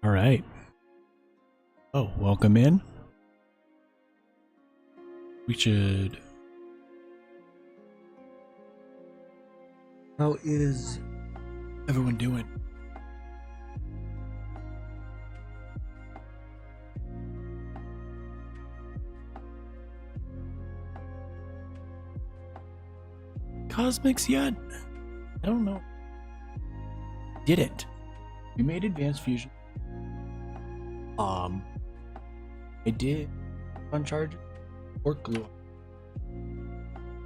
All right. Oh, welcome in. We should... How is everyone doing? Cosmics yet? I don't know. Did it? We made advanced fusion. I did on charge or glue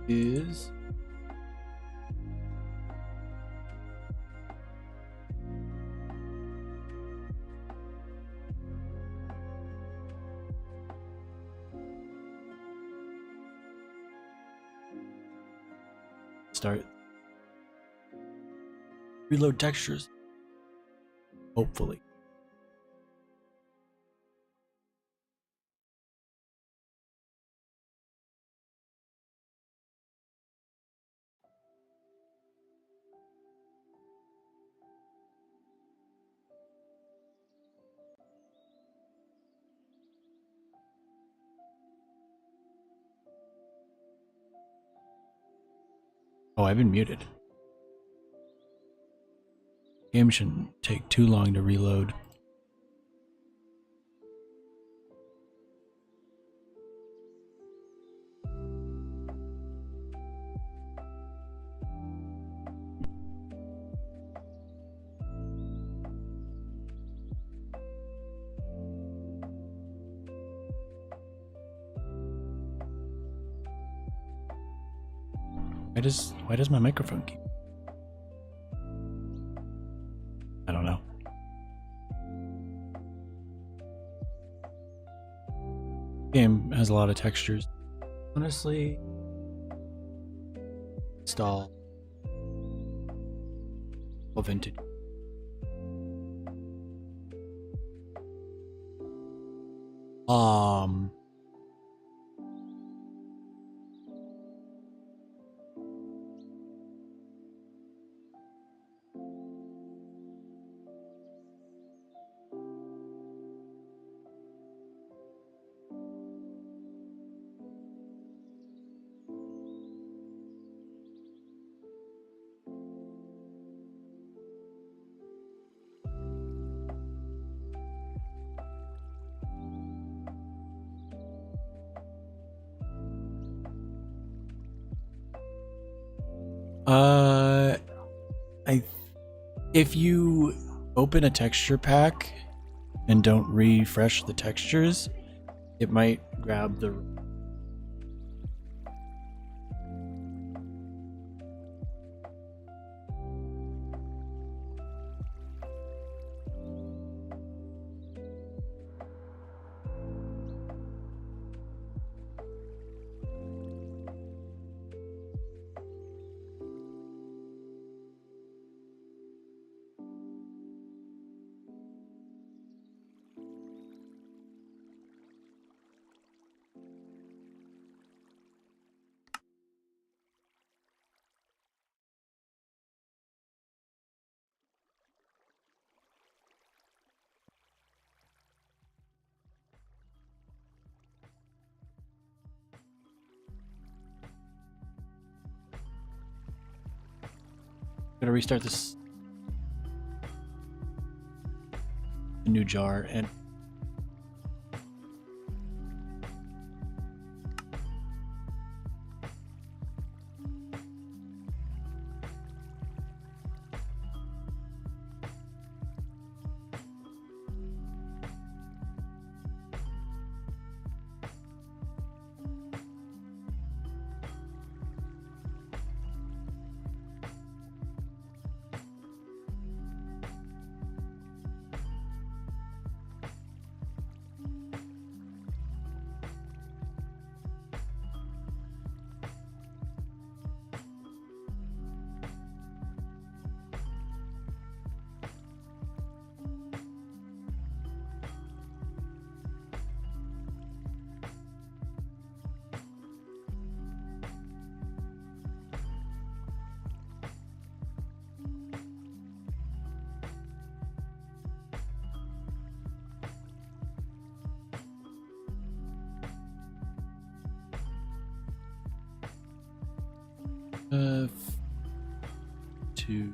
is start reload textures, hopefully. Oh, I've been muted. Game shouldn't take too long to reload. Why does my microphone keep? I don't know. Game has a lot of textures. Honestly, install vintage. If you open a texture pack and don't refresh the textures, it might grab the... I'm gonna restart this new jar and to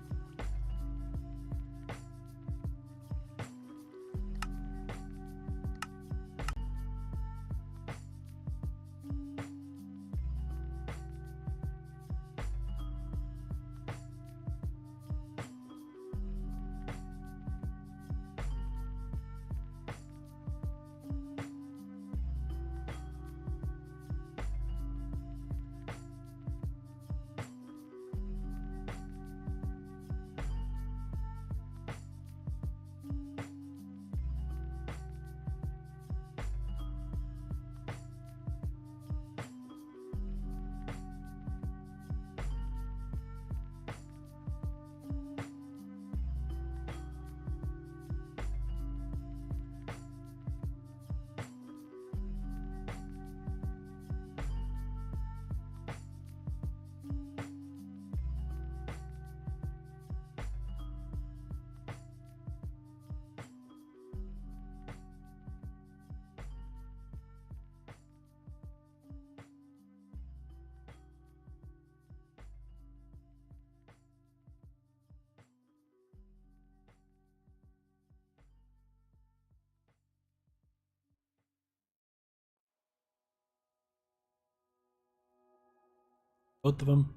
both of them.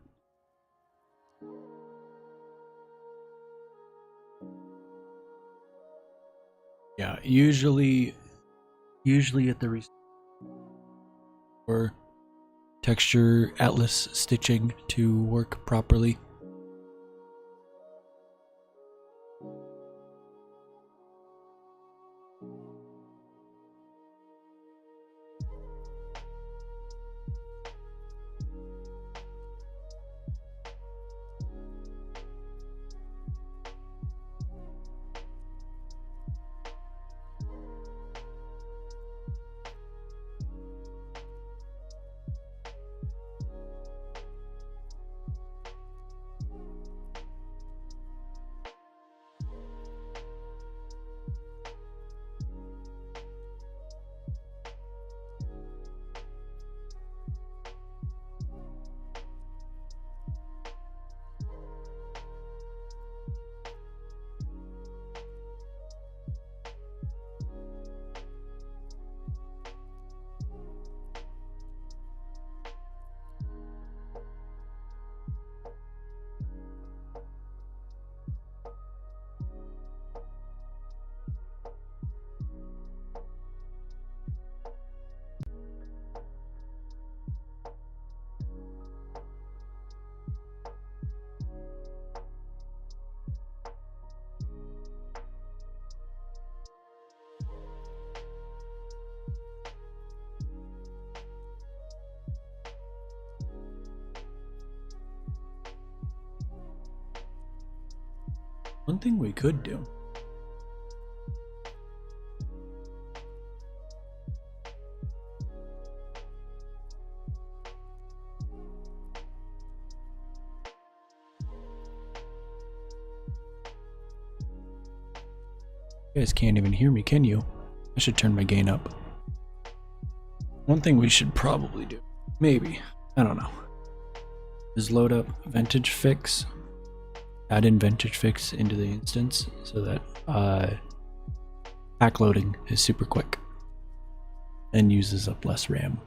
Yeah, usually at the or texture atlas stitching to work properly. One thing we could do. You guys can't even hear me, can you? I should turn my gain up. One thing we should probably do, maybe, I don't know, is load up Vintage Fix, add in Vintage Fix into the instance so that pack loading is super quick and uses up less RAM.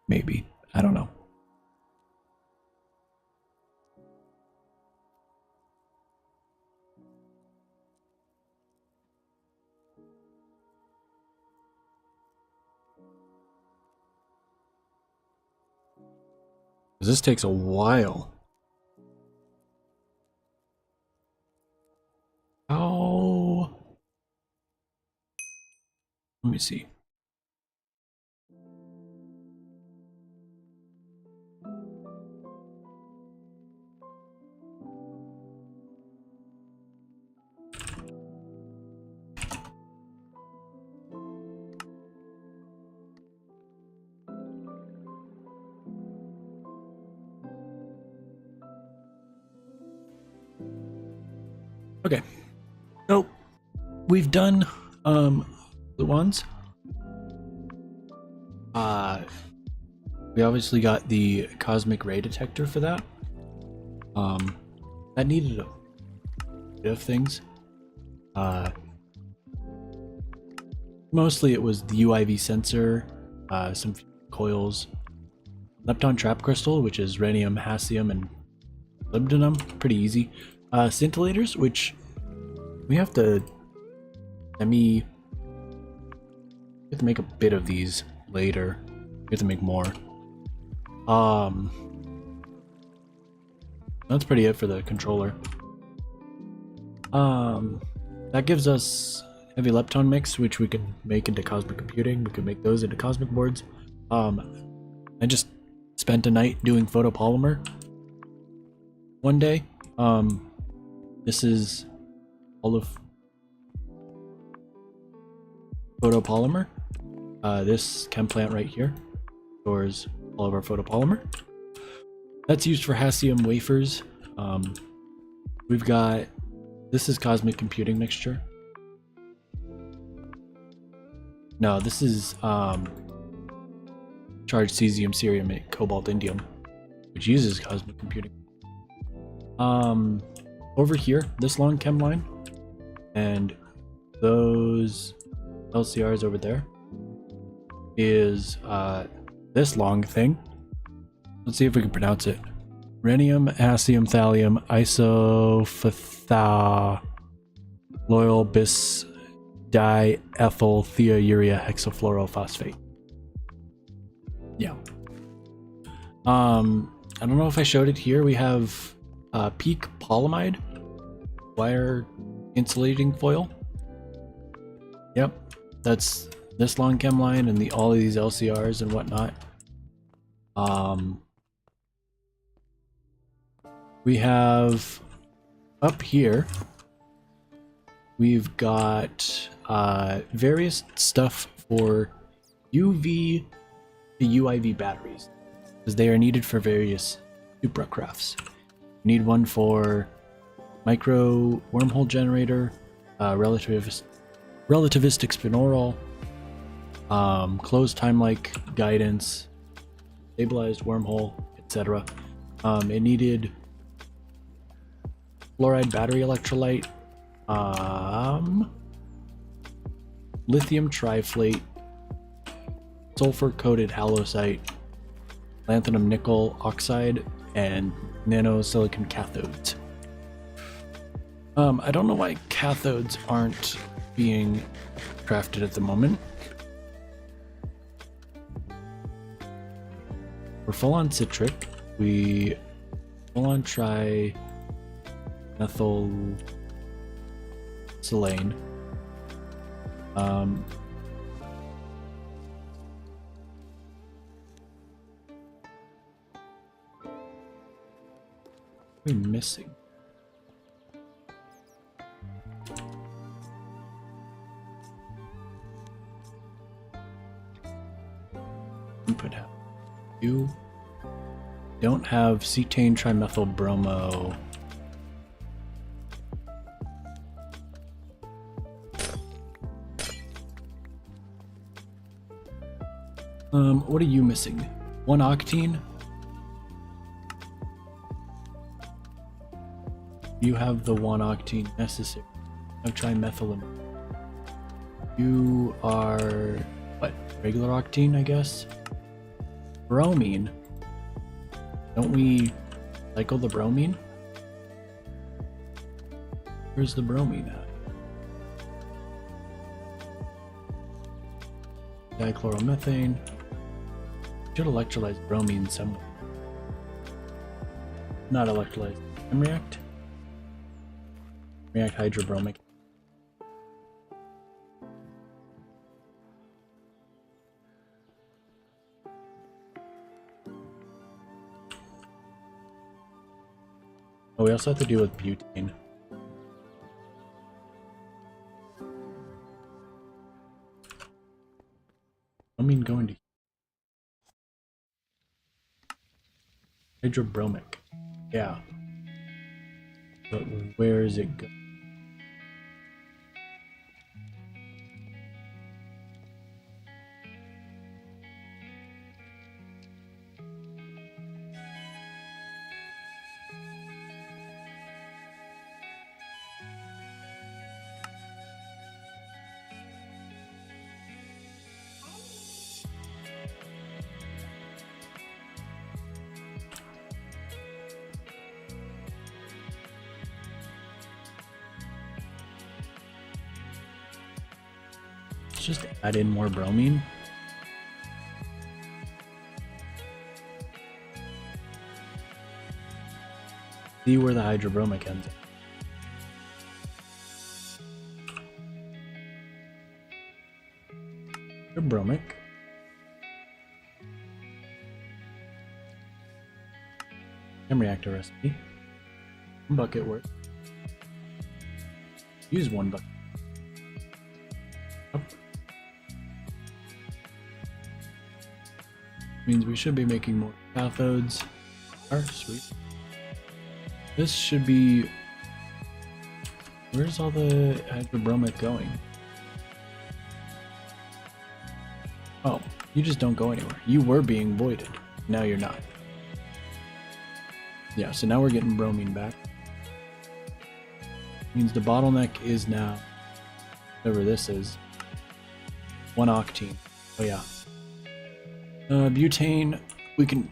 Maybe, I don't know. This takes a while. Oh. Let me see. Okay, so we've done the ones. We obviously got the cosmic ray detector for that. That needed a bit of things. Mostly it was the UIV sensor, some coils, lepton trap crystal, which is rhenium, hassium, and molybdenum. Pretty easy. Scintillators, which we have to we have to make a bit of these later. We have to make more. That's pretty it for the controller. That gives us heavy lepton mix, which we can make into cosmic computing. We could make those into cosmic boards. I just spent a night doing photopolymer one day. This is all of photopolymer. This chem plant right here stores all of our photopolymer. That's used for hassium wafers. We've got, this is cosmic computing mixture. No, this is charged cesium, cerium, and cobalt, indium, which uses cosmic computing. Over here, this long chem line, and those LCRs over there is this long thing. Let's see if we can pronounce it. Rhenium, hassium, thallium, isophthalloyl bis diethylthiourea hexafluorophosphate. Yeah. I don't know if I showed it here. We have peak polyamide wire insulating foil. Yep, that's this long chem line and all of these LCRs and whatnot. We have up here, we've got various stuff for UV to UIV batteries, because they are needed for various Supra crafts. We need one for micro wormhole generator, relativistic spinoroid, closed time-like guidance, stabilized wormhole, etc. It needed fluoride battery electrolyte, lithium triflate, sulfur coated halosite, lanthanum nickel oxide, and nanosilicon cathodes. I don't know why cathodes aren't being crafted at the moment. We're full on citric. We full on trimethylsilane. What are we missing? Input have. You don't have cetane trimethyl bromo. What are you missing? 1 octene? You have the 1 octene necessary. I've trimethyl. You are what? Regular octene, I guess? Bromine. Don't we cycle the bromine? Where's the bromine at? Dichloromethane. Should electrolyze bromine somewhere. Not electrolyze. React? React hydrobromic. Oh, we also have to deal with butane. I mean, going to hydrobromic. Yeah. But where is it going? just add in more bromine. See where the hydrobromic ends up. Hydrobromic. Chem reactor recipe. 1 bucket worth. Use 1 bucket. Up. Means we should be making more cathodes. Sweet. This should be... Where's all the hydrobromic going? Oh, you just don't go anywhere. You were being voided. Now you're not. Yeah, so now we're getting bromine back. Means the bottleneck is now, whatever this is, 1 octene. Oh yeah. Butane, we can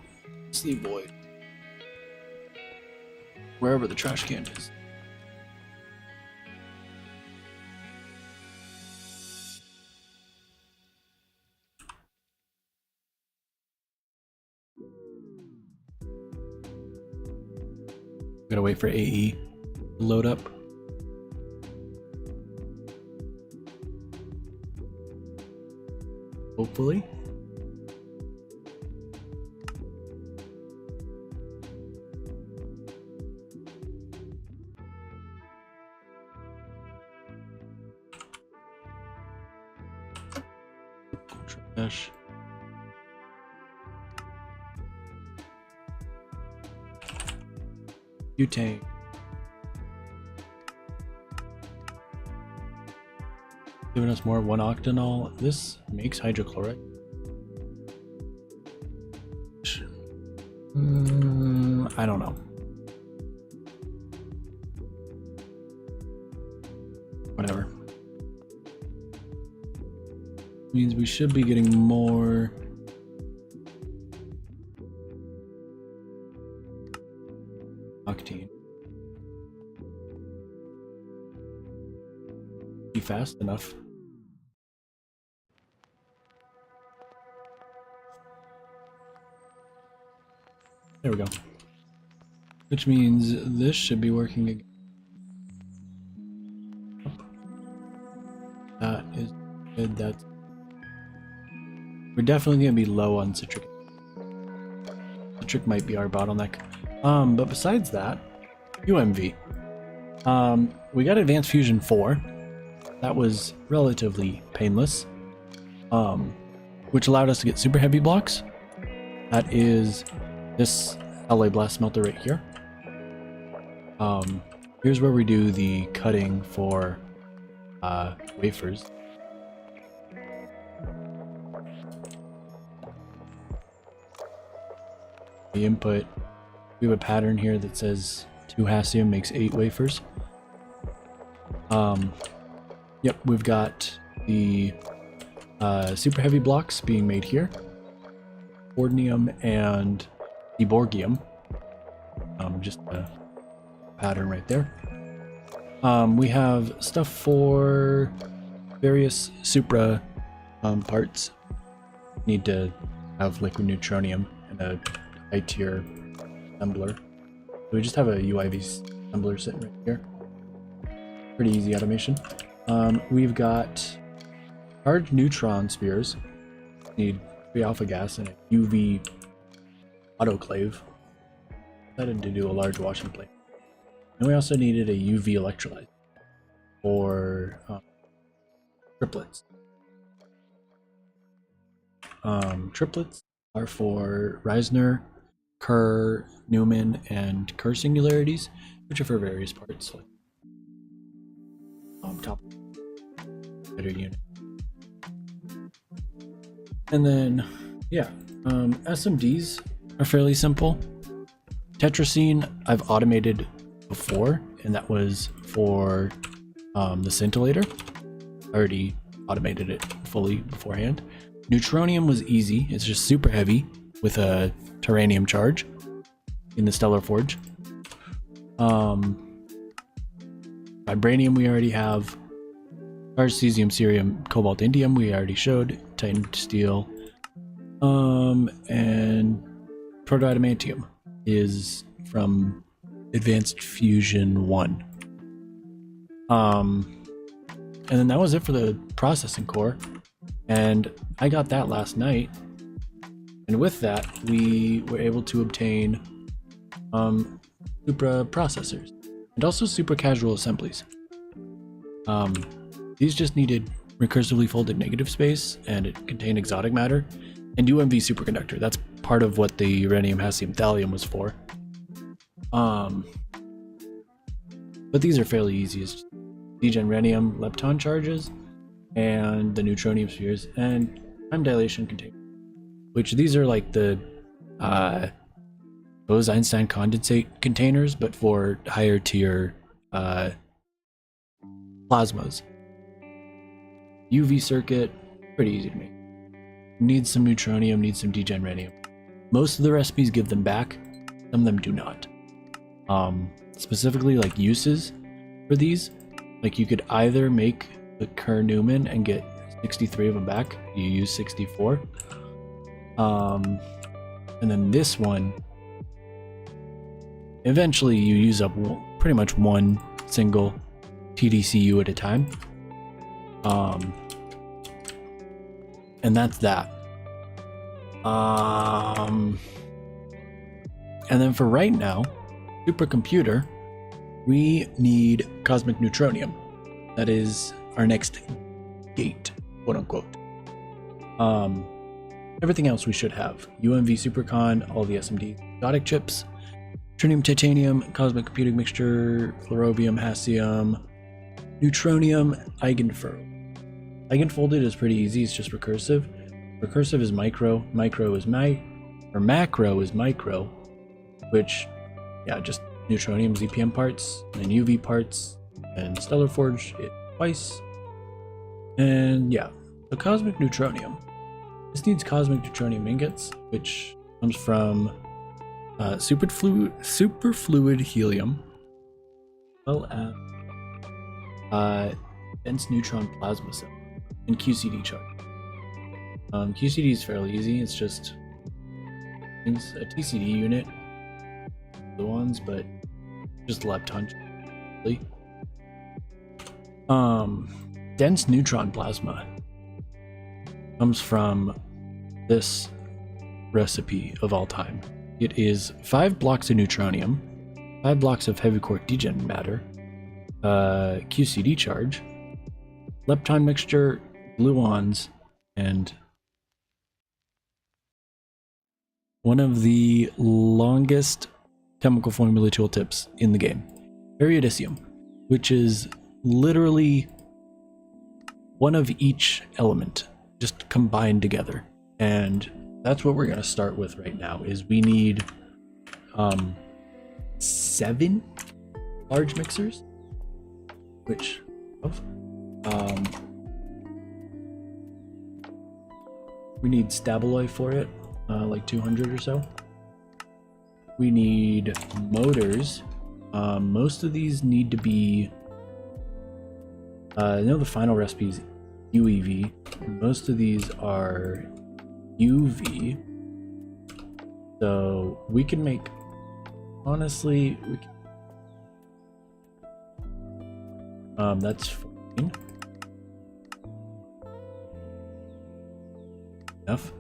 sleep void. Wherever the trash can is. Gotta wait for AE to load up. Hopefully. Trash. Butane. Giving us more 1-octanol. This makes hydrochloride. I don't know. Whatever. Means we should be getting more octane. Be fast enough. There we go. Which means this should be working again. That is good. That's... We're definitely going to be low on citric. Citric might be our bottleneck. But besides that, UMV. We got Advanced Fusion 4. That was relatively painless. Which allowed us to get super heavy blocks. That is this alloy blast smelter right here. Here's where we do the cutting for wafers. The input, we have a pattern here that says 2 hassium makes 8 wafers. Yep, we've got the super heavy blocks being made here. Ordinium and Deborgium. Just a pattern right there. We have stuff for various Supra parts. Need to have liquid neutronium and a high tier assembler. So we just have a UIV assembler sitting right here. Pretty easy automation. We've got charged neutron spheres. Need 3 alpha gas and a UV autoclave. Decided to do a large washing plate. And we also needed a UV electrolyte for triplets. Triplets are for Reisner, Kerr, Newman, and Kerr singularities, which are for various parts, like top better unit. And then, yeah, SMDs are fairly simple. Tetracene I've automated before, and that was for the scintillator. I already automated it fully beforehand. Neutronium was easy. It's just super heavy with a terranium charge in the Stellar Forge. Vibranium we already have. Charged cesium, cerium, cobalt, indium, we already showed. Titan steel. And proto-adamantium is from Advanced Fusion 1. And then that was it for the processing core. And I got that last night. And with that, we were able to obtain Supra processors and also Supra-Causal assemblies. These just needed recursively folded negative space, and it contained exotic matter, and UMV superconductor. That's part of what the uranium, hassium, thallium was for. But these are fairly easy. It's just degeneranium lepton charges and the neutronium spheres and time dilation containers, which these are like the Bose-Einstein condensate containers, but for higher tier plasmas. UV circuit, pretty easy to make. Needs some neutronium, needs some degeneranium. Most of the recipes give them back, some of them do not. Specifically like uses for these, like you could either make the Kerr-Newman and get 63 of them back, you use 64. And then this one, eventually you use up pretty much one single TDCU at a time. And that's that. And then for right now, supercomputer, we need cosmic neutronium. That is our next gate, quote unquote. Everything else we should have. UMV Supercon, all the SMD exotic chips, tritium, titanium, cosmic computing mixture, fluorobium, hassium, neutronium, eigenfurl. Eigenfolded is pretty easy, it's just recursive. Recursive is micro, macro is micro, which, yeah, just neutronium ZPM parts, and UV parts, and stellar forge it twice. And yeah, the cosmic neutronium. This needs cosmic neutronium ingots, which comes from superfluid helium, as well as dense neutron plasma cell and QCD charge. QCD is fairly easy. It's just a TCD unit, the ones, but just lepton. Dense neutron plasma comes from this recipe of all time. It is 5 blocks of neutronium, 5 blocks of heavy quark degen matter, QCD charge, lepton mixture, gluons, and one of the longest chemical formula tooltips in the game, periodicium, which is literally one of each element just combined together. And that's what we're going to start with right now. Is we need 7 large mixers, which we need stabilo for it, like 200 or so. We need motors. Most of these need to be I know the final recipe is UEV. Most of these are UV. So we can make, honestly, we can, that's fine. Enough.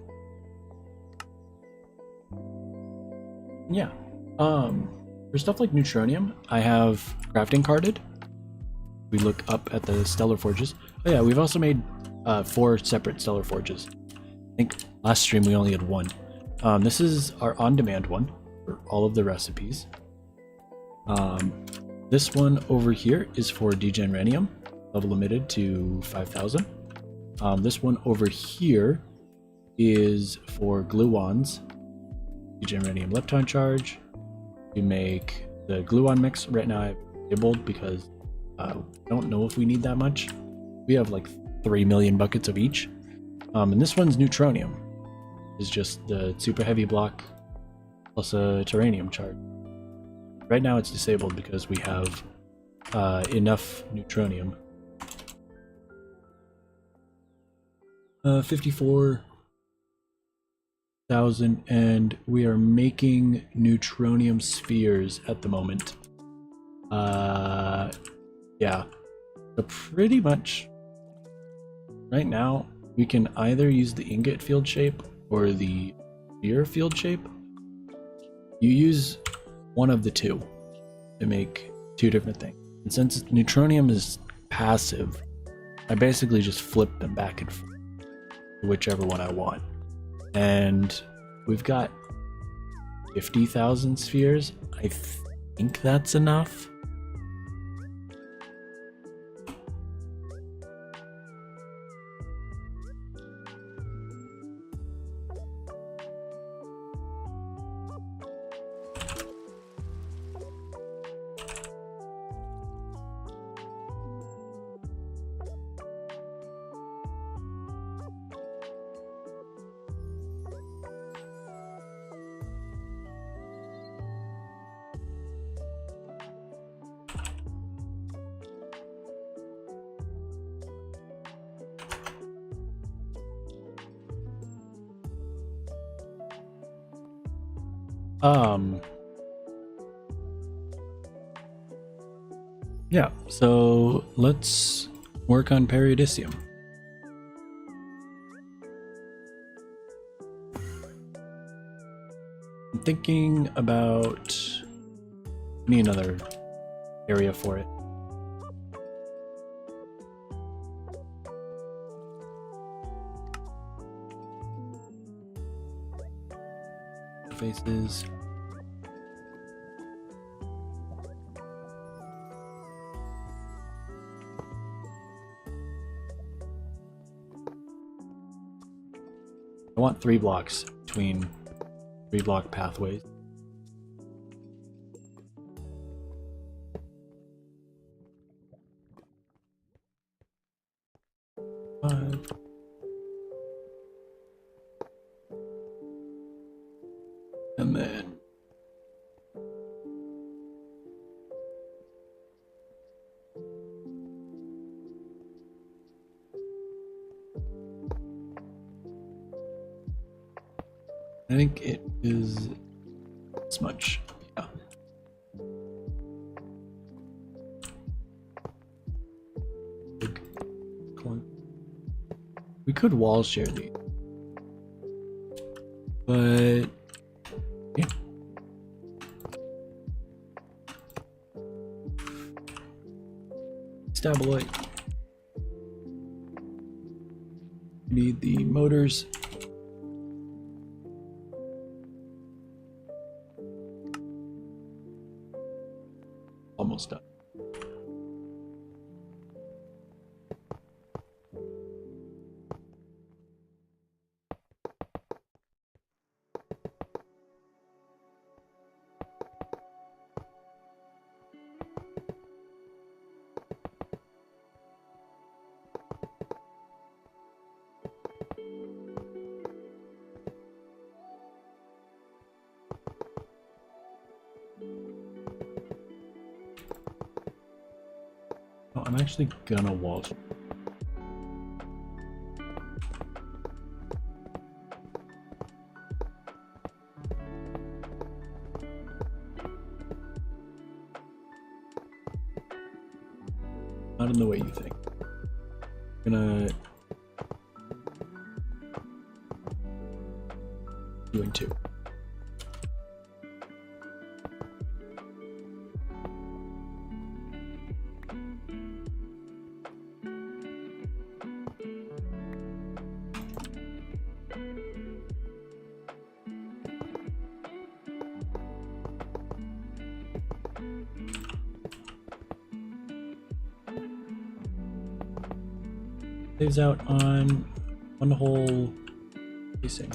Yeah. For stuff like neutronium, I have crafting carded. We look up at the stellar forges. Oh yeah, we've also made 4 separate stellar forges. I think last stream we only had 1. This is our on-demand one for all of the recipes. This one over here is for degeneranium, level limited to 5,000. This one over here is for gluons, degeneranium lepton charge. We make the gluon mix. Right now I've disabled because I don't know if we need that much. We have like 3 million buckets of each. And this one's neutronium. It's just the super heavy block plus a terranium charge. Right now it's disabled because we have enough neutronium 54,000, and we are making neutronium spheres at the moment. Yeah. So pretty much right now we can either use the ingot field shape or the sphere field shape. You use one of the two to make two different things. And since neutronium is passive, I basically just flip them back and forth to whichever one I want. And we've got 50,000 spheres. I think that's enough. Yeah, so let's work on periodicium. I'm thinking about need another area for it. Faces. I want 3 blocks between 3 block pathways. Five. And then I think it is this much. Yeah. Big clunk. We could wall share these, but yeah. Stabilite. We need the motors. Almost done. Oh, I'm actually gonna wall. Not in the way you think. I'm gonna doing 2. Saves out on one whole casing.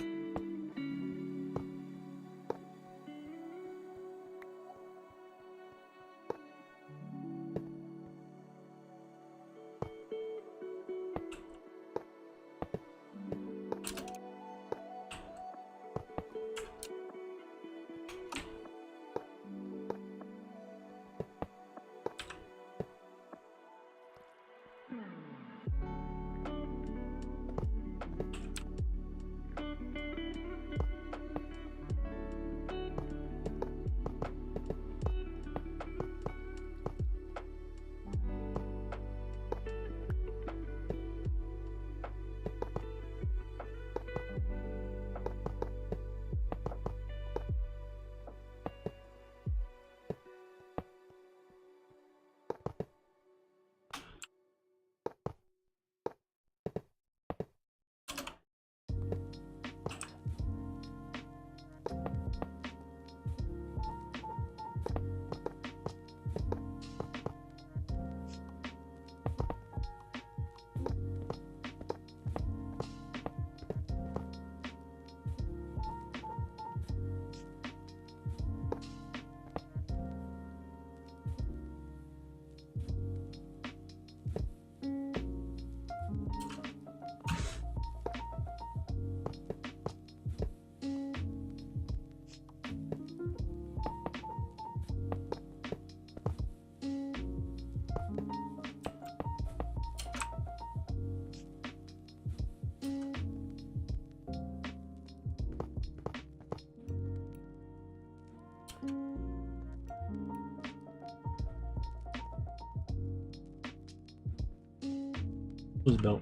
Was belt.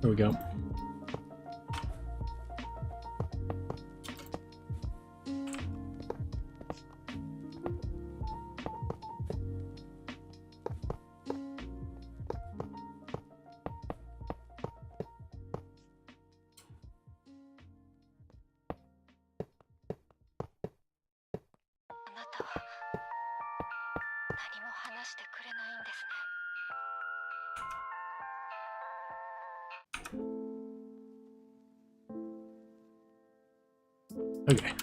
There we go. Okay.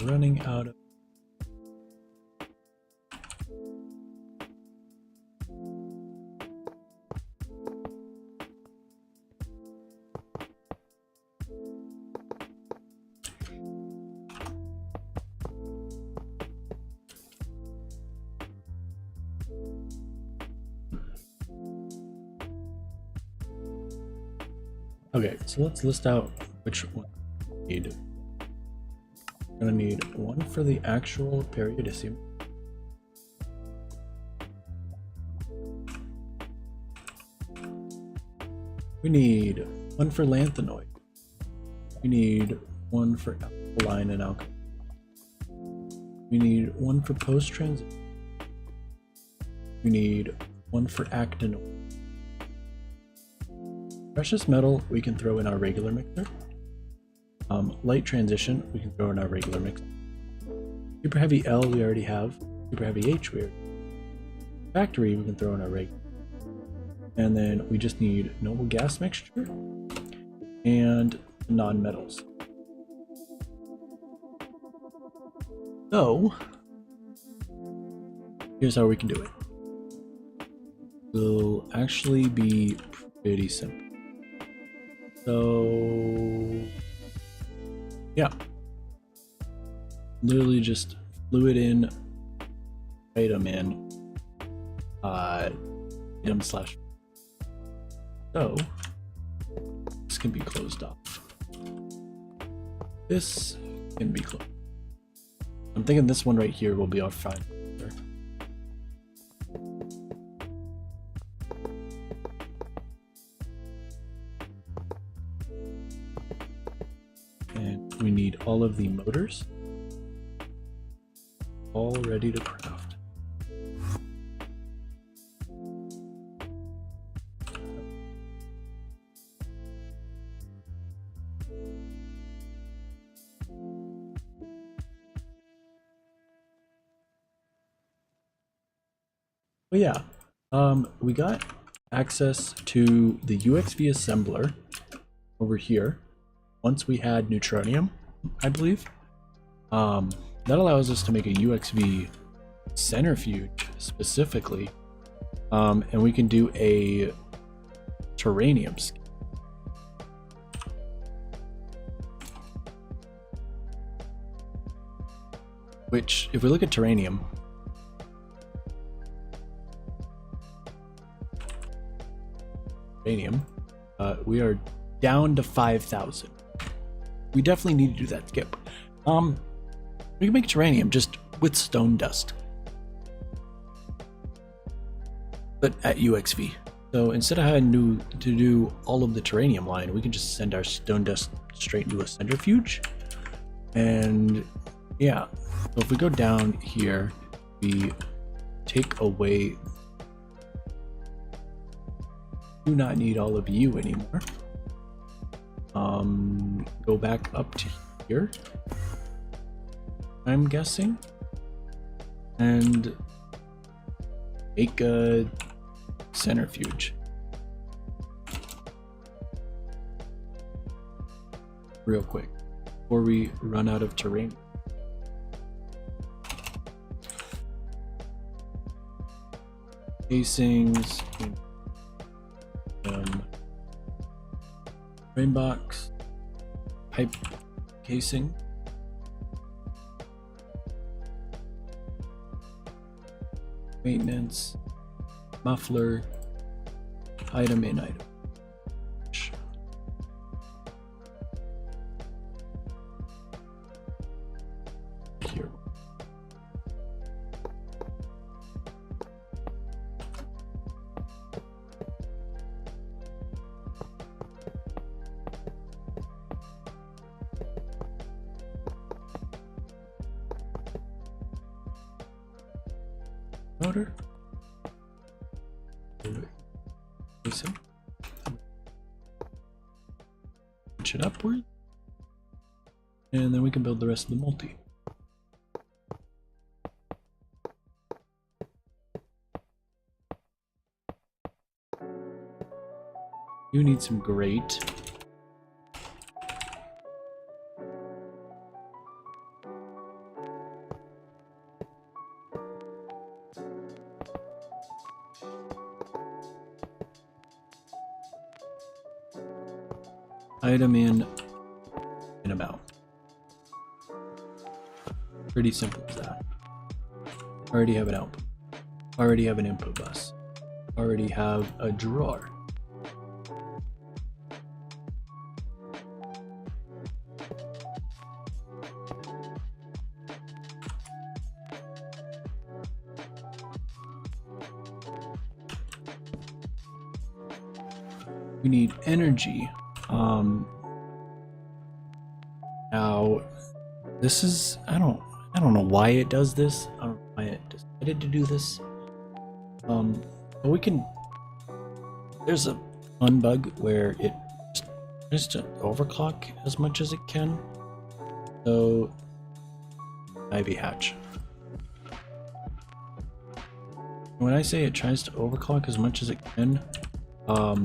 Running out of Okay, so let's list out which one we need. I'm gonna need one for the actual periodicium. We need one for lanthanoid. We need one for alkaline and alkaline. We need one for post-transition. We need one for actinoid. Precious metal we can throw in our regular mixer. Light transition we can throw in our regular mixer. Super heavy L we already have. Super heavy H we already have. Factory we can throw in our regular. And then we just need noble gas mixture and non-metals. So here's how we can do it. Will actually be pretty simple. So yeah, literally just fluid in, item in, item slash. So this can be closed off. This can be closed. I'm thinking this one right here will be our fine. We need all of the motors all ready to craft. But yeah, we got access to the UXV assembler over here. Once we had neutronium, I believe, that allows us to make a UXV centrifuge specifically, and we can do a terranium skin. Which, if we look at terranium, we are down to 5,000. We definitely need to do that skip. We can make terranium just with stone dust, but at UXV. So instead of having to do all of the terranium line, we can just send our stone dust straight into a centrifuge. And yeah, so if we go down here, we take away, do not need all of you anymore. Go back up to here, I'm guessing, and make a centrifuge. Real quick, before we run out of terrain. Casings, frame box, pipe casing, maintenance, muffler, item in item. Here. Motor. Listen. Push it upward. And then we can build the rest of the multi. You need some grate. Item in and out. Pretty simple as that. Already have an output. Already have an input bus. Already have a drawer. We need energy. Now this is I don't know why it does this. I don't know why it decided to do this. But we can. There's a fun bug where it tries to overclock as much as it can. So ivy hatch. When I say it tries to overclock as much as it can, let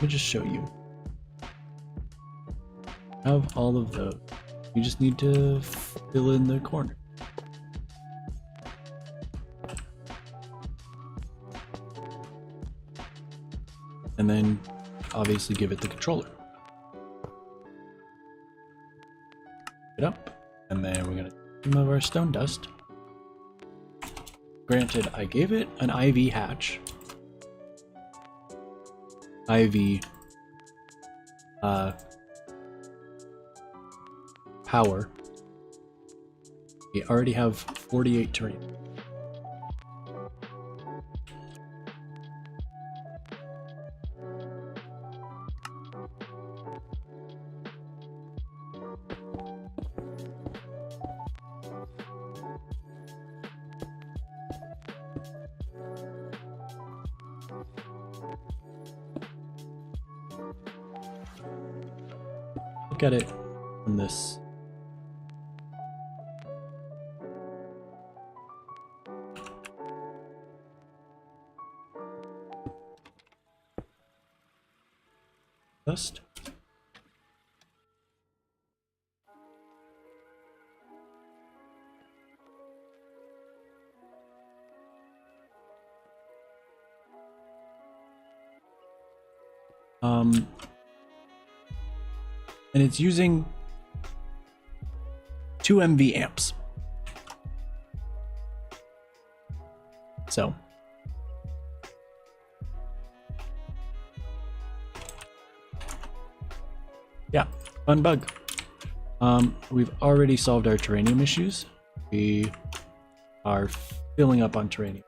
me just show you. Have all of those. You just need to fill in the corner. And then obviously give it the controller. It up, and then we're gonna take some of our stone dust. Granted, I gave it an IV hatch. IV power. We already have 48 terrain. Look at it from this. Dust. And it's using 2 MV amps. So yeah, fun bug. We've already solved our terranium issues. We are filling up on terranium.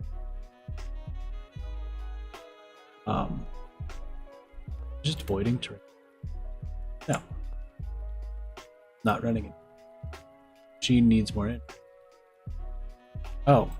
Just avoiding terrain. No. Not running it. Machine needs more in. Oh.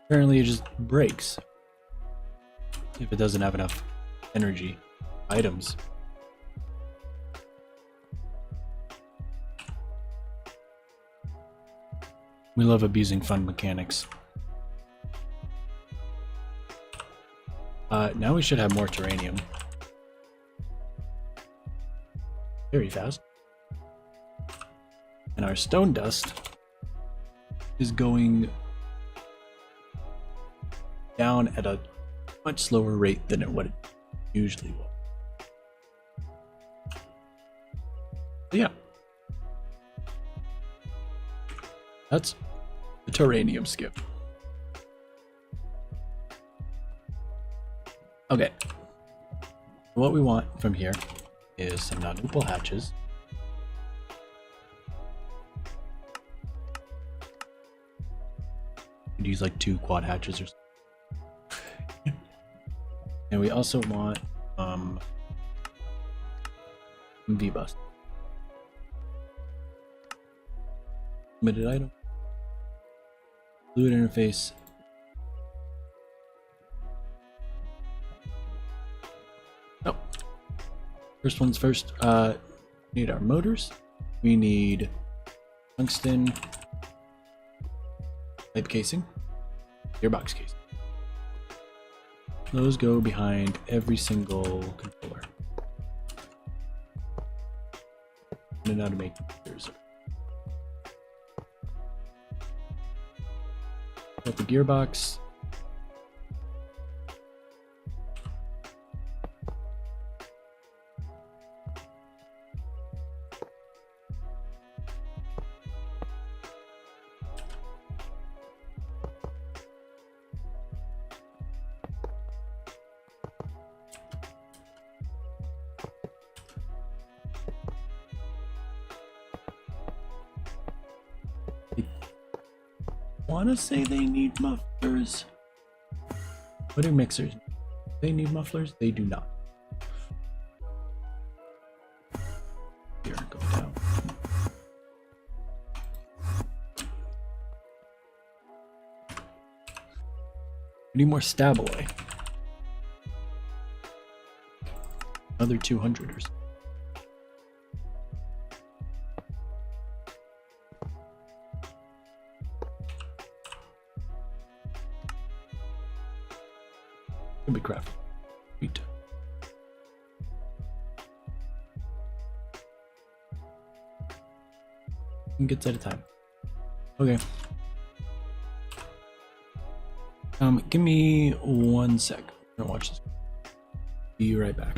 Apparently it just breaks if it doesn't have enough energy items. We love abusing fun mechanics. Now we should have more terranium. Very fast. And our stone dust is going down at a much slower rate than what it usually will. So yeah. That's the terranium skip. Okay. What we want from here is some non-opal hatches. Could use like 2 quad hatches or something. And we also want V-bus. Limited item. Fluid interface. Oh. First one's first. We need our motors. We need tungsten pipe casing, gearbox casing. Those go behind every single controller. And now to make gears. Got the gearbox. I want to say they need mufflers. What do mixers? They need mufflers? They do not. Here, go down. We need more stabile. Another 200 or so. Can be crafted. Sweet. Gets at a time. Okay. Give me 1 sec. I'm gonna watch this. Be right back.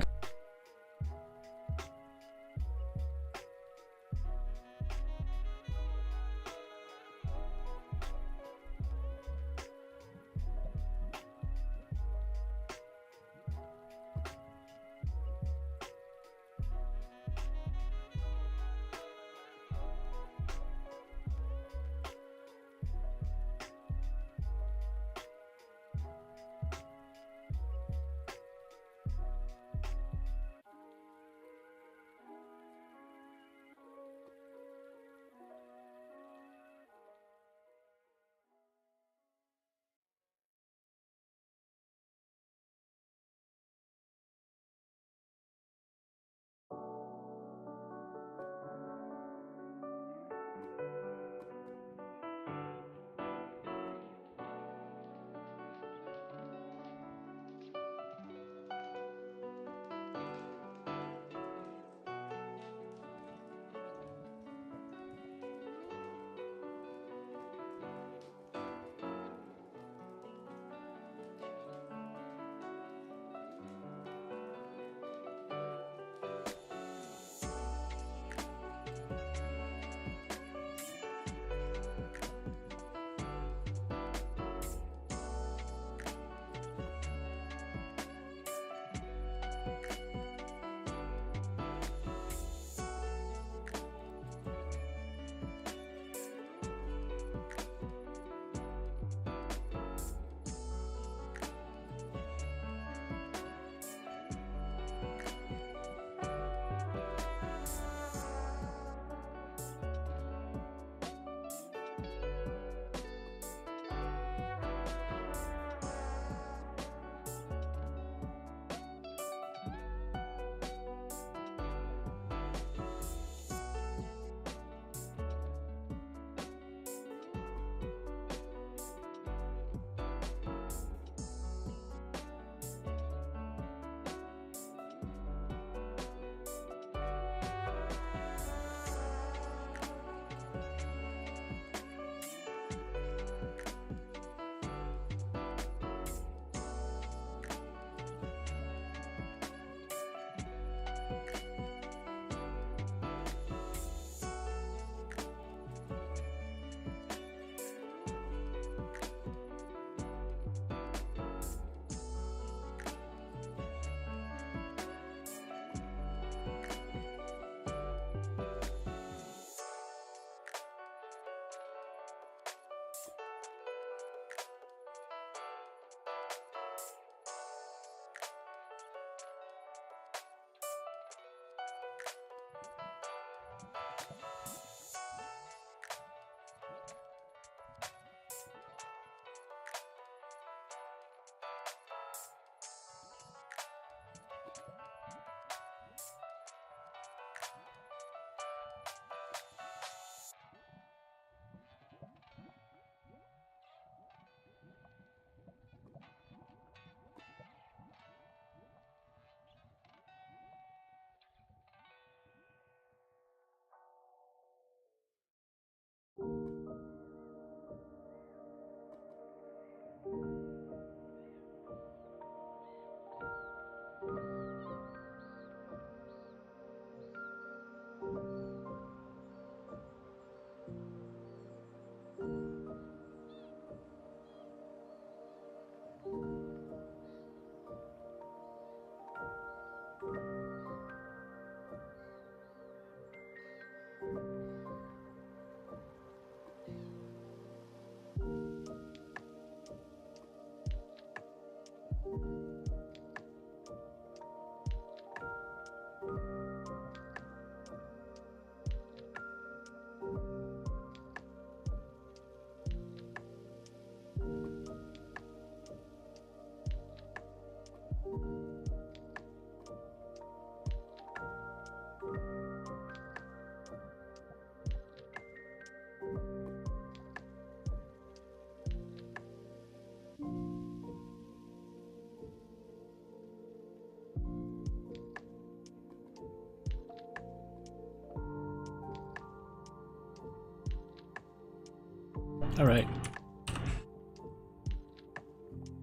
All right.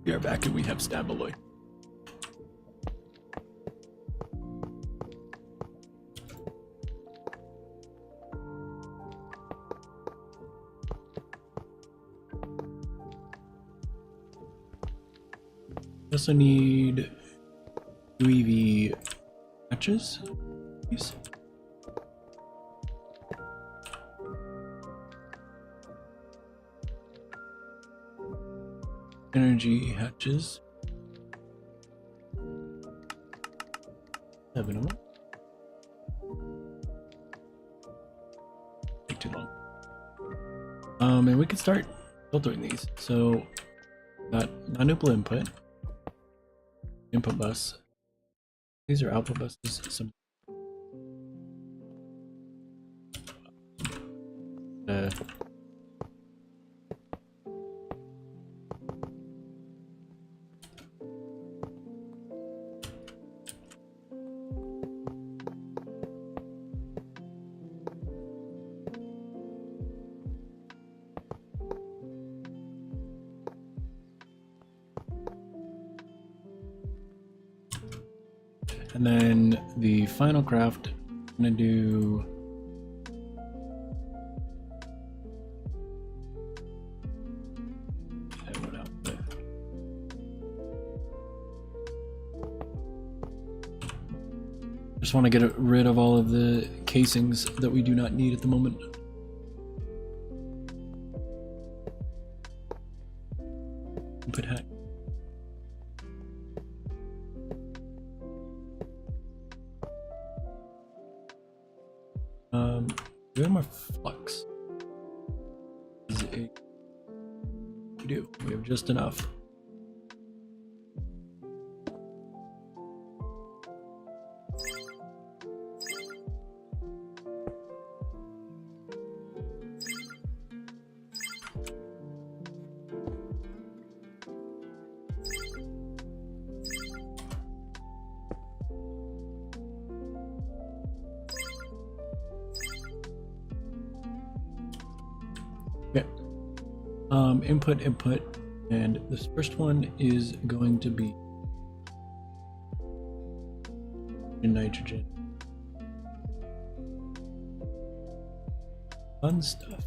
We are back and we have Stabaloy. We also need UEV patches. Please. Energy hatches. 7 of them. Take too long. And we can start filtering these. So, got non-nuple input bus. These are output buses. Some and then the final craft, I'm gonna do what output? Just want to get rid of all of the casings that we do not need at the moment. Input hat. Do we have more flux? We do. We have just enough. Okay. Input, and this first one is going to be nitrogen. Fun stuff.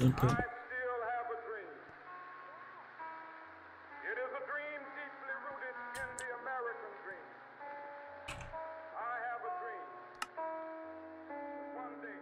Input. I still have a dream. It is a dream deeply rooted in the American dream. I have a dream that one day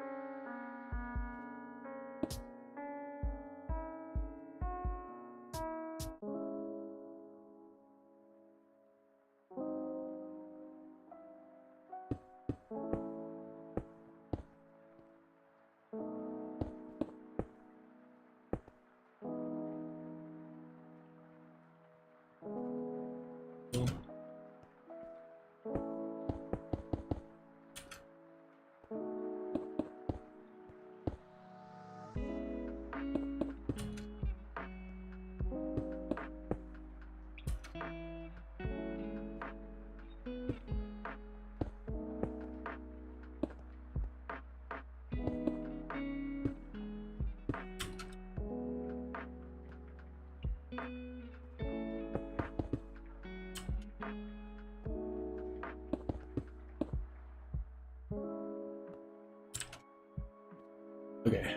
Okay.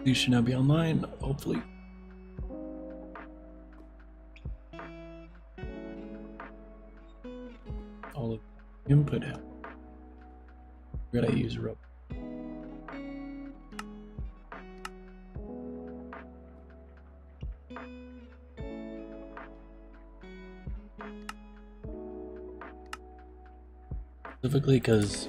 These should now be online, hopefully. All of the input out. Where did I use rope? Specifically because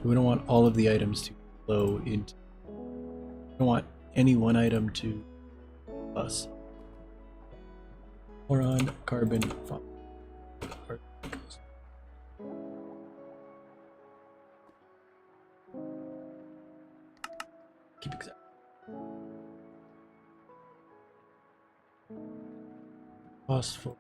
we don't want all of the items to flow into. We don't want any one item to us. Boron, carbon, keep exact. Phosphor.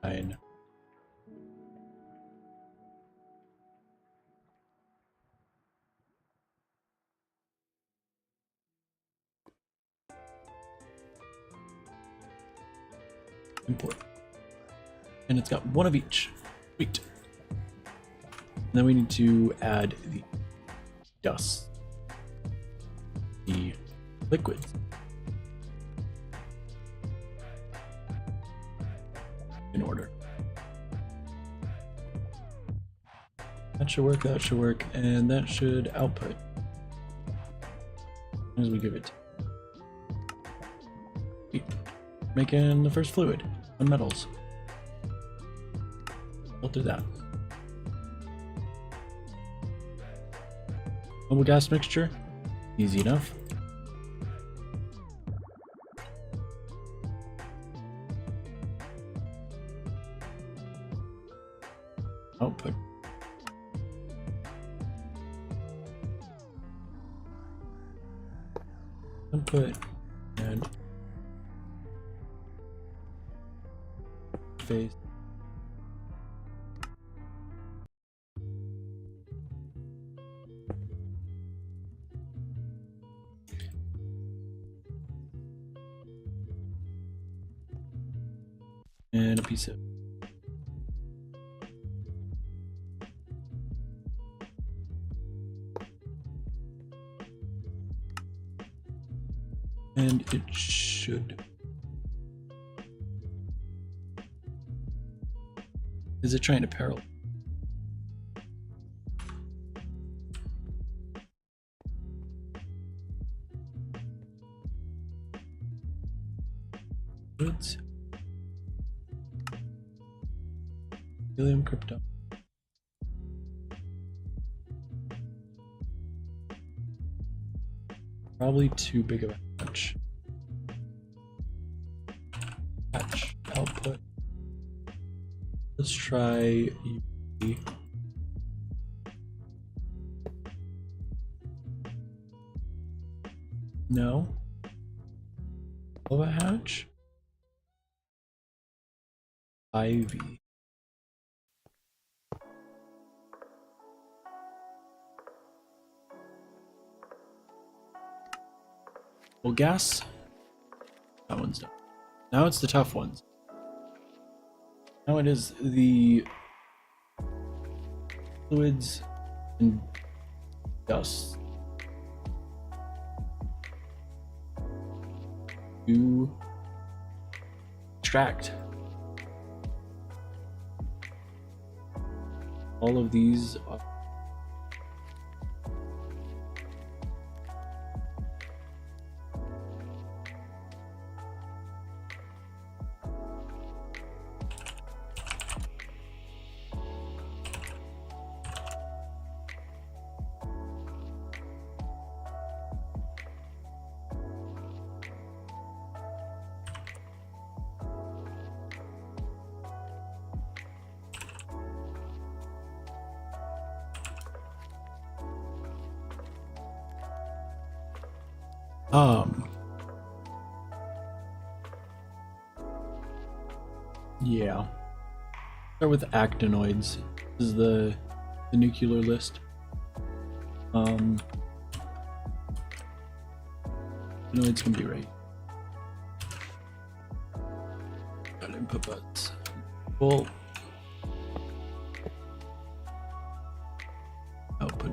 Fine. Import. And it's got one of each. Sweet. And then we need to add the dust, the liquids. In order. That should work, and that should output. As we give it. Making the first fluid on metals. We'll do that. Noble gas mixture, easy enough. Output. Input and phase. And a piece of and it should. Is it trying to parallel? Goods. Helium crypto. Probably too big of a hatch. Hatch output. Let's try UV. No. Of a hatch. Ivy. Well, gas. That one's done. Now it's the tough ones. Now it is the fluids and dust. To extract. All of these are Yeah. Start with actinoids. This is the nuclear list. Actinoids can be right. Got input butts. Full output.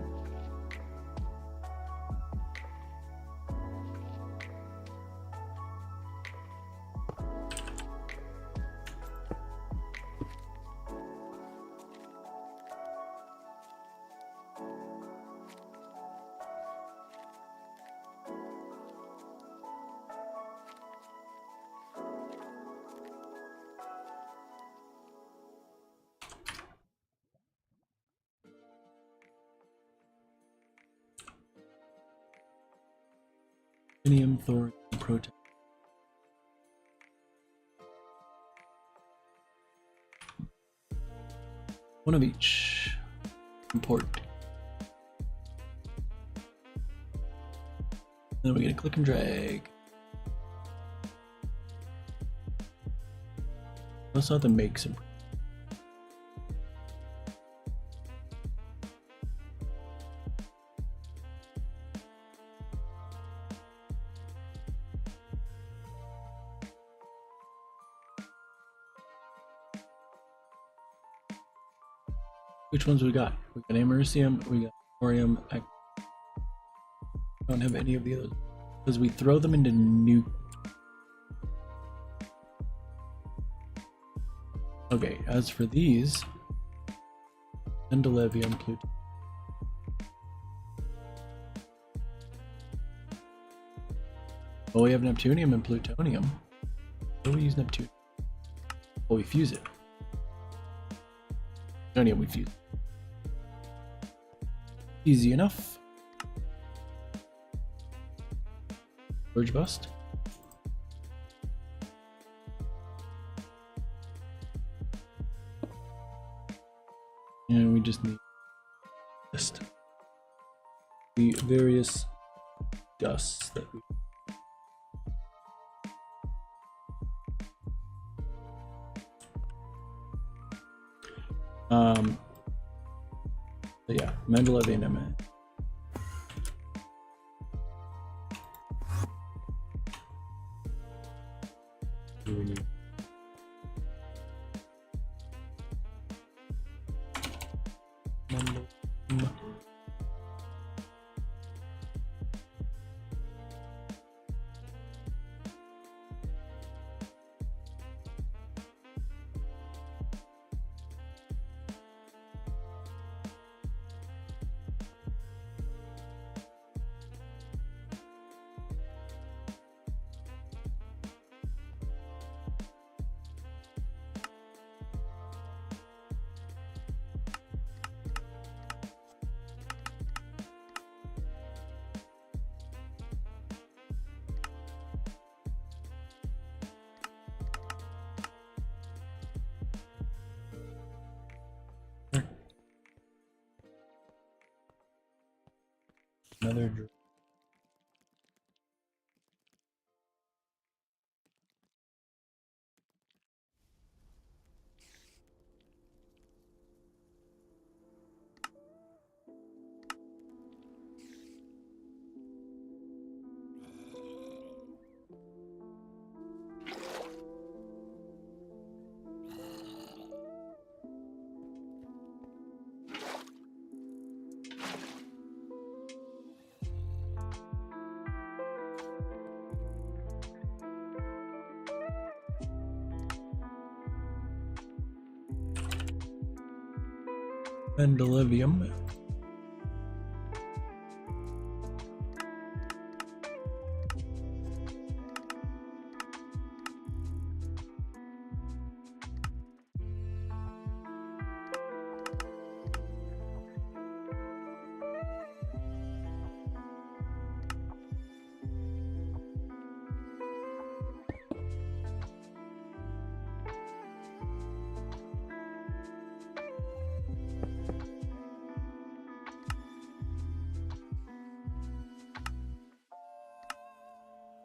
Thorium, protein. One of each. Import. Then we're gonna click and drag. Let's not the make some. Which ones we got? We got americium, we got thorium. I don't have any of the others because we throw them into new. Okay, as for these, endgame, plutonium. Oh, we have neptunium and plutonium. Where do we use neptunium? Oh, we fuse it. Plutonium, we fuse. Easy enough. Storage bust. And we just need list the various dusts that we. So yeah, Mendelevian element. Do we need? Another. Mendelevium.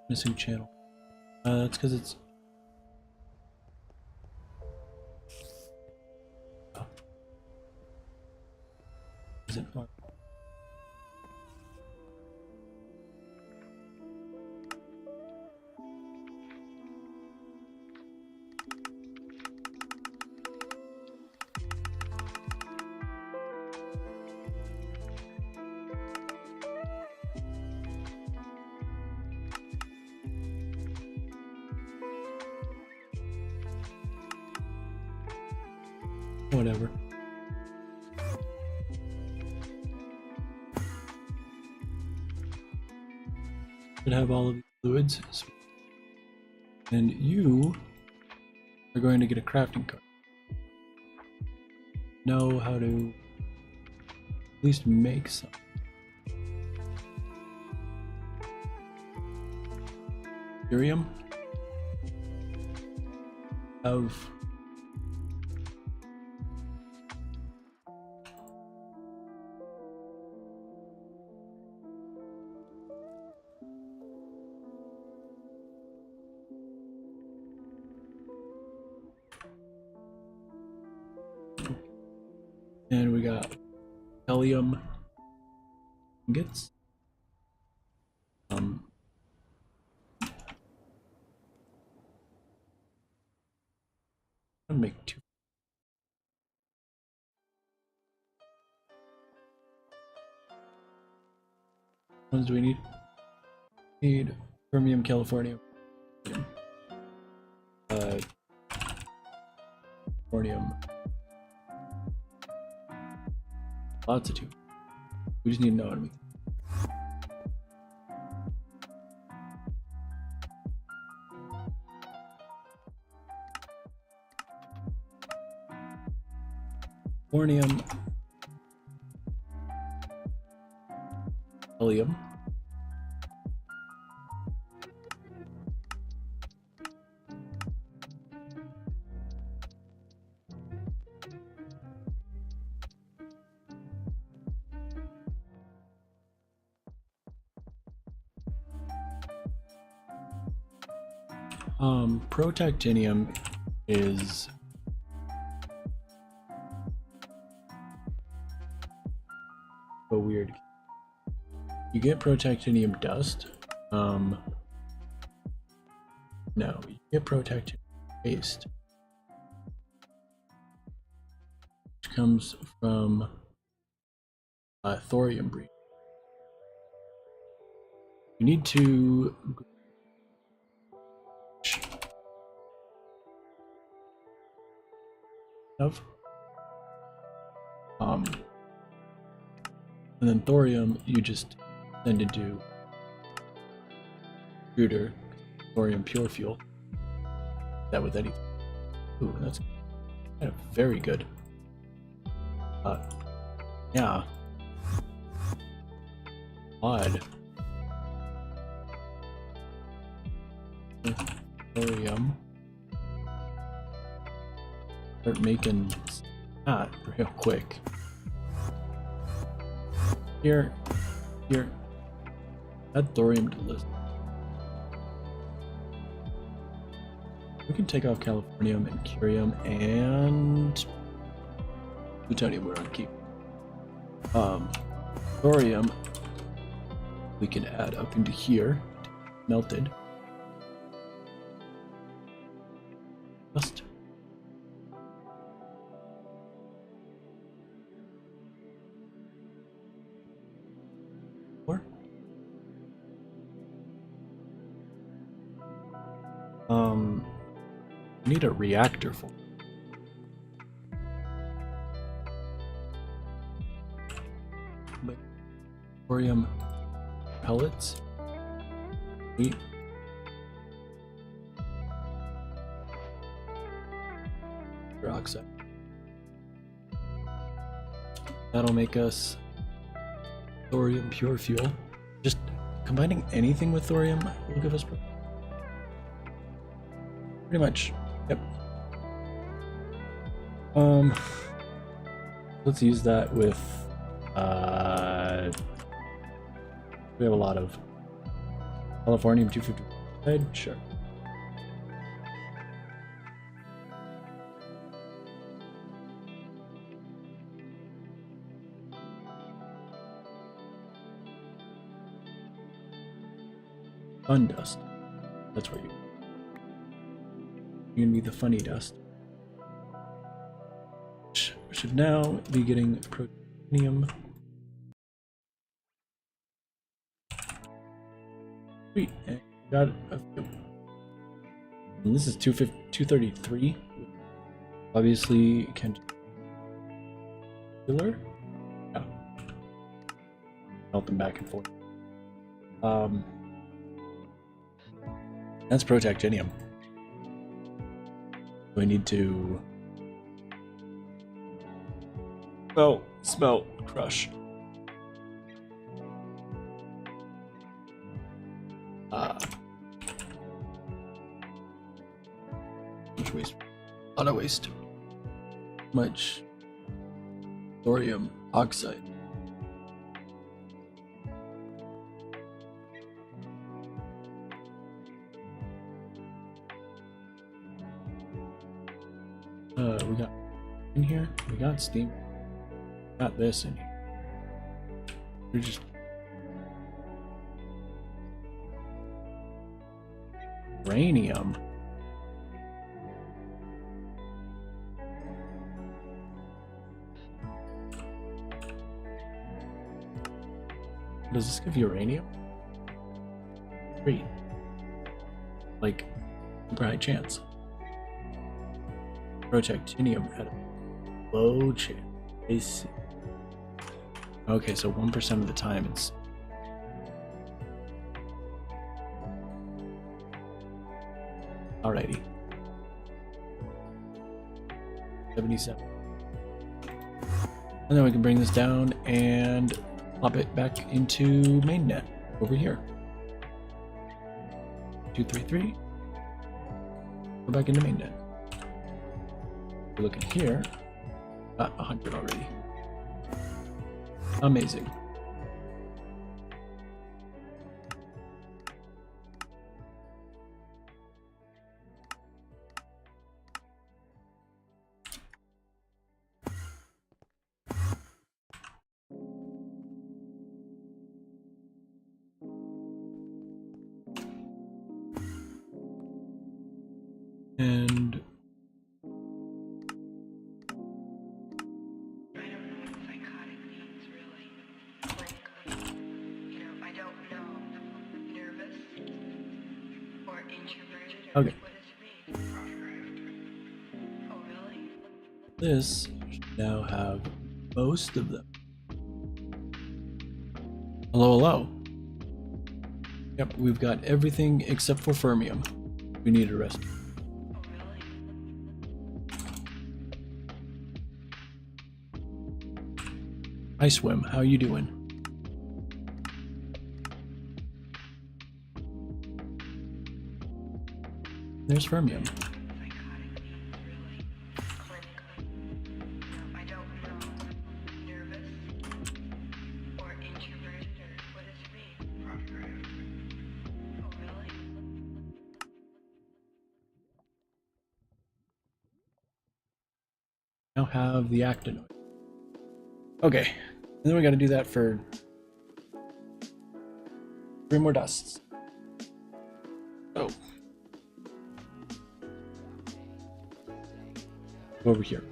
Missing channel. That's because it's. Oh. Is it on? Whatever. Should have all of the fluids. And you are going to get a crafting card. Know how to at least make some. Ethereum. Of and we got helium ingots. I'll make 2. What ones do we need? Need Fermium, Californium, Californium. Lots of 2. We just need to know how to make. Californium, helium, protactinium is so weird. You get protactinium dust. No, you get protactinium paste, which comes from thorium breed. You need to and then thorium you just send into shooter, thorium pure fuel. That with anything. Ooh, that's kind of very good. Yeah. Odd. Thorium. Start making that real quick. Here. Add thorium to the list. We can take off californium and curium and plutonium we're on keep. Thorium we can add up into here, melted. Just I need a reactor for thorium pellets. Wheat. Peroxide. That'll make us thorium pure fuel. Just combining anything with thorium will give us pretty much. Yep. Let's use that with we have a lot of Californium 250. Sure. Fun dust. That's what you're gonna be, the funny dust. We should now be getting protonium. Sweet, and got a few. And this is 233. Obviously, can killer. Yeah. Help them back and forth. That's protactinium. We need to smelt, crush. Much waste. A lot of waste. Much thorium oxide. We got in here. We got steam. Got this in here. We're just uranium. Does this give uranium? Great. Like, super high chance. Protactinium at a low chance. I see. Okay, so 1% of the time it's alrighty. 77. And then we can bring this down and plop it back into mainnet over here. 233. Go back into mainnet. We're looking here. Got 100 already. Amazing. And okay. This should now have most of them. Hello, hello. Yep, we've got everything except for fermium. We need a rest. Hi, Swim. How you doing? There's fermium. Now have the actinoid. Okay, and then we got to do that for 3 more dusts. Oh. Go over here.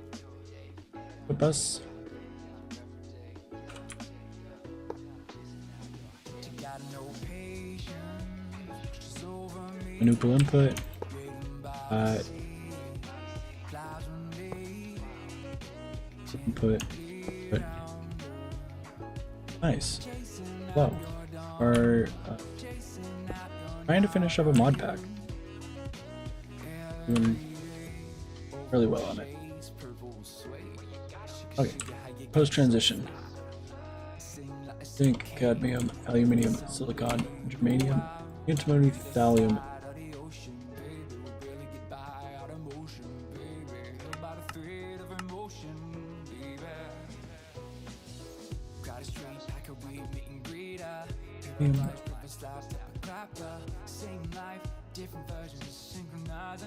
Flip us. Manipul input. Input. Nice. Wow. We're trying to finish up a mod pack. Doing really well on it. Okay. Post transition. Zinc, cadmium, aluminium, silicon, germanium, antimony, thallium.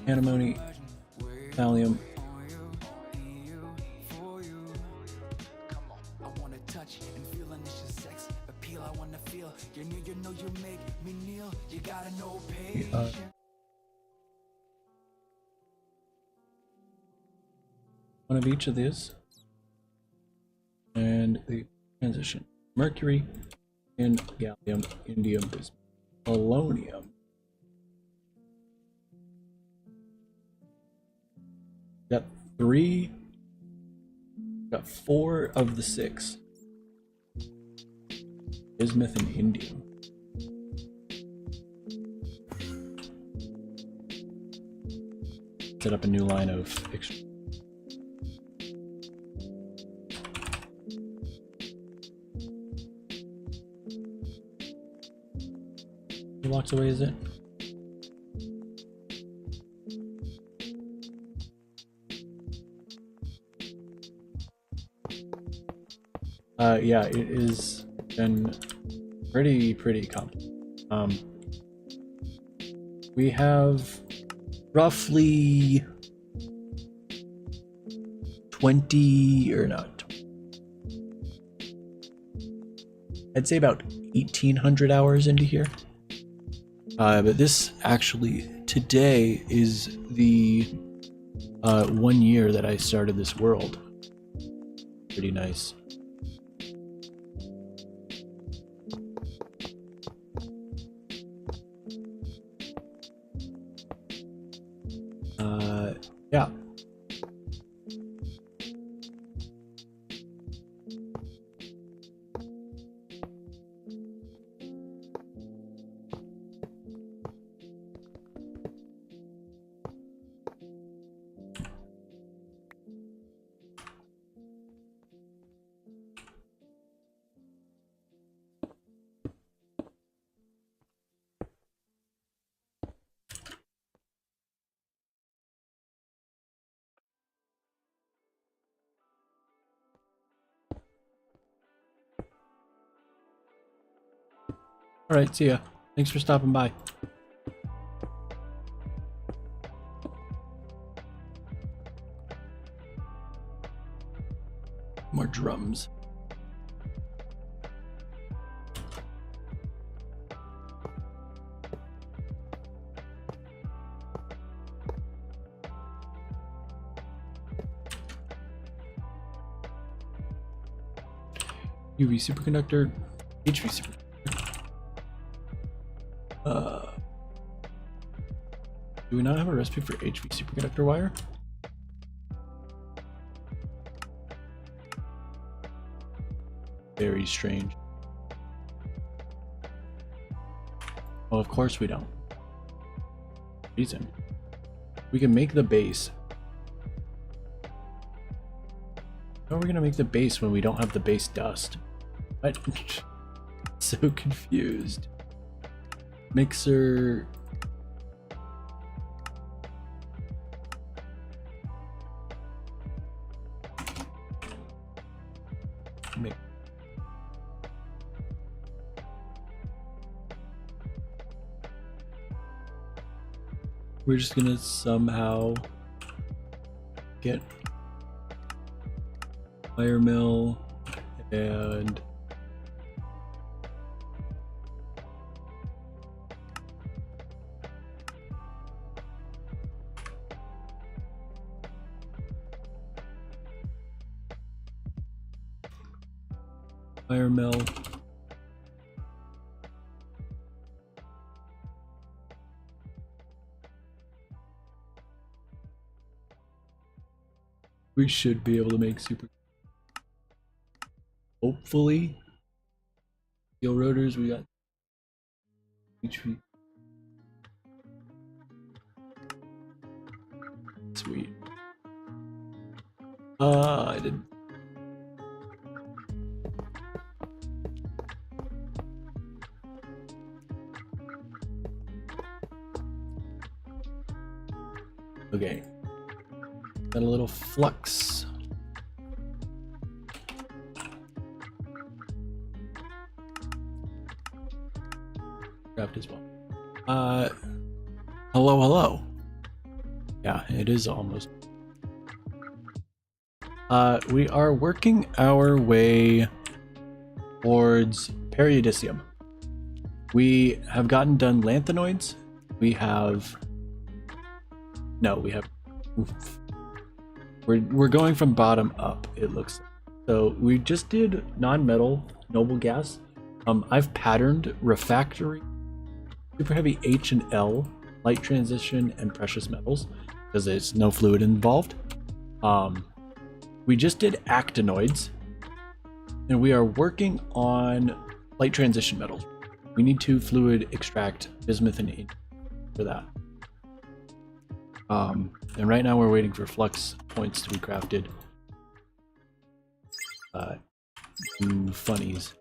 antimony, thallium. One of each of these, and the transition: mercury and gallium, indium, bismuth, polonium. Got three. Got 4 of the 6. Bismuth and indium. Set up a new line of extraction. How many blocks away is it? Yeah, it is been pretty complicated. We have roughly 20 or not. I'd say about 1,800 hours into here. But this actually today is the 1 year that I started this world. Pretty nice. Yeah. All right, see ya. Thanks for stopping by. More drums. UV superconductor, HV superconductor. Do we not have a recipe for HV superconductor wire? Very strange. Well, of course we don't. Reason. We can make the base. How are we gonna make the base when we don't have the base dust? What? So confused. Mixer. We're just gonna somehow get wire mill and wire mill. We should be able to make super. Hopefully. Steel rotors, we got HV. Sweet. I didn't. Okay. Got a little flux. Craft as well. Uh, hello, hello. Yeah, it is almost. We are working our way towards periodicium. We have gotten done lanthanoids. We have. No, we have. We're going from bottom up, it looks like. So we just did non-metal noble gas. I've patterned refractory, super heavy H and L, light transition, and precious metals because there's no fluid involved. We just did actinoids, and we are working on light transition metals. We need to fluid extract bismuth and ink for that. And right now we're waiting for flux points to be crafted. Do funnies.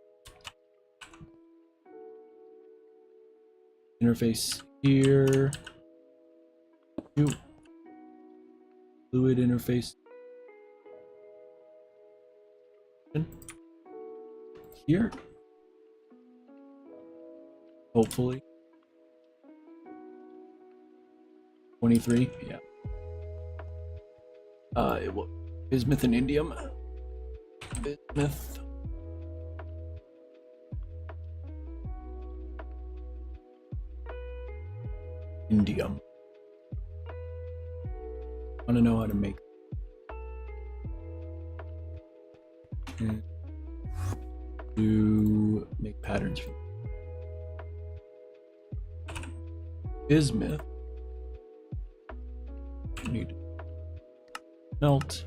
Interface here. Fluid interface. Here. Hopefully. 23, yeah. It will bismuth and indium. Bismuth. Indium. I want to know how to make. To make patterns for bismuth. Need to melt.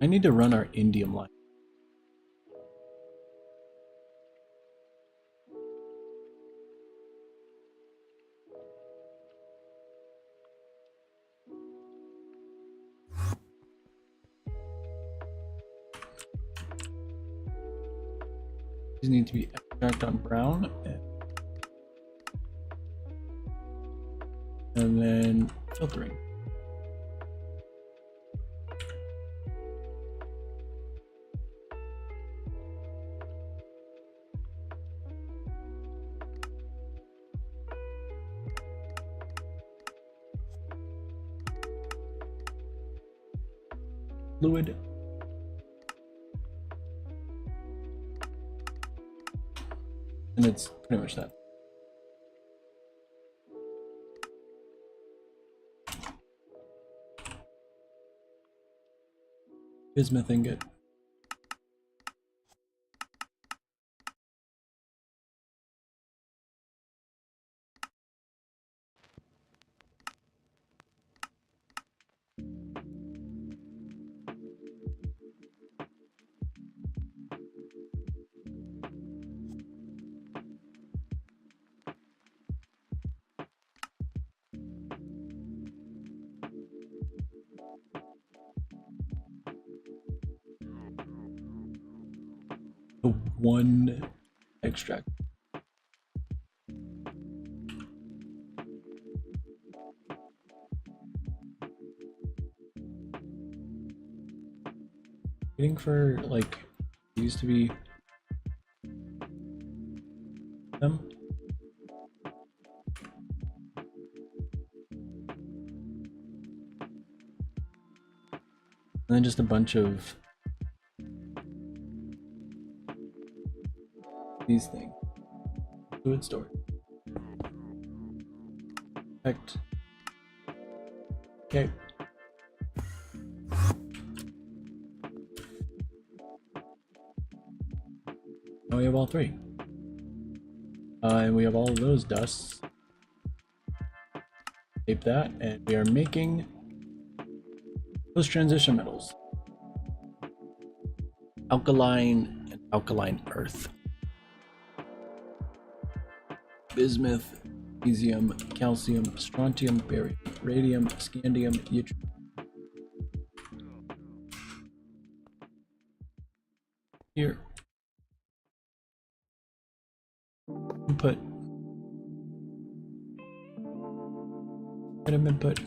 I need to run our indium line. These need to be extract on brown and then filtering. Fluid. And it's pretty much that. Bismuth ingot. One extract. Waiting for like these to be them. And then just a bunch of these things. Fluid storage. Perfect. Okay. Now we have all three. And we have all of those dusts. Tape that, and we are making those transition metals. Alkaline and alkaline earth. Bismuth, magnesium, calcium, strontium, barium, radium, scandium, yttrium. Here. Input. Item input.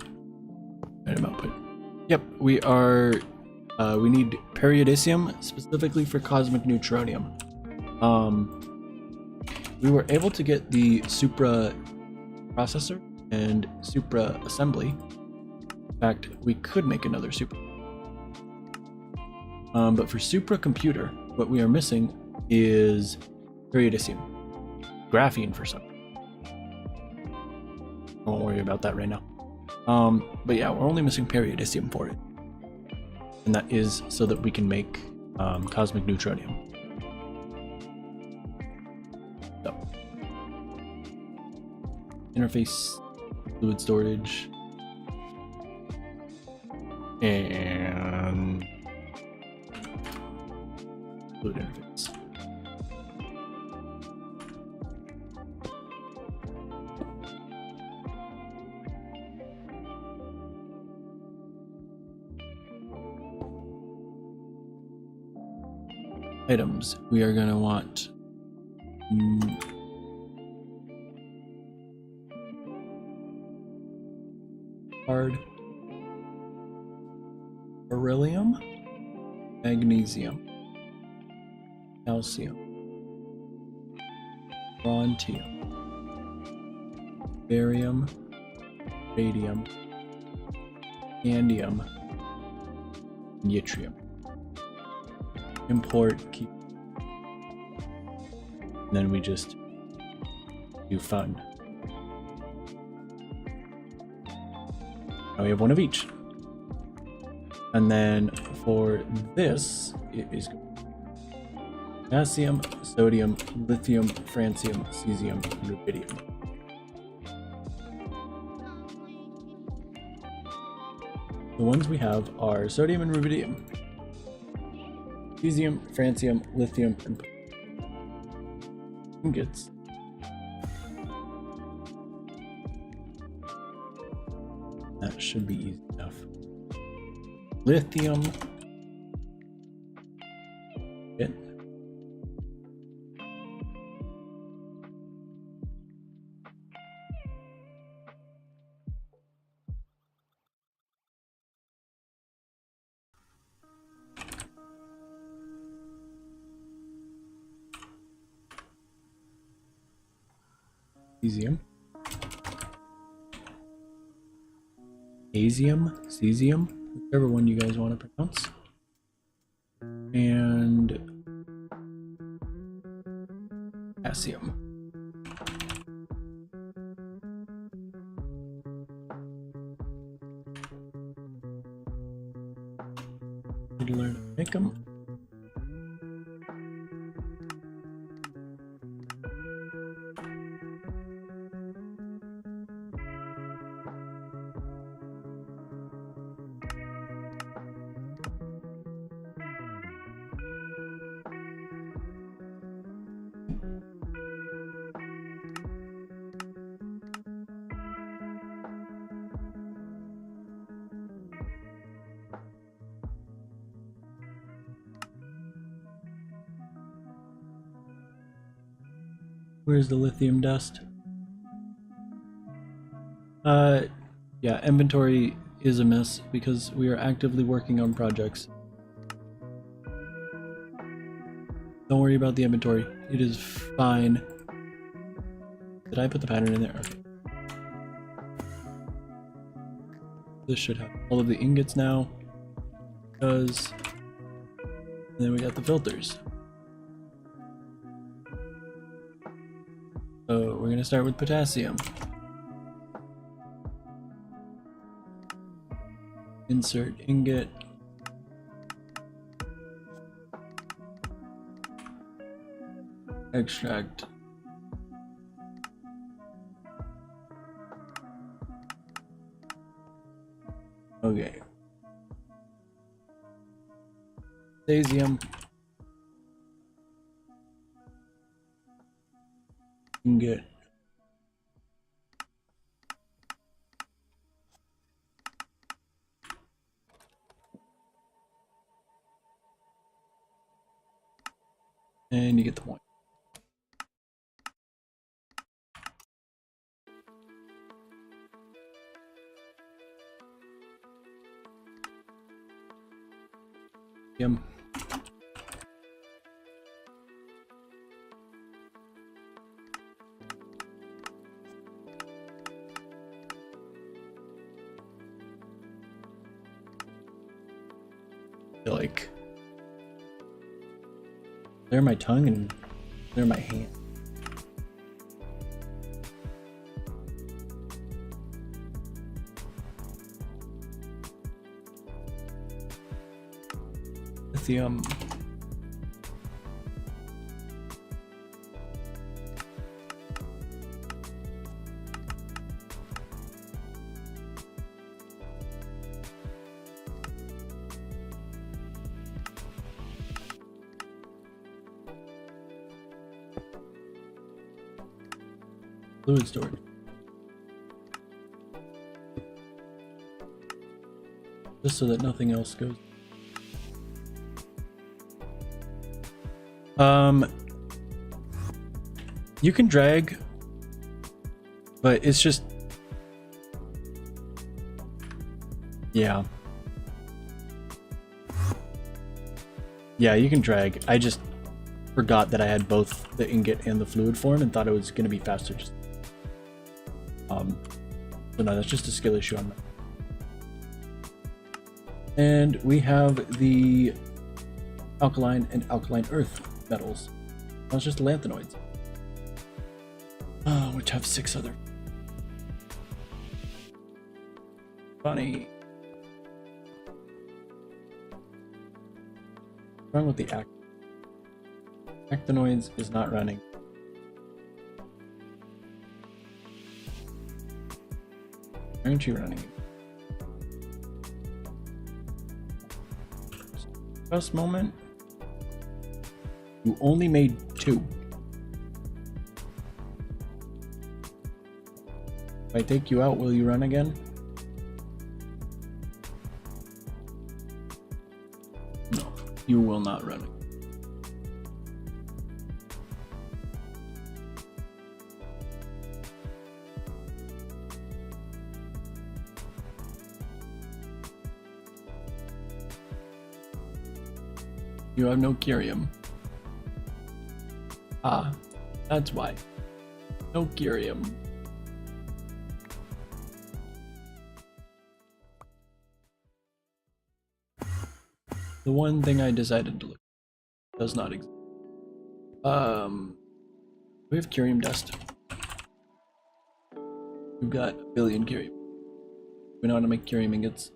item output. Yep, we are. We need periodicium specifically for cosmic neutronium. We were able to get the Supra processor and Supra assembly. In fact, we could make another Supra. But for Supra computer, what we are missing is periodicium, graphene for some. I won't worry about that right now. But yeah, we're only missing periodicium for it. And that is so that we can make cosmic neutronium. So, interface, fluid storage, and fluid interface. Items, we are going to want hard beryllium, magnesium, calcium, strontium, barium, radium, scandium, and yttrium. Import, keep, and then we just do fun. Now we have one of each. And then for this, it is potassium, sodium, lithium, francium, cesium, and rubidium. The ones we have are sodium and rubidium, cesium, francium, lithium, and ingots. That should be easy enough. Lithium. It. Cesium. Cesium, whichever one you guys want to pronounce. And potassium. Need to learn to make them. Where's the lithium dust? Yeah, inventory is a mess because we are actively working on projects. Don't worry about the inventory. It is fine. Did I put the pattern in there? Okay. This should have all of the ingots now. Because... And then we got the filters. So we're gonna start with potassium. Insert ingot. Extract. Okay. Cesium. Ingot. And you get the point. Lithium. I feel like clear my tongue and clear my hand. Lithium. Fluid storage. Just so that nothing else goes. You can drag, but it's just, yeah. Yeah, you can drag. I just forgot that I had both the ingot and the fluid form and thought it was going to be faster. Just, so no, that's just a skill issue on that. And we have the alkaline and alkaline earth metals. That's just lanthanoids, which have 6 other. Funny. What's wrong with the actinoids is not running. Why aren't you running? First moment. You only made 2. If I take you out, will you run again? No, you will not run again. You have no curium. Ah, that's why. No curium. The one thing I decided to look does not exist. We have curium dust. We've got a billion curium. We know how to make curium ingots.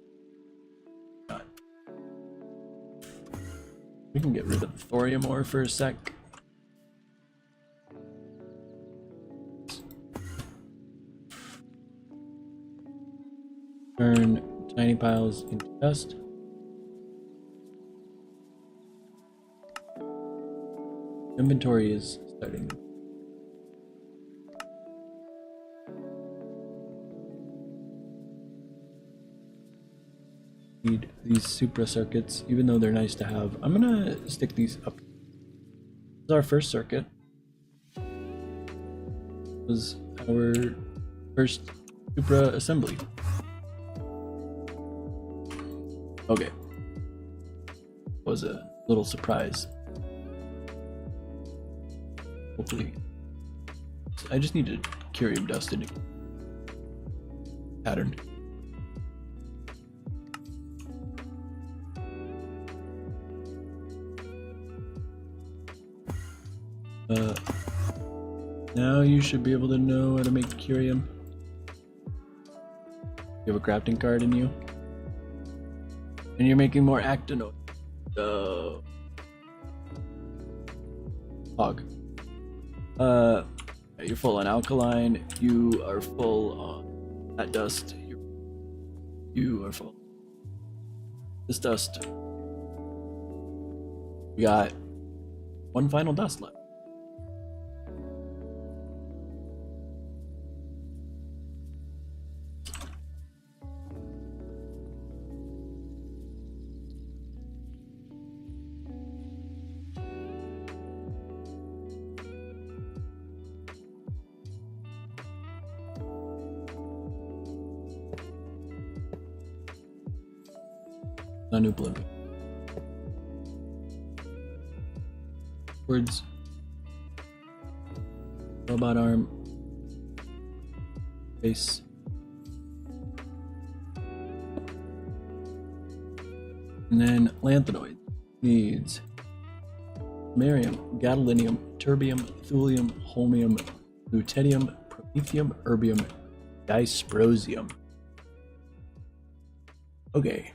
God. We can get rid of the thorium ore for a sec. Turn tiny piles into dust. Inventory is starting. Need these Supra circuits, even though they're nice to have. I'm gonna stick these up. This is our first circuit. This was our first Supra assembly. Okay. Was a little surprise. Hopefully. I just need to curium dust in a pattern. Now you should be able to know how to make curium. You have a crafting card in you. And you're making more actinoid. Hog. You're full on alkaline. You are full on that dust. You are full. This dust. We got one final dust left. A new blue. Towards robot arm. Base. And then lanthanoid needs samarium, gadolinium, terbium, thulium, holmium, lutetium, promethium, erbium, dysprosium. Okay.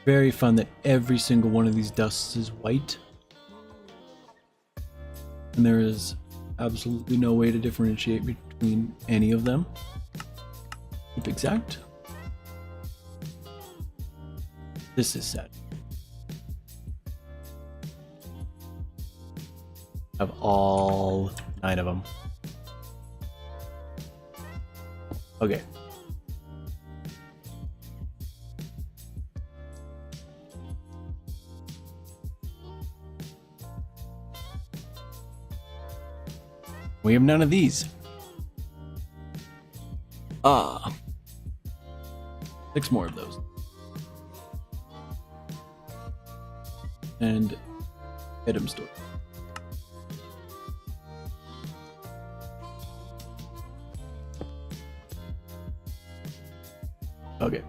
Very fun that every single one of these dusts is white. And there is absolutely no way to differentiate between any of them. Keep exact. This is sad. Have all 9 of them. Okay. We have none of these. 6 more of those. And item store. Okay.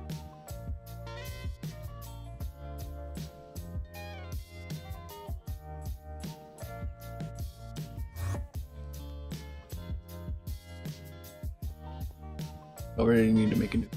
Already need to make a new.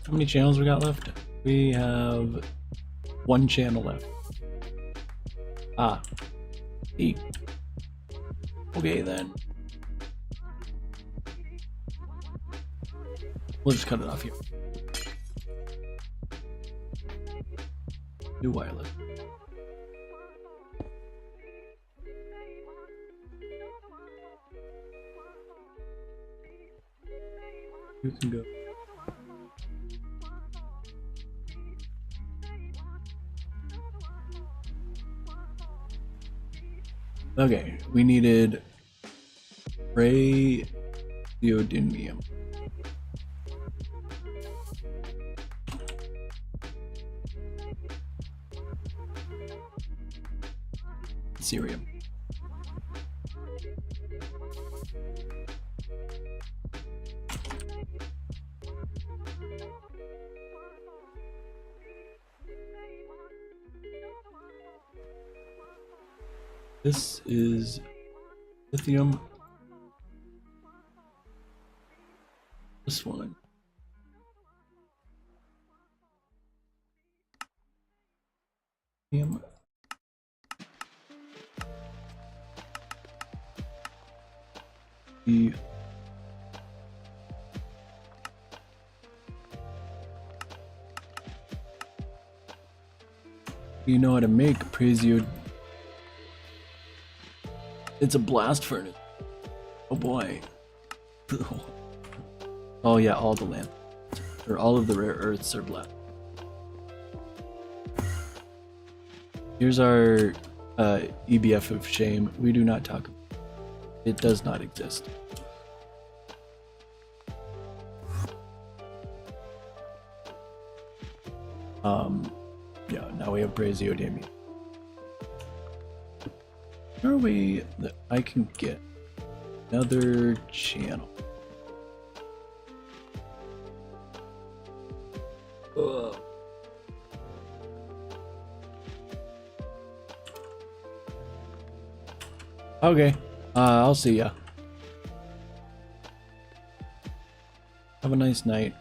How many channels we got left? We have 1 channel left. E. Okay then. We'll just cut it off here. New wireless. You can go. Okay, we needed neodymium. Cerium. This is lithium. This one. Damn. The you know how to make Prezio. It's a blast furnace. Oh boy. Oh yeah, all the land. Or all of the rare earths are blast. Here's our EBF of shame. We do not talk about it. It does not exist. Yeah, now we have Brazio Damien. Where are we that I can get another channel? Ugh. Okay, I'll see ya. Have a nice night.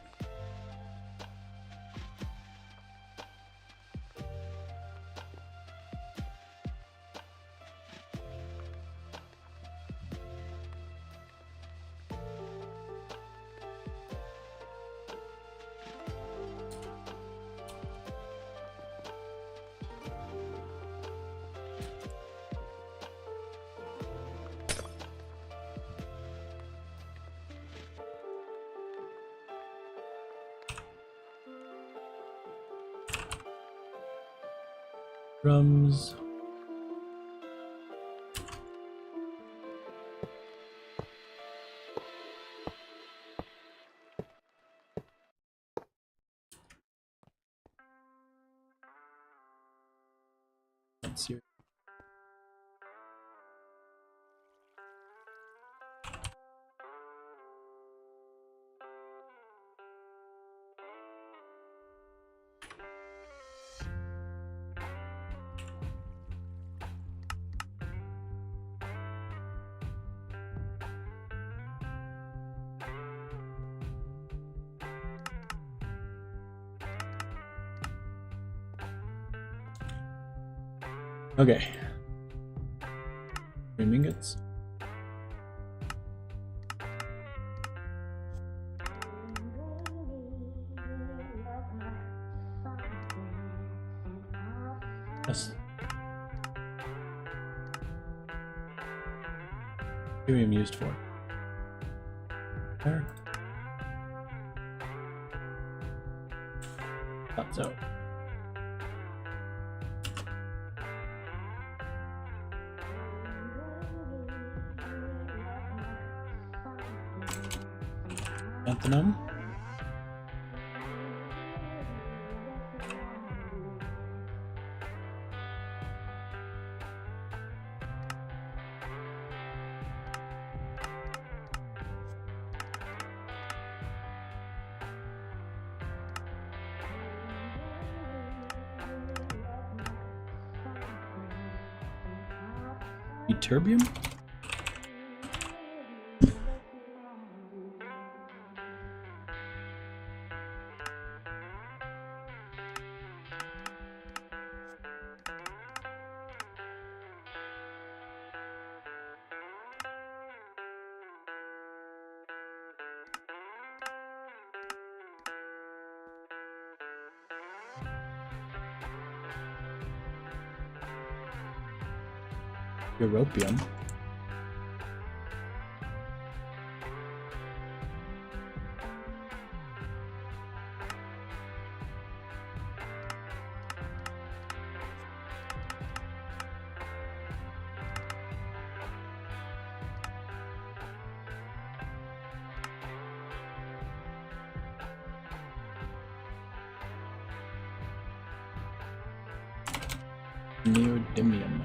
Drums. Let's see. Okay. 3 ingots. Yes. Ethereum used for. There. Thought so. Anthem. Eterbium? Europium. Neodymium.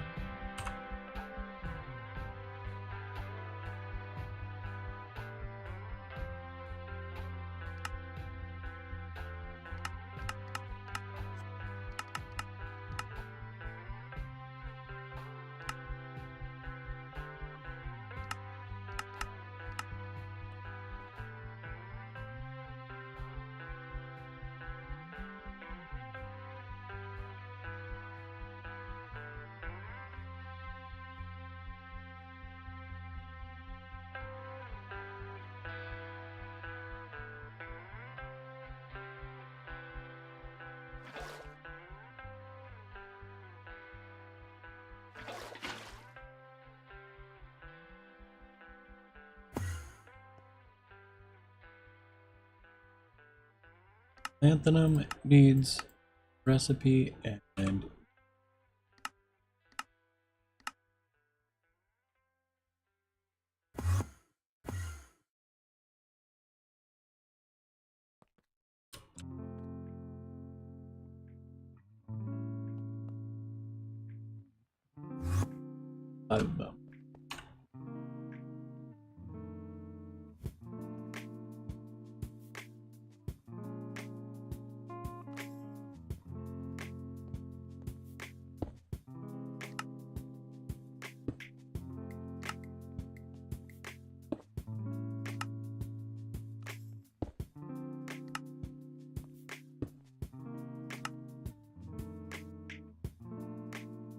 Lanthanum needs recipe and five of them.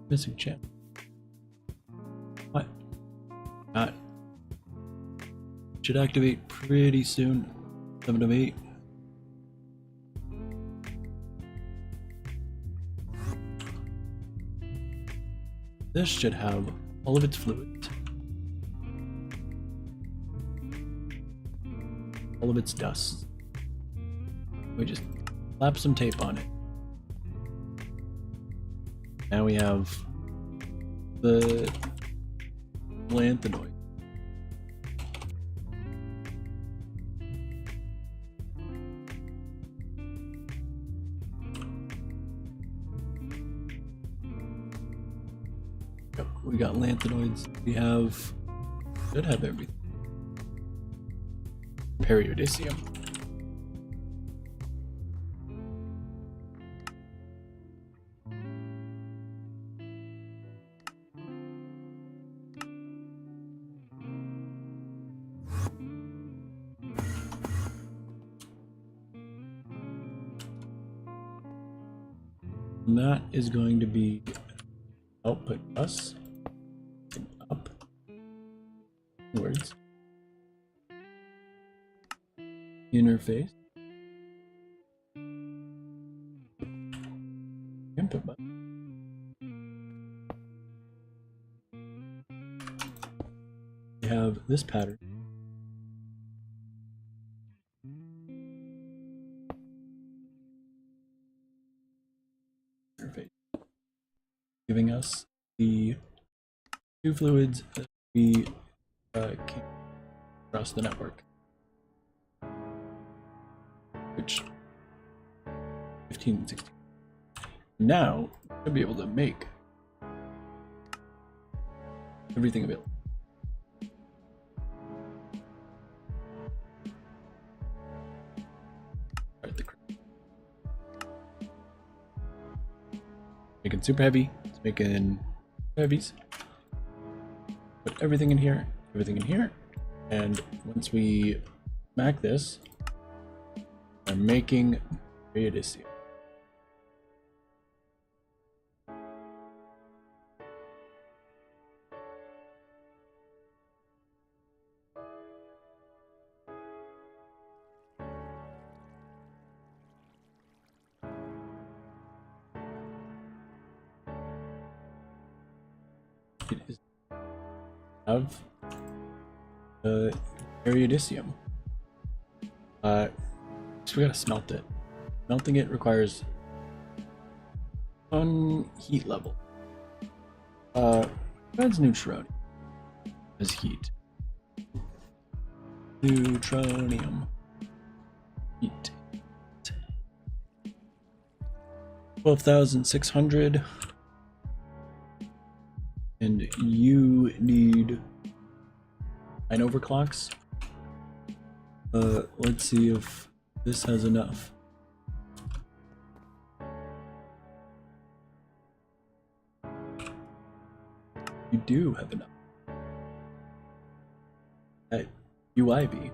Missing chip. What? Not. Should activate pretty soon. 7 of 8. This should have all of its fluids. All of its dust. We just slap some tape on it. Now we have the lanthanoid. Yep, we got lanthanoids. We should have everything. Periodicium. And that is going to be output bus up words interface input bus. We have this pattern. Interface giving us the two fluids that we can across the network, which 15 and 16. Now we'll be able to make everything available. Alright, making super heavy. It's making heavies. Put everything in here, and once we smack this, we're making periodicity. It is of periodicium. So we gotta smelt it. Melting it requires one heat level. Adds neutronium as heat. Neutronium heat. 12,600. And you need 9 overclocks. Let's see if this has enough. You do have enough. At UIV.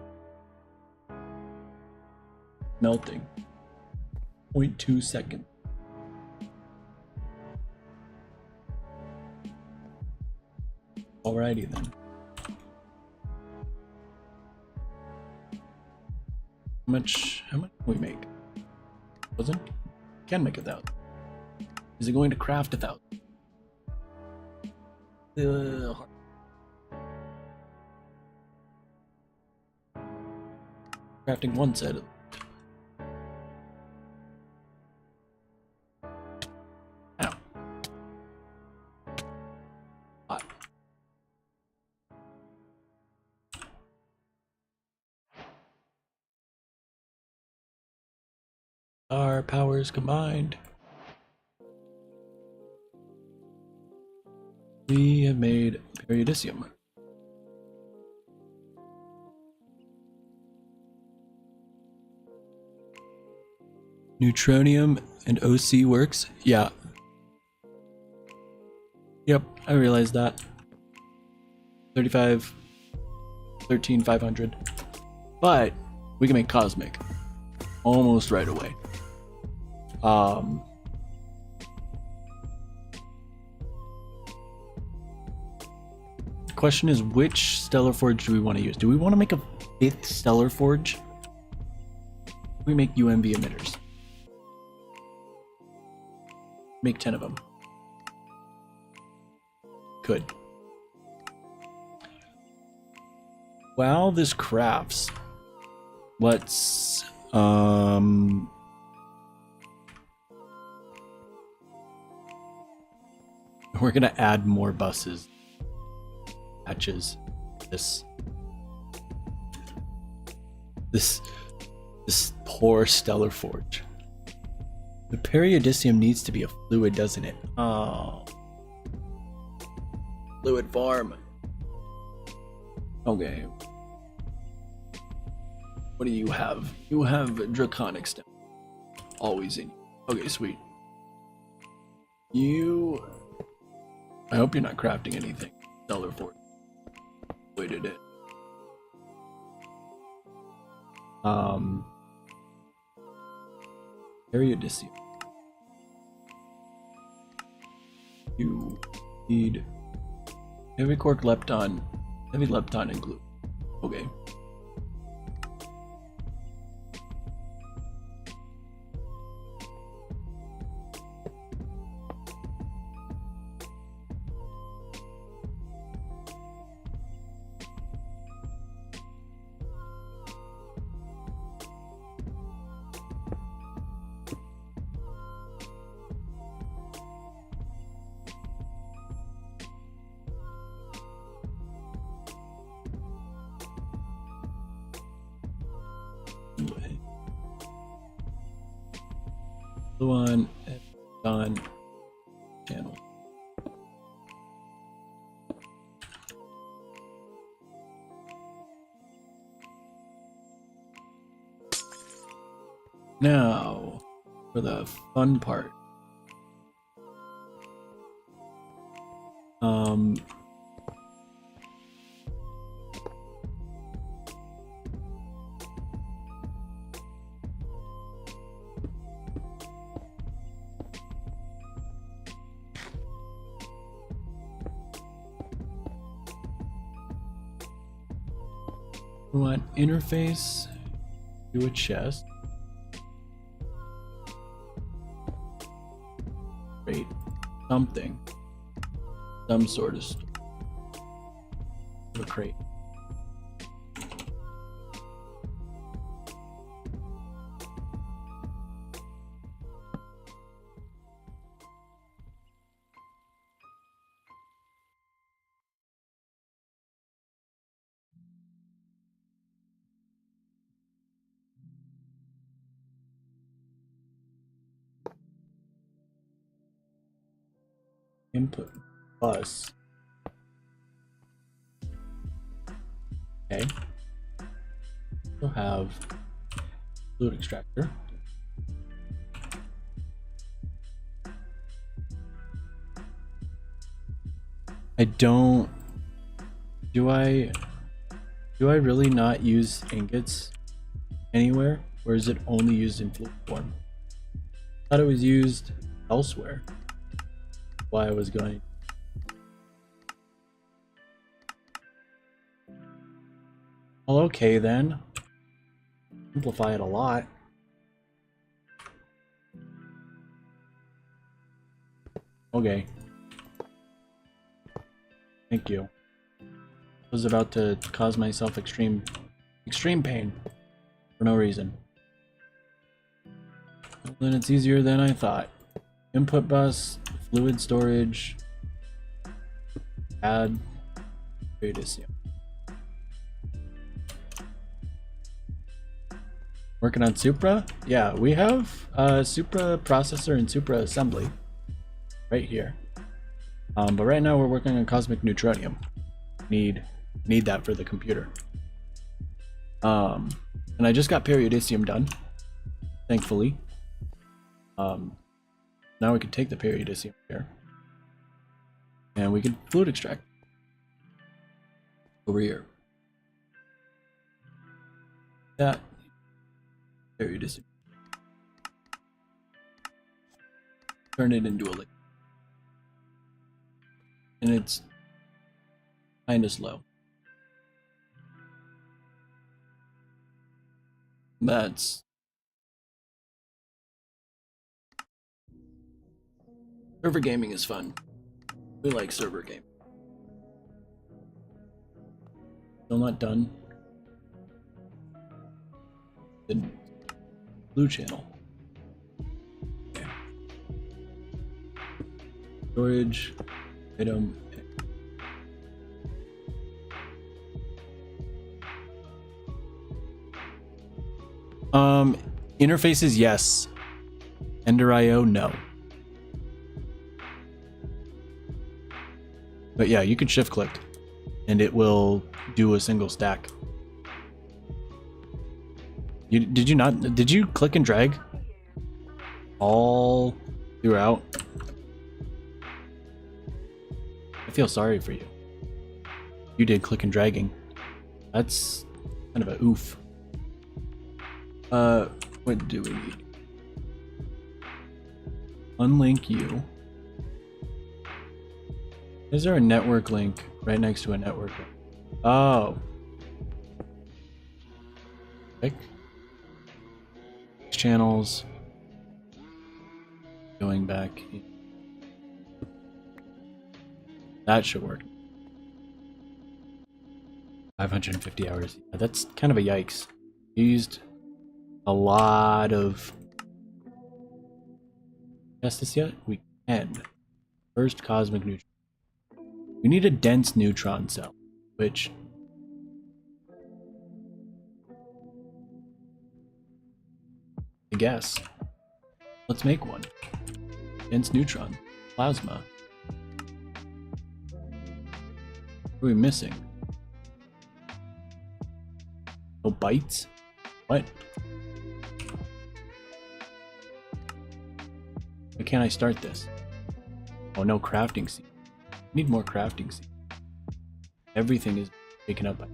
Melting. 0.2 seconds. Alrighty then. How much can we make? 1,000? Can make 1,000. Is it going to craft 1,000? Crafting one set. our powers combined, we have made periodicium. Neutronium and OC works? Yeah. Yep, I realized that. 35, 13,500. But we can make cosmic almost right away. The question is, which stellar forge do we want to use? Do we want to make a 5th stellar forge? We make UMV emitters. Make 10 of them. Could. While this crafts, let's we're gonna add more buses. Patches. This poor stellar forge. The periodicium needs to be a fluid, doesn't it? Oh. Fluid farm. Okay. What do you have? You have draconic stuff. Always in. Okay, sweet. You. I hope you're not crafting anything. Stellar forge. Waited it. Periodicium. You need heavy cork lepton, heavy lepton and glue. Okay. Blue on channel. Now for the fun part. We want interface to a chest. Create something, some sort of a crate. Input bus. Okay. We'll have fluid extractor. I don't. Do I really not use ingots anywhere, or is it only used in fluid form? I thought it was used elsewhere. Why I was going. Well, okay then. Simplify it a lot. Okay. Thank you. I was about to cause myself extreme pain for no reason. Well, then it's easier than I thought. Input bus, fluid storage, add periodicium. Working on Supra? Yeah, we have a Supra processor and Supra assembly right here. But right now we're working on cosmic neutronium. Need that for the computer. And I just got periodicium done, thankfully. Now we can take the periodicium here, and we can fluid extract over here. That periodicium. Turn it into a liquid. And it's kind of slow. That's server gaming is fun. We like server gaming. Still not done. The blue channel. Okay. Storage item. Interfaces, yes. EnderIO, no. But yeah, you can shift click and it will do a single stack. Did you click and drag all throughout? I feel sorry for you. You did click and dragging. That's kind of a oof. What do we need? Unlink you. Is there a network link right next to a network link? Oh. Click. Channels. Going back. That should work. 550 hours. Yeah, that's kind of a yikes. Used a lot of. Test this yet? We can. First cosmic neutron. We need a dense neutron cell, which I guess. Let's make one. Dense neutron. Plasma. What are we missing? No bytes? What? Why can't I start this? Oh, no crafting seed. Need more crafting seed. Everything is taken up by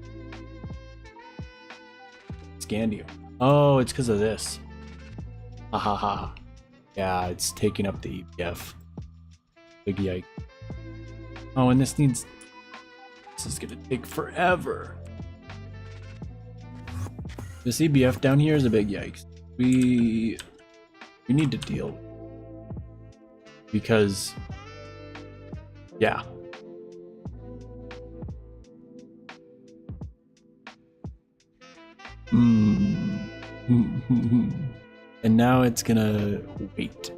scandium. Oh, it's because of this. Ha ha ha. Yeah, it's taking up the EBF. Big yike. Oh, and this needs. This is gonna take forever. This EBF down here is a big yikes. We need to deal because yeah. And now it's gonna wait.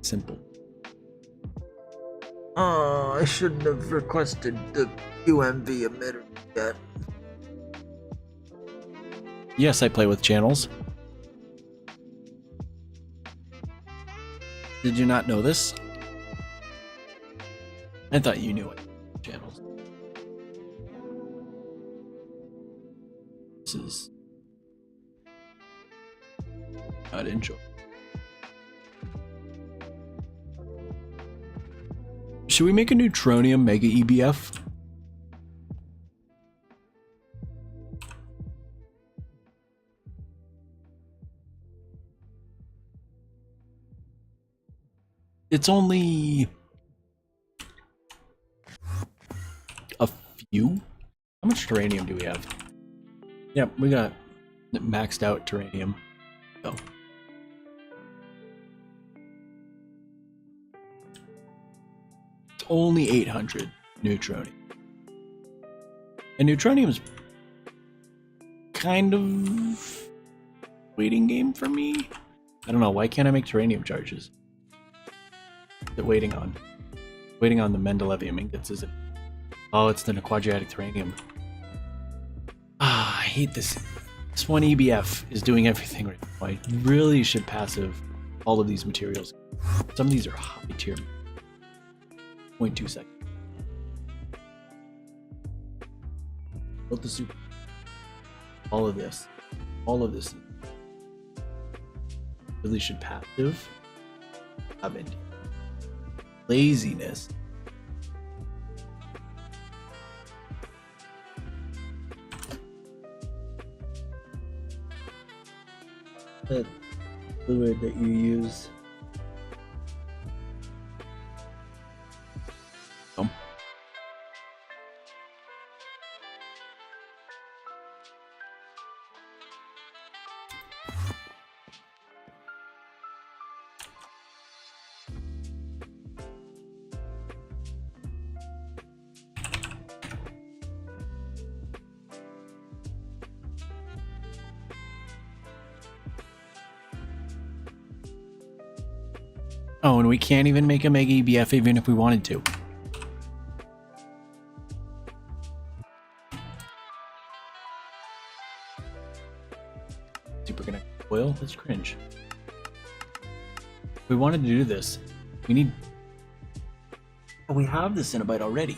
Simple. Oh, I shouldn't have requested the UMV emitter yet. Yes, I play with channels. Did you not know this? I thought you knew it. Channels. This is not enjoy. Should we make a neutronium mega EBF? It's only a few. How much terranium do we have? Yep, we got maxed out terranium. Go. It's only 800 neutronium. And neutronium is kind of waiting game for me. I don't know, why can't I make terranium charges? What's it waiting on? Waiting on the Mendelevium ingots, is it? Oh, it's the quadratic terranium. Ah, I hate this This one EBF is doing everything right now. I really should passive all of these materials. Some of these are high tier. 0.2 seconds. Built the super. All of this. All of this. Really should passive. Have it. Laziness. The fluid that you use. Oh, and we can't even make a Mega EBF even if we wanted to. Super Connect Oil? That's cringe. If we wanted to do this, we need... Oh, we have the Cenobite already.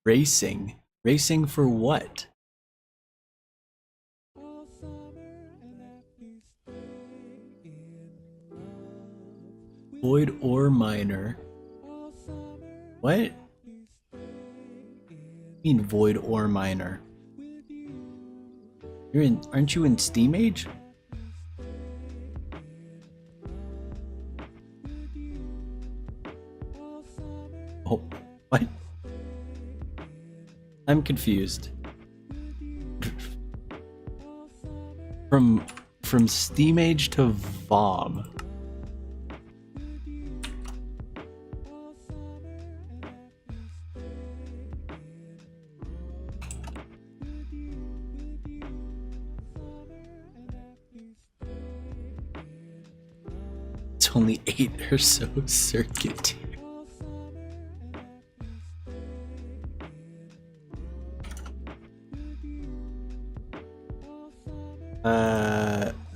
Racing? Racing for what? Void ore miner. What? What do you mean void ore miner? You're in, aren't you in Steam Age? Oh, what? I'm confused. From Steam Age to VOM. It's only 8 or so circuit.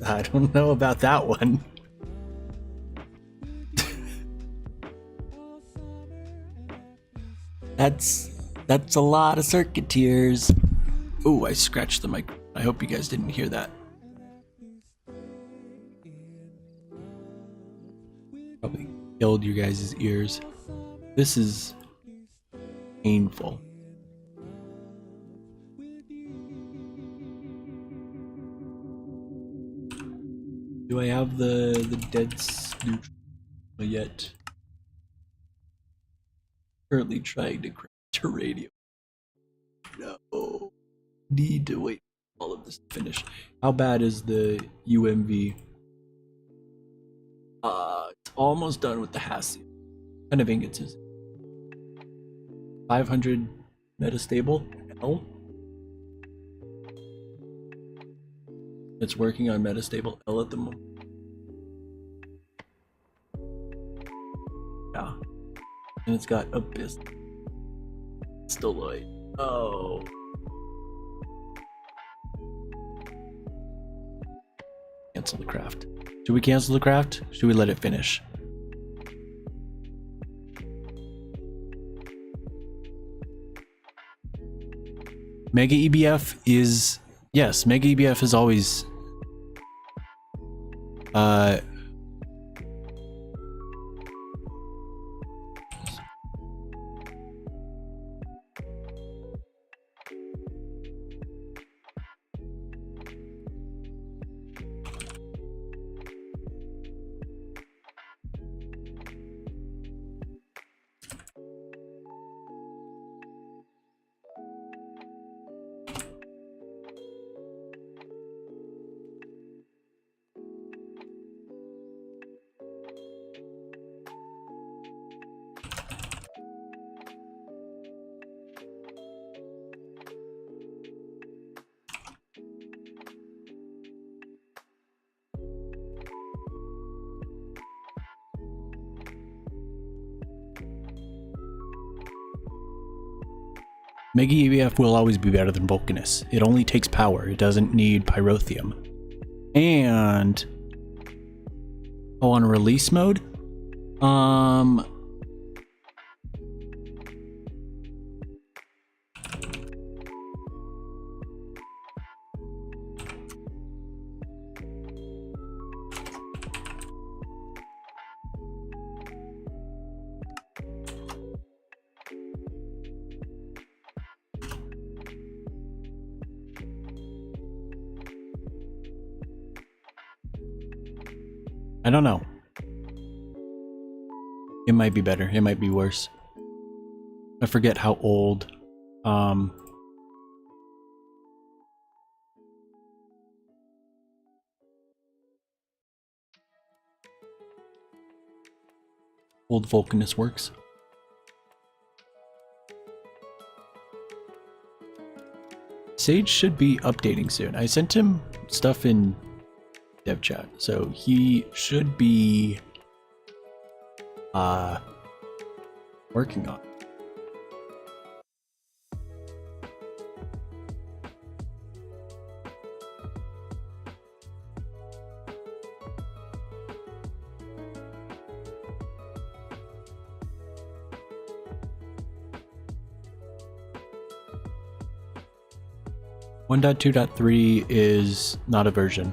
I don't know about that one. That's a lot of circuit tiers. Oh, I scratched the mic. I hope you guys didn't hear that. Probably killed you guys' ears. This is painful. Do I have the dead neutral yet? Currently trying to craft a radio. No. Need to wait for all of this to finish. How bad is the UMV? It's almost done with the Hassie. What kind of ingots is it? 500 metastable L? It's working on metastable L at the moment. Yeah. And it's got Abyss. Stelloid. Oh. Cancel the craft. Should we cancel the craft? Should we let it finish? Mega EBF is... Yes, Mega EBF is always... Mega EBF will always be better than Vulcanus. It only takes power. It doesn't need Pyrotheum. And oh, on release mode, I don't know. It might be better. It might be worse. I forget how old. Old Vulcanus works. Sage should be updating soon. I sent him stuff in dev chat, so he should be working on it. One point 2.3 is not a version.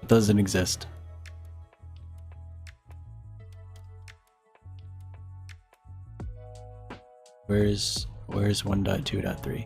It doesn't exist. Where's 1.2.3?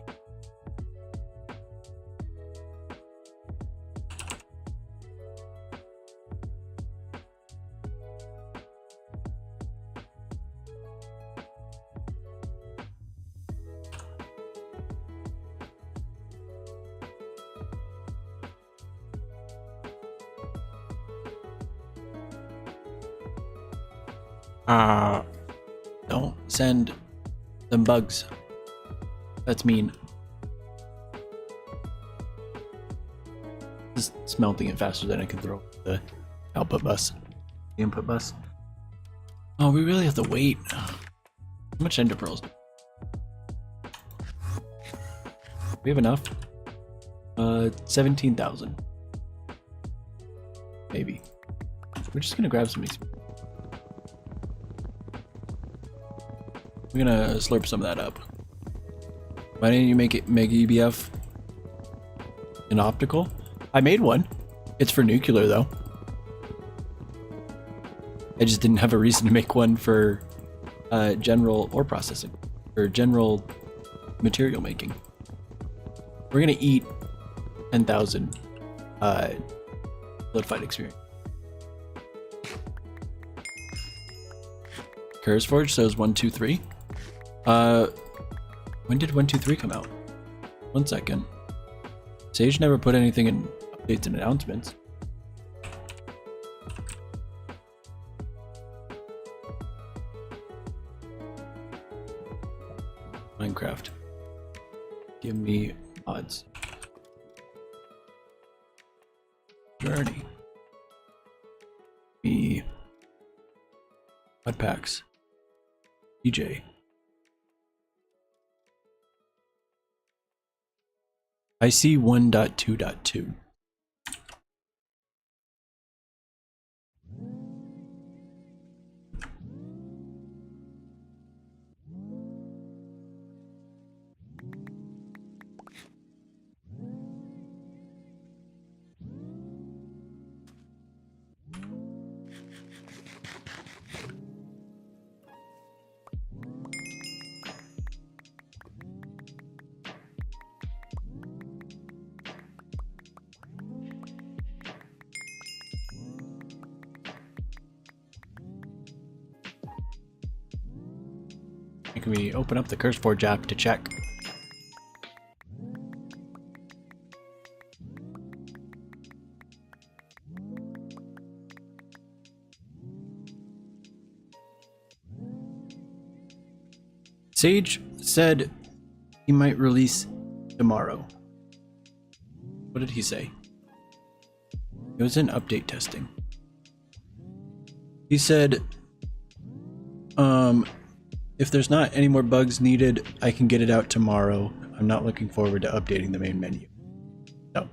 Don't send them bugs. That's mean. Just smelting it faster than I can throw the output bus. The input bus. Oh, we really have to wait. How much ender pearls? We have enough. 17,000. Maybe. We're just gonna grab some of these. We're gonna slurp some of that up. Why didn't you make it Mega EBF an optical? I made one. It's for nuclear though. I just didn't have a reason to make one for general ore processing or general material making. We're gonna eat 10,000 solidified experience. Curse Forge says 1, 2, 3. When did 1, 2, 3 come out? 1 second. Sage never put anything in updates and announcements. Minecraft. Give me mods. Journey. Me. Mod packs. DJ. I see 1.2.2. Can we open up the CurseForge app to check? Sage said he might release tomorrow. What did he say? It was in update testing. He said, if there's not any more bugs needed, I can get it out tomorrow. I'm not looking forward to updating the main menu. So.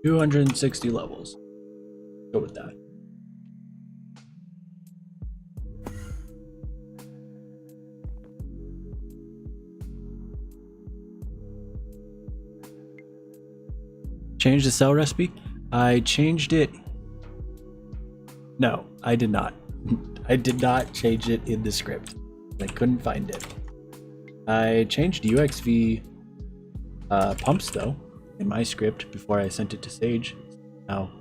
$260 levels. Go with that. Change the cell recipe? I changed it. No, I did not. I did not change it in the script. I couldn't find it. I changed UXV pumps though in my script before I sent it to Sage. Now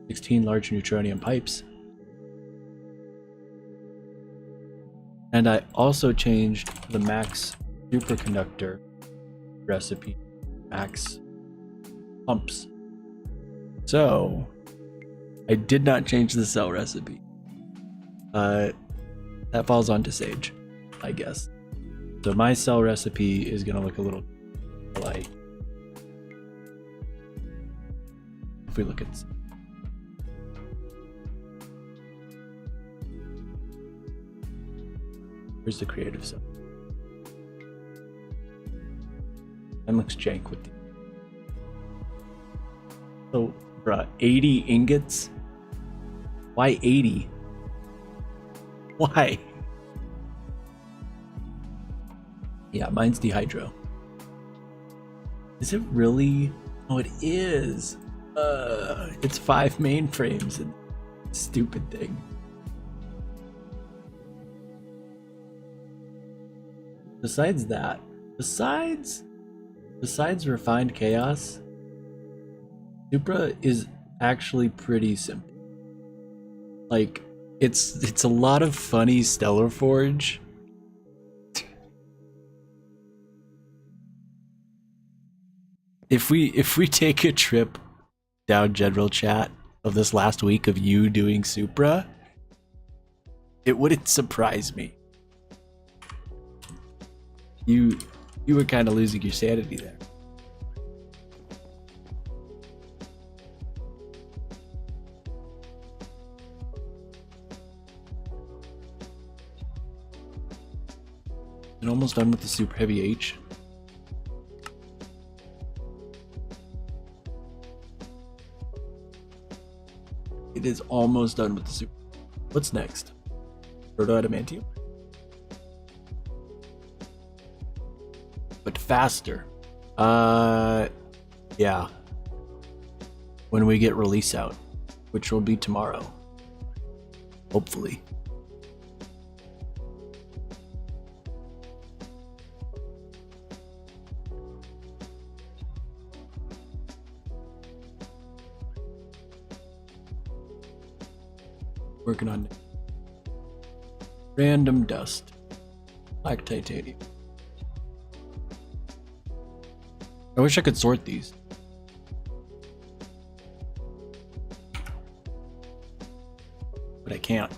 16 large neutronium pipes. And I also changed the max superconductor recipe, max pumps. So I did not change the cell recipe. That falls onto Sage, I guess. So my cell recipe is gonna look a little like if we look at here's the creative cell. That looks jank with the so bruh, 80 ingots? Why 80? Why? Yeah, mine's dehydro. Is it really? Oh, it is. It's 5 mainframes and stupid thing. Besides that, besides refined chaos, Supra is actually pretty simple. Like, it's a lot of funny Stellar Forge. If we take a trip down general chat of this last week of you doing Supra, it wouldn't surprise me. You were kind of losing your sanity there. And almost done with the super heavy H. It is almost done with the super. What's next? Proto adamantium. But faster. Yeah. When we get release out, which will be tomorrow. Hopefully. Working on random dust, black titanium. I wish I could sort these. But I can't.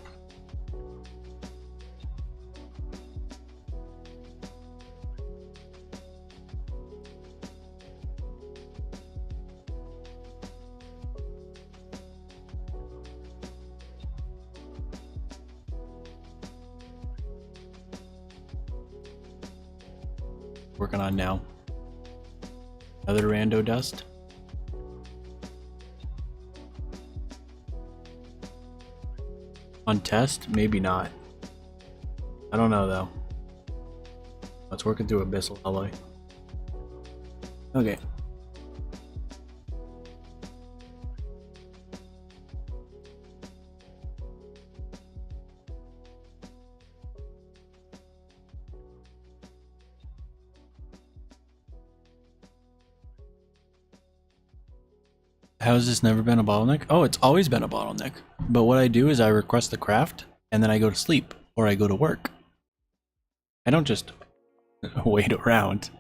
Working on now. Another rando dust. On test? Maybe not. I don't know though. Let's working through abyssal alloy. Okay. How has this never been a bottleneck? Oh, it's always been a bottleneck. But what I do is I request the craft and then I go to sleep or I go to work. I don't just wait around.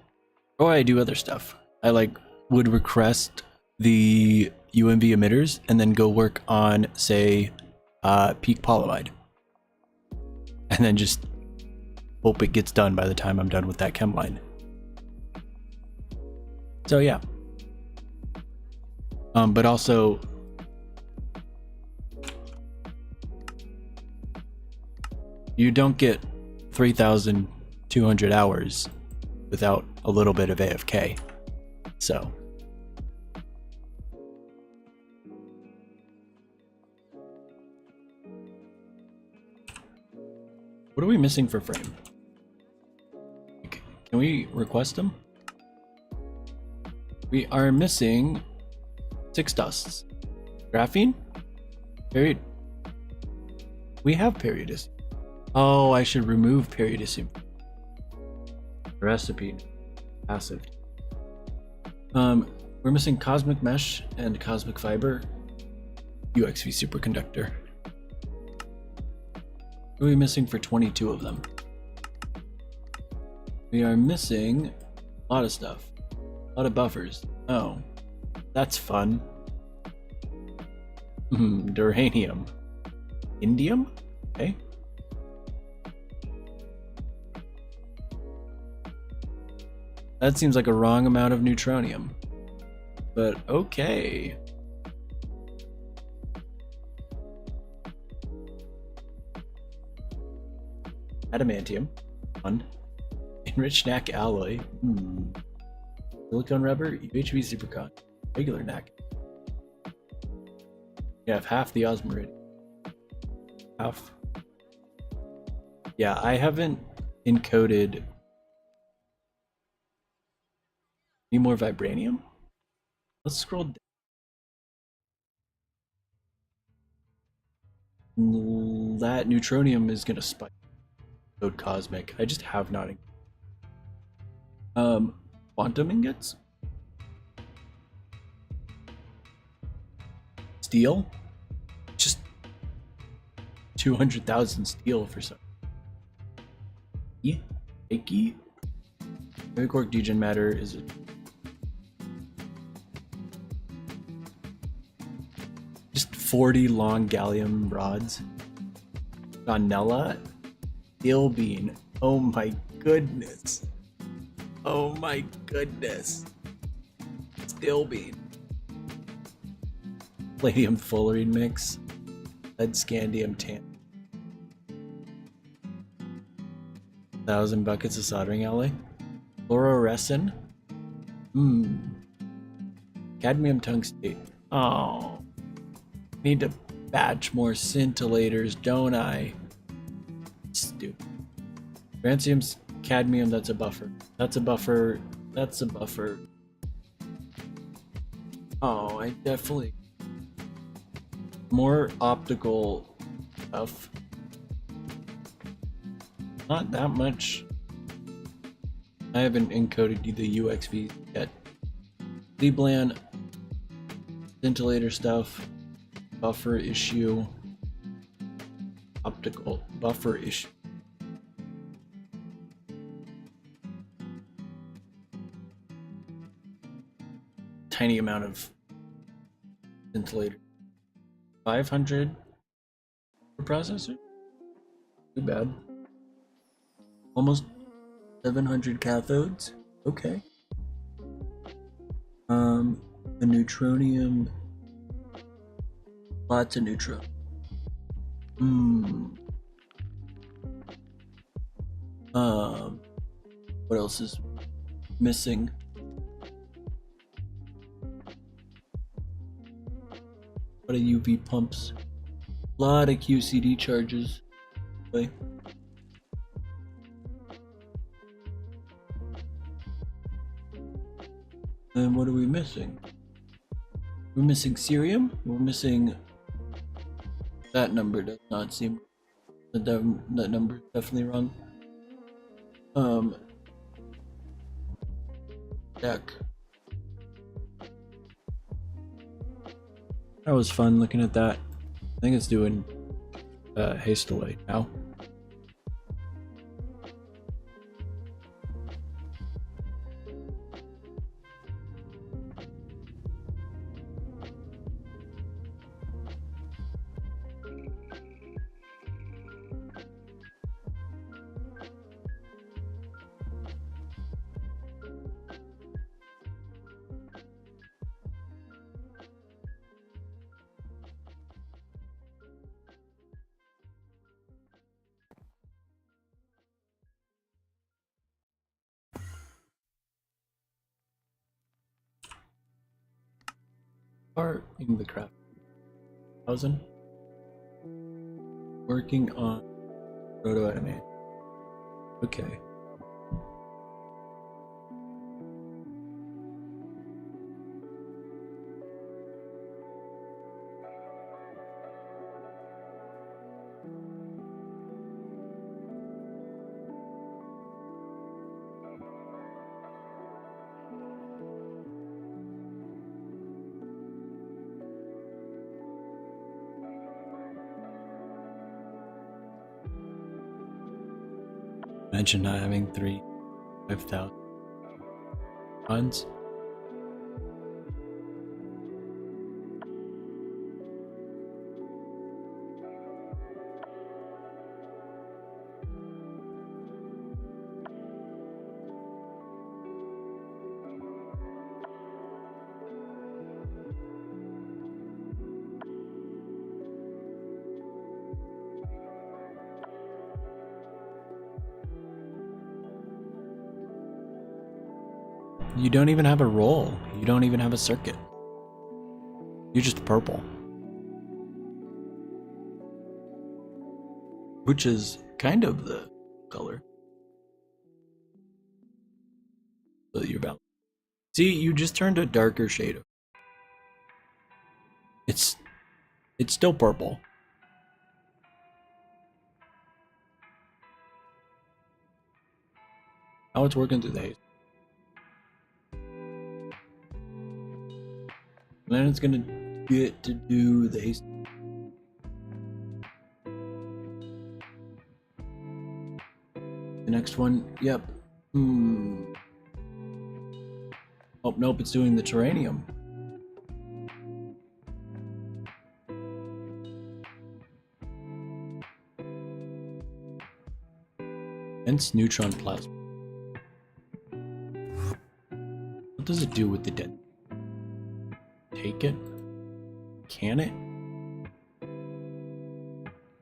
Or I do other stuff. I would request the UMV emitters and then go work on, say, peak polyamide. And then just hope it gets done by the time I'm done with that chem line. So yeah. But also, you don't get 3,200 hours without a little bit of AFK. So what are we missing for frame? Can we request them? We are missing 6 dusts. Graphene? Period. We have periodicity. Oh, I should remove periodicity. Recipe. Passive. We're missing cosmic mesh and cosmic fiber. UXV superconductor. What are we missing for 22 of them? We are missing a lot of stuff. A lot of buffers. Oh, that's fun. Duranium. Indium? Okay. That seems like a wrong amount of neutronium. But okay. Adamantium. Fun. Enriched NAC alloy. Silicon rubber. UHV supercon. Regular NAC. You have half the osmium. Half. Yeah, I haven't encoded any more vibranium. Let's scroll down. That neutronium is gonna spike. Code cosmic. I just have not. Quantum ingots. Steel. Just 200,000 steel for some. Yeah. Icky. Heavy quark degen matter is it? Just 40 long gallium rods. Gonella. Steel bean. Oh my goodness. Oh my goodness. Steel bean. Palladium fullerene mix. Lead scandium tan. 1,000 buckets of soldering alloy. Fluorescent. Cadmium tungstate. Oh. Need to batch more scintillators, don't I? Stupid. Francium's cadmium, that's a buffer. That's a buffer. That's a buffer. Oh, I definitely... More optical stuff. Not that much. I haven't encoded the UXV yet. Leblan, scintillator stuff, buffer issue, optical buffer issue. Tiny amount of scintillator. 500 per processor? Too bad. Almost 700 cathodes. Okay. The neutronium. Lots of neutron. What else is missing? A lot of UV pumps. A lot of QCD charges. Okay. And what are we missing? We're missing cerium. We're missing... That number does not seem... That number is definitely wrong. Deck. That was fun looking at that. I think it's doing hastily now. Starting the craft 1000. Working on proto animate. Okay. Mention not having 5,000 funds. You don't even have a roll. You don't even have a circuit. You're just purple. Which is kind of the color. So you're about. See, you just turned a darker shade of. It's still purple. Now it's working through the haze. Then it's gonna get to do the haze. The next one, yep. Oh, nope, it's doing the terranium. Hence neutron plasma. What does it do with the dead? Take it? Can it?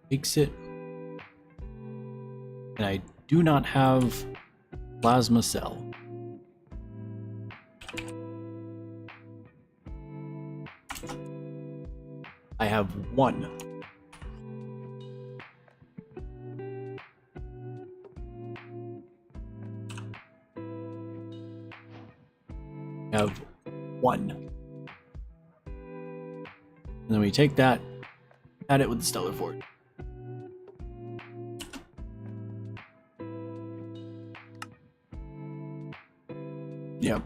Takes it? And I do not have plasma cell. I have one. I have one. And then we take that, add it with the stellar fort. Yep.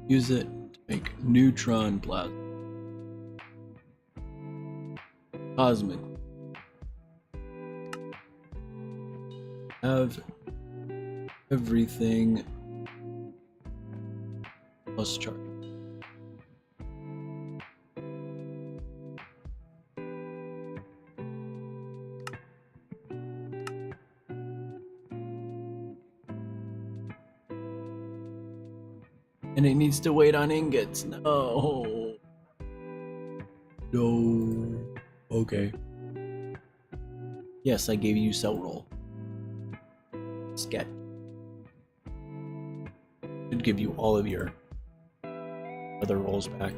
Use it to make neutron plasma. Cosmic. Have everything plus charge. And it needs to wait on ingots. No. No. Okay. Yes, I gave you cell roll. Sket. Should give you all of your other rolls back.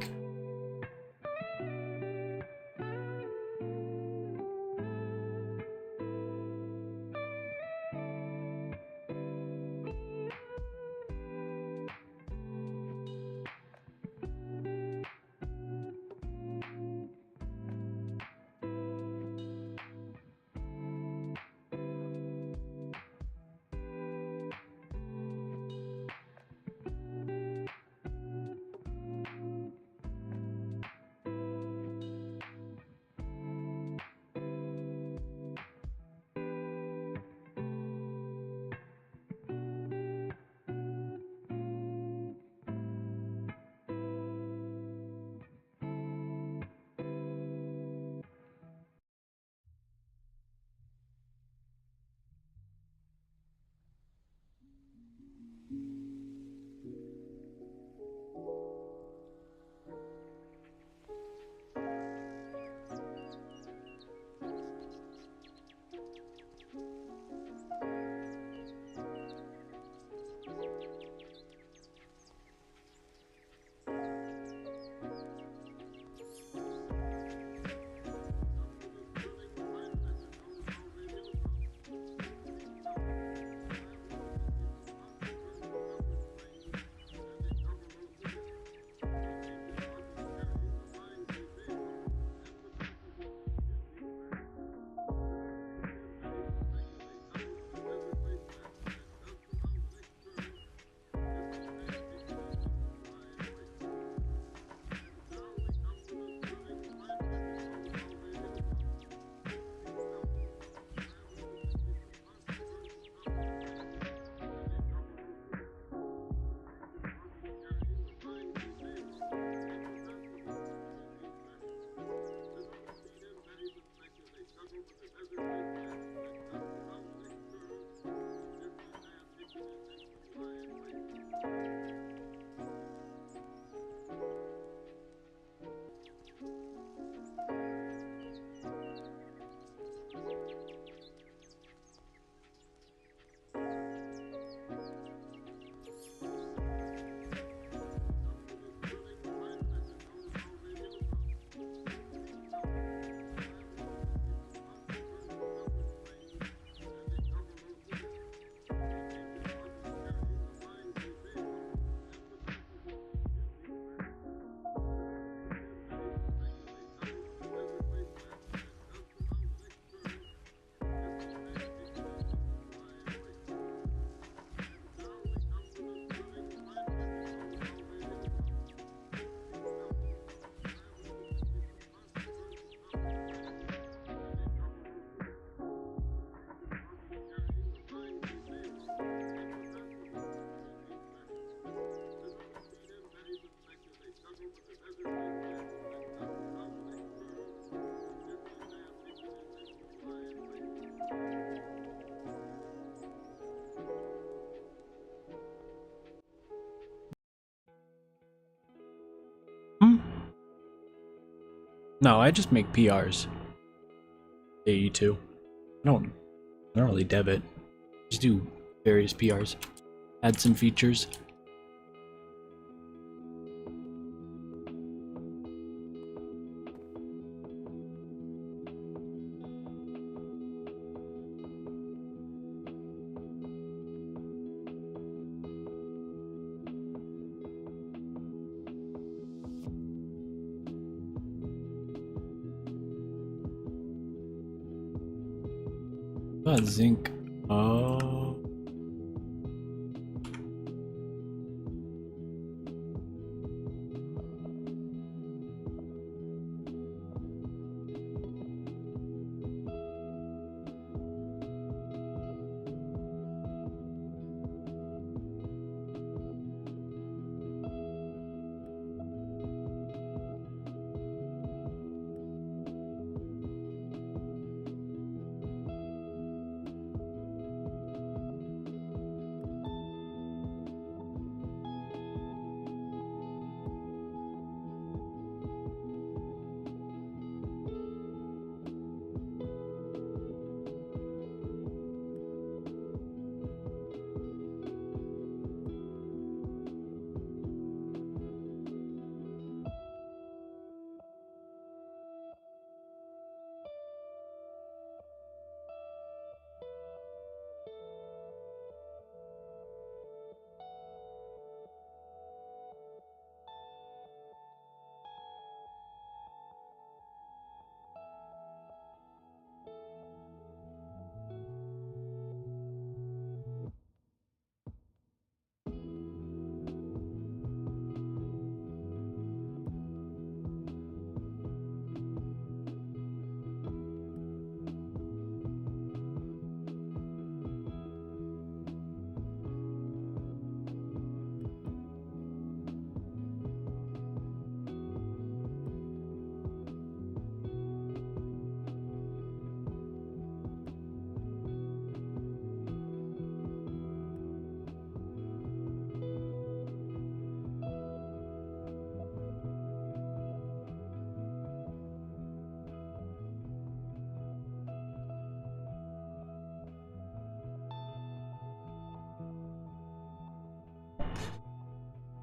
No, I just make PRs. AE2. I don't really dev it. Just do various PRs. Add some features. Zinc. Oh.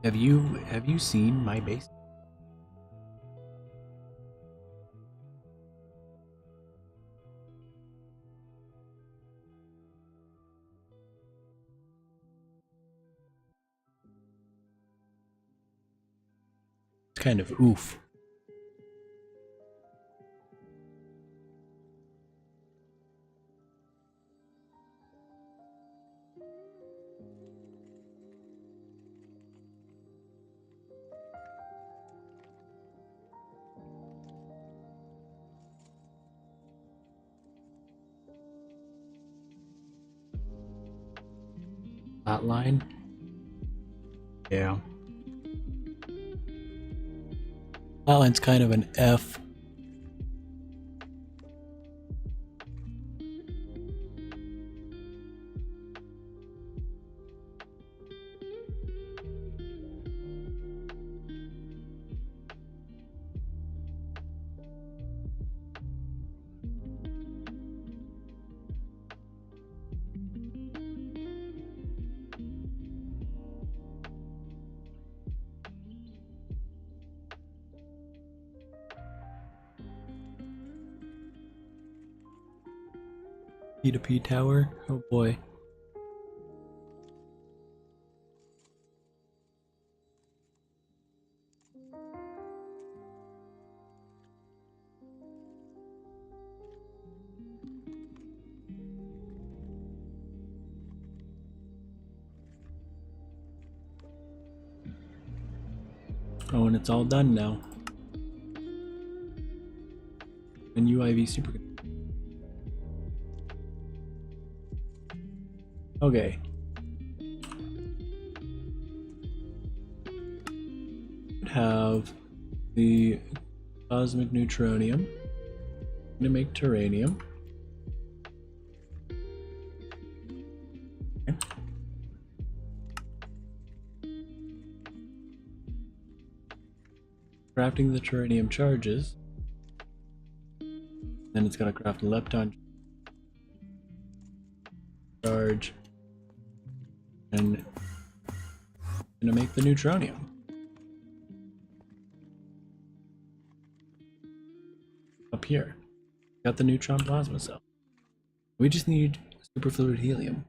Have you seen my base? It's kind of oof. Flatline? Yeah. Flatline's kind of an F. P2P tower? Oh boy. Oh, and it's all done now. And UIV super. Okay. Have the cosmic neutronium. I'm gonna make terranium. Okay. Crafting the terranium charges. Then it's got to craft a lepton charge. And gonna make the neutronium. Up here. Got the neutron plasma cell. We just need superfluid helium.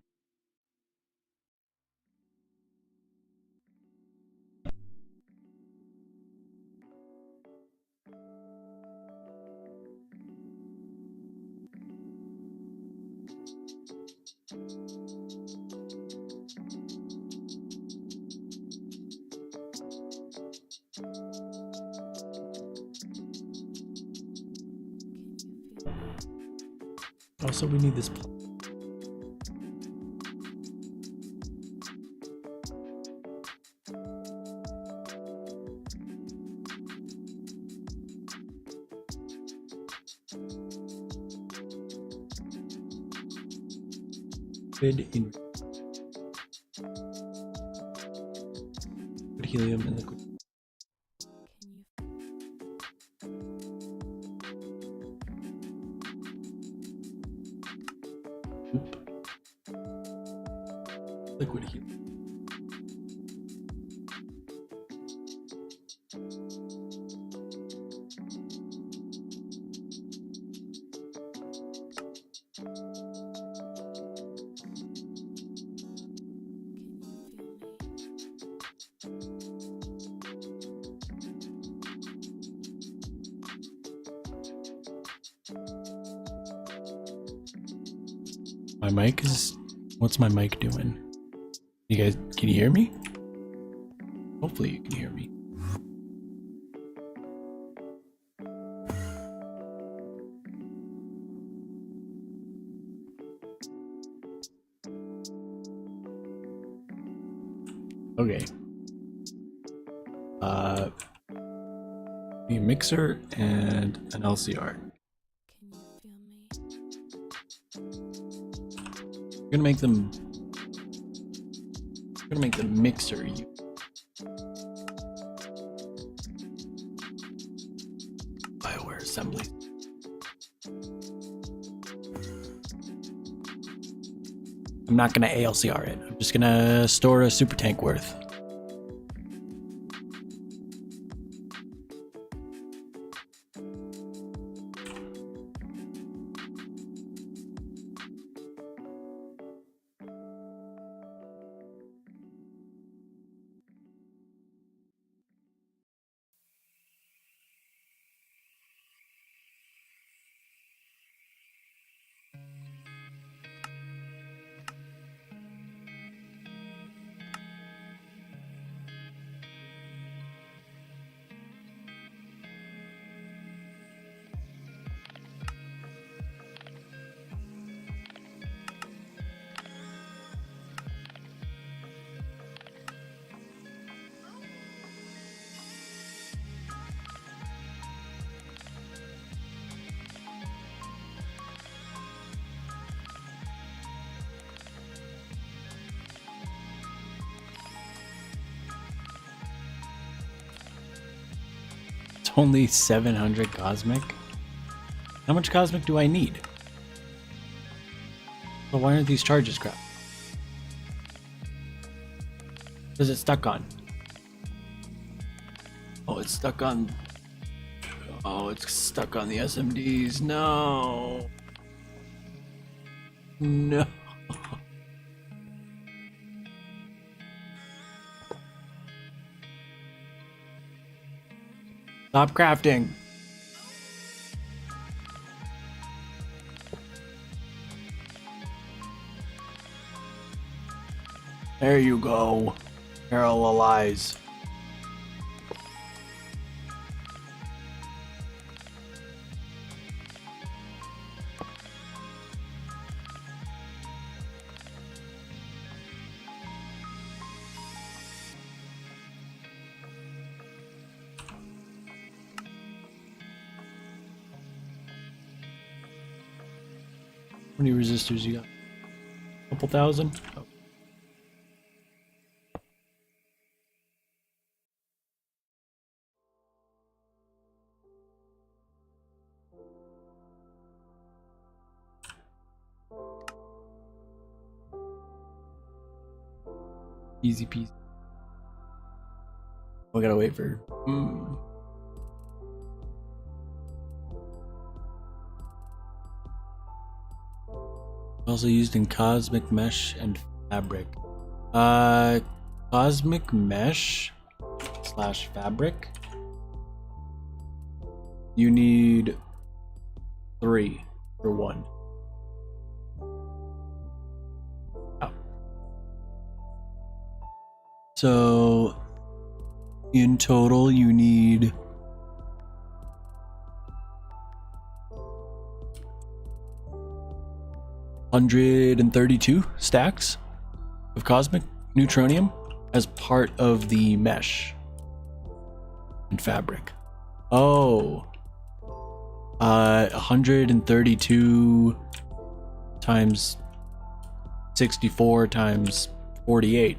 Also, we need this. In helium and liquid. Liquid helium. My mic is. What's my mic doing? You guys, can you hear me? Hopefully you can hear me. Okay. A mixer and an LCR. I'm gonna make them. I'm gonna make the mixer. BioWare assembly. I'm not gonna ALCR it. I'm just gonna store a super tank worth. Only 700 cosmic? How much cosmic do I need? But why aren't these charges crap? What is it stuck on? Oh, it's stuck on... Oh, it's stuck on the SMDs. No. No. Stop crafting. There you go. Parallelize. How many resistors you got? Couple thousand? Oh. Easy peasy. We gotta wait for. Also used in cosmic mesh and fabric. Cosmic mesh / fabric. You need 3 for 1. Oh. So in total, you need 132 stacks of cosmic neutronium as part of the mesh and fabric. Oh, 132 times 64 times 48.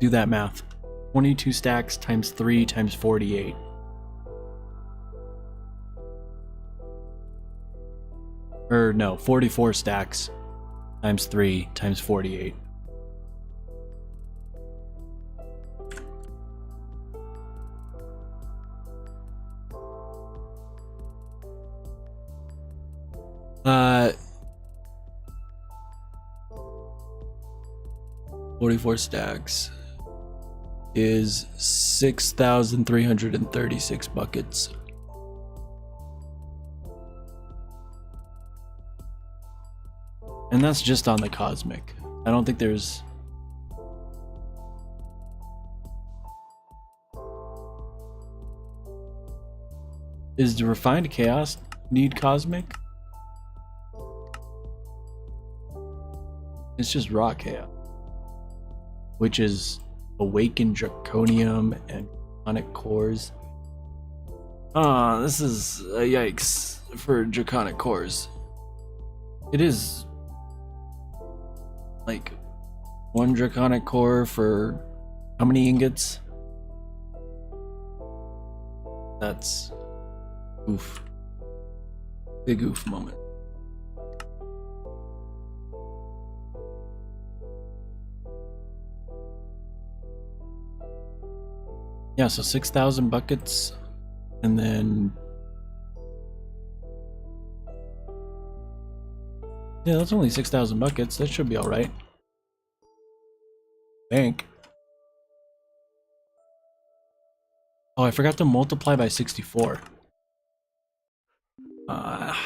Do that math. 22 stacks times 3 times 48. Or no, 44 stacks times 3 times 48. Uh, 44 stacks is 6,336 buckets. And that's just on the cosmic. I don't think there's... Is the refined chaos need cosmic? It's just raw chaos, which is awakened draconium and draconic cores. This is a yikes for draconic cores. It is like 1 draconic core for how many ingots? That's oof. Big oof moment. Yeah, so 6,000 buckets, and then yeah, that's only 6,000 buckets. That should be all right. Bank. Oh, I forgot to multiply by 64. I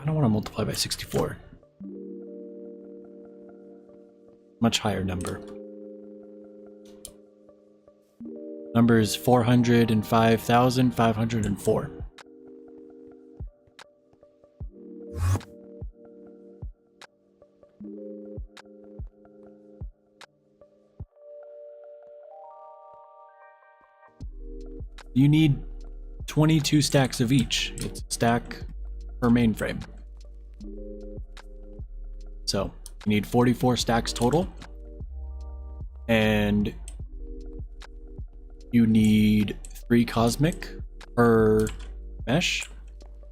don't want to multiply by 64. Much higher number. Number is 405,504. You need 22 stacks of each. It's a stack per mainframe. So you need 44 stacks total. And you need 3 cosmic per mesh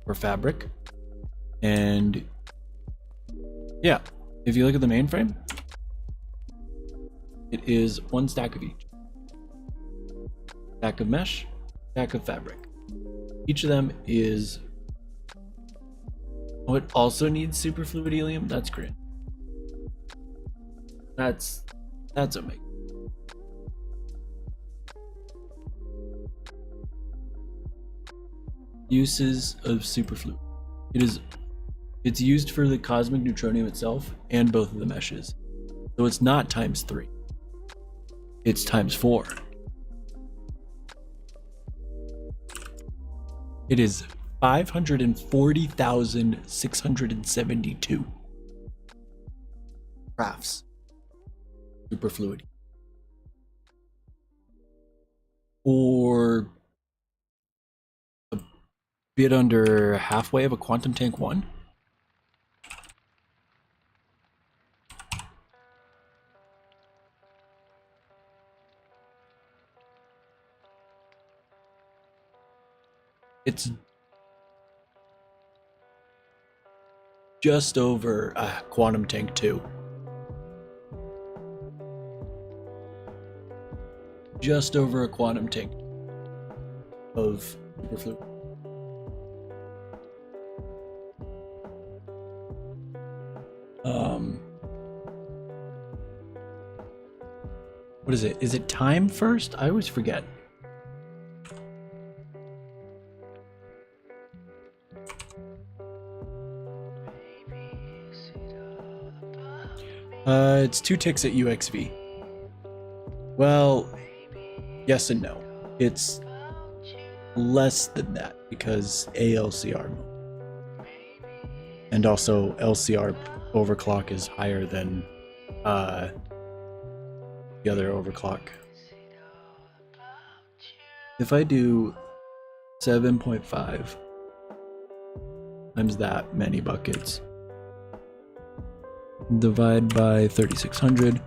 or fabric. And yeah, if you look at the mainframe, it is 1 stack of each. Stack of mesh, stack of fabric. Each of them is... Oh, it also needs superfluid helium? That's great. That's amazing. Uses of superfluid. It's used for the cosmic neutronium itself and both of the meshes. So it's not times 3. It's times 4. It is 540,672 crafts. Superfluid. Or a bit under halfway of a quantum tank 1. It's just over Quantum Tank 2. Just over a Quantum Tank of superfluid. What is it? Is it time first? I always forget. It's 2 ticks at UXV. Well, yes and no. It's less than that because ALCR mode. And also LCR overclock is higher than the other overclock. If I do 7.5 times that many buckets, divide by 3600,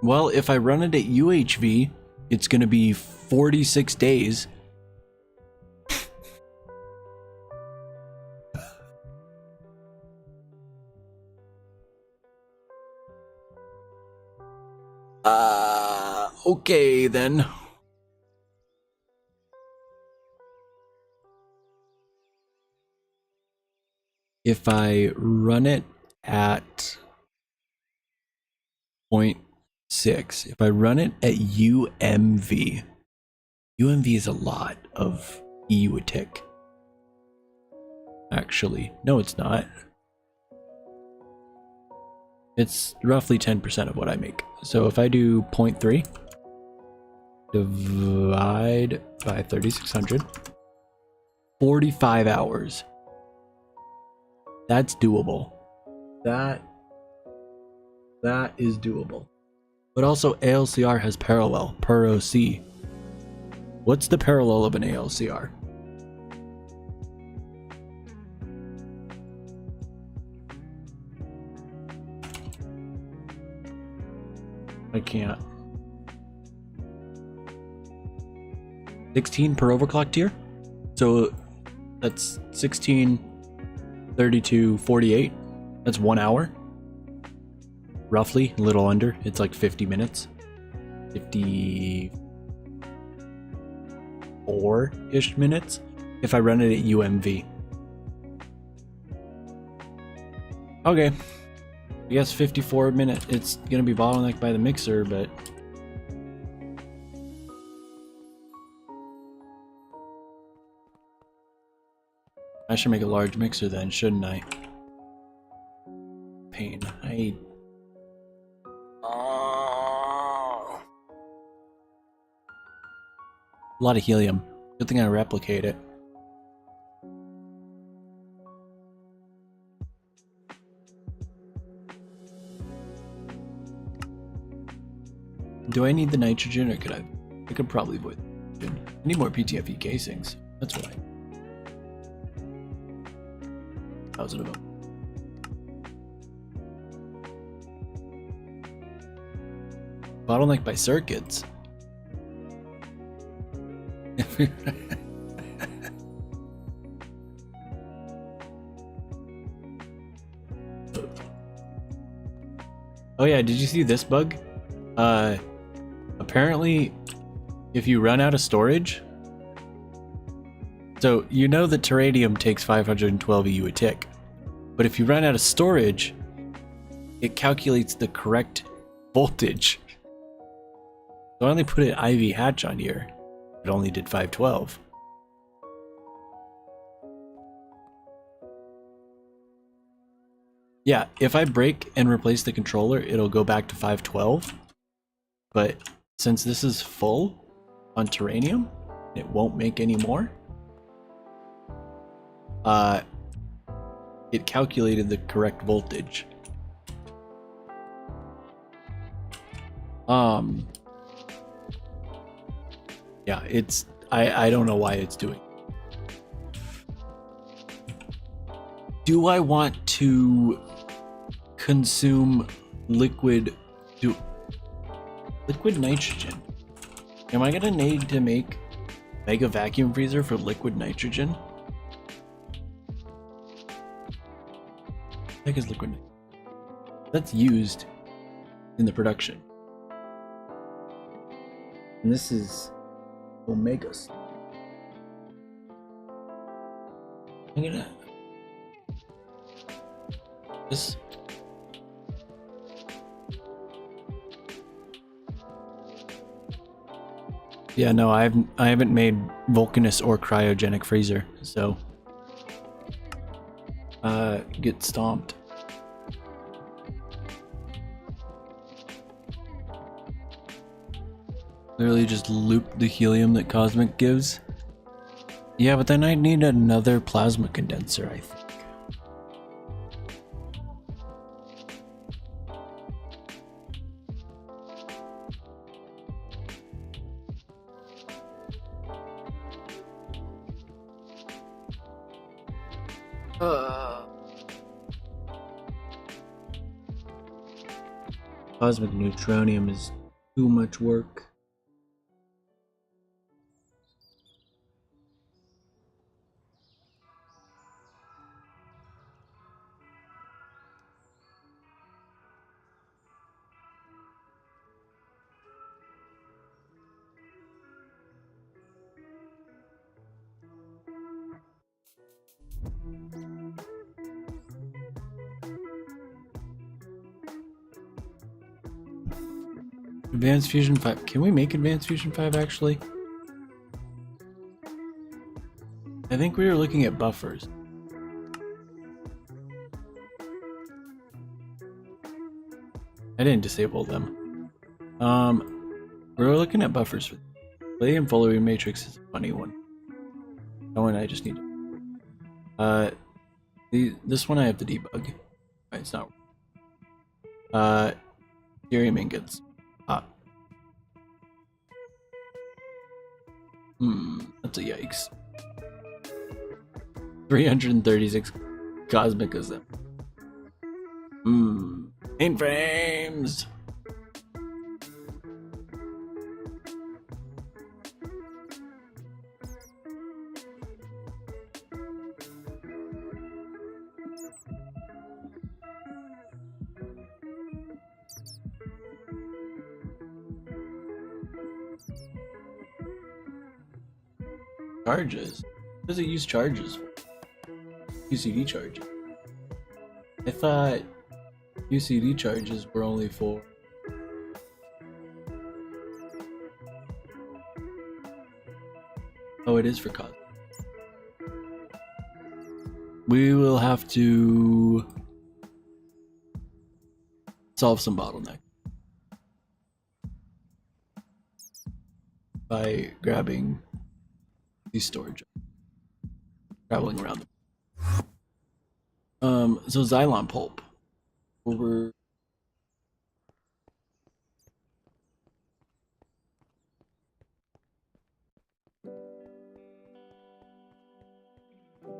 well, if I run it at UHV, it's going to be 46 days. Okay then. If I run it at 0.6, if I run it at UMV, UMV is a lot of EU a tick. Actually, no, it's not. It's roughly 10% of what I make. So if I do 0.3, divide by 3600, 45 hours. That's doable. That is doable. But also ALCR has parallel per OC. What's the parallel of an ALCR? I can't. 16 per overclock tier? So that's 16, 32, 48. That's 1 hour. Roughly, a little under. It's like 50 minutes. 54-ish minutes if I run it at UMV. Okay. I guess 54 minutes. It's gonna be bottlenecked by the mixer, but I should make a large mixer then, shouldn't I? Pain. A lot of helium. Good thing I replicate it. Do I need the nitrogen, or could I could probably avoid the nitrogen. I need more PTFE casings. That's why. 1,000 of them. Bottleneck by circuits. Oh yeah, did you see this bug? Apparently, if you run out of storage, so you know that terranium takes 512 EU a tick, but if you run out of storage, it calculates the correct voltage. So I only put an IV hatch on here. It only did 512. Yeah, if I break and replace the controller, it'll go back to 512. But since this is full on terranium, it won't make any more. It calculated the correct voltage. Yeah, it's I don't know why it's doing. Do I want to consume liquid nitrogen? Am I gonna need to make mega vacuum freezer for liquid nitrogen? What the heck is liquid nitrogen? That's used in the production. And this is omegas. I'm gonna this. Yeah, no, I haven't made Vulcanus or cryogenic freezer, so get stomped. Literally just loop the helium that Cosmic gives. Yeah, but then I need another plasma condenser, I think. Cosmic neutronium is too much work. Advanced Fusion 5. Can we make Advanced Fusion 5 actually? I think we were looking at buffers. I didn't disable them. We were looking at buffers for Play and Follow Matrix is a funny one. That one I just need to this one I have to debug. It's not Ethereum ingots. That's a yikes. 336 cosmic is that. Mainframes. Charges? What does it use charges for? UCD charges. I thought UCD charges were only for... Oh, it is for cosmic. We will have to solve some bottleneck by grabbing these storage, traveling around them. So Xylon pulp over.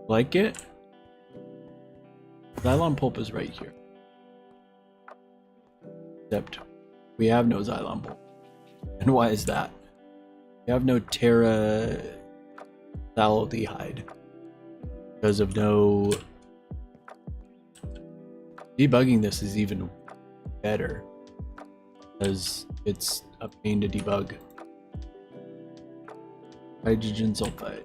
Like it? Xylon pulp is right here. Except we have no Xylon pulp. And why is that? We have no terephthaldehyde because of no... Debugging this is even better because it's a pain to debug. Hydrogen sulfide.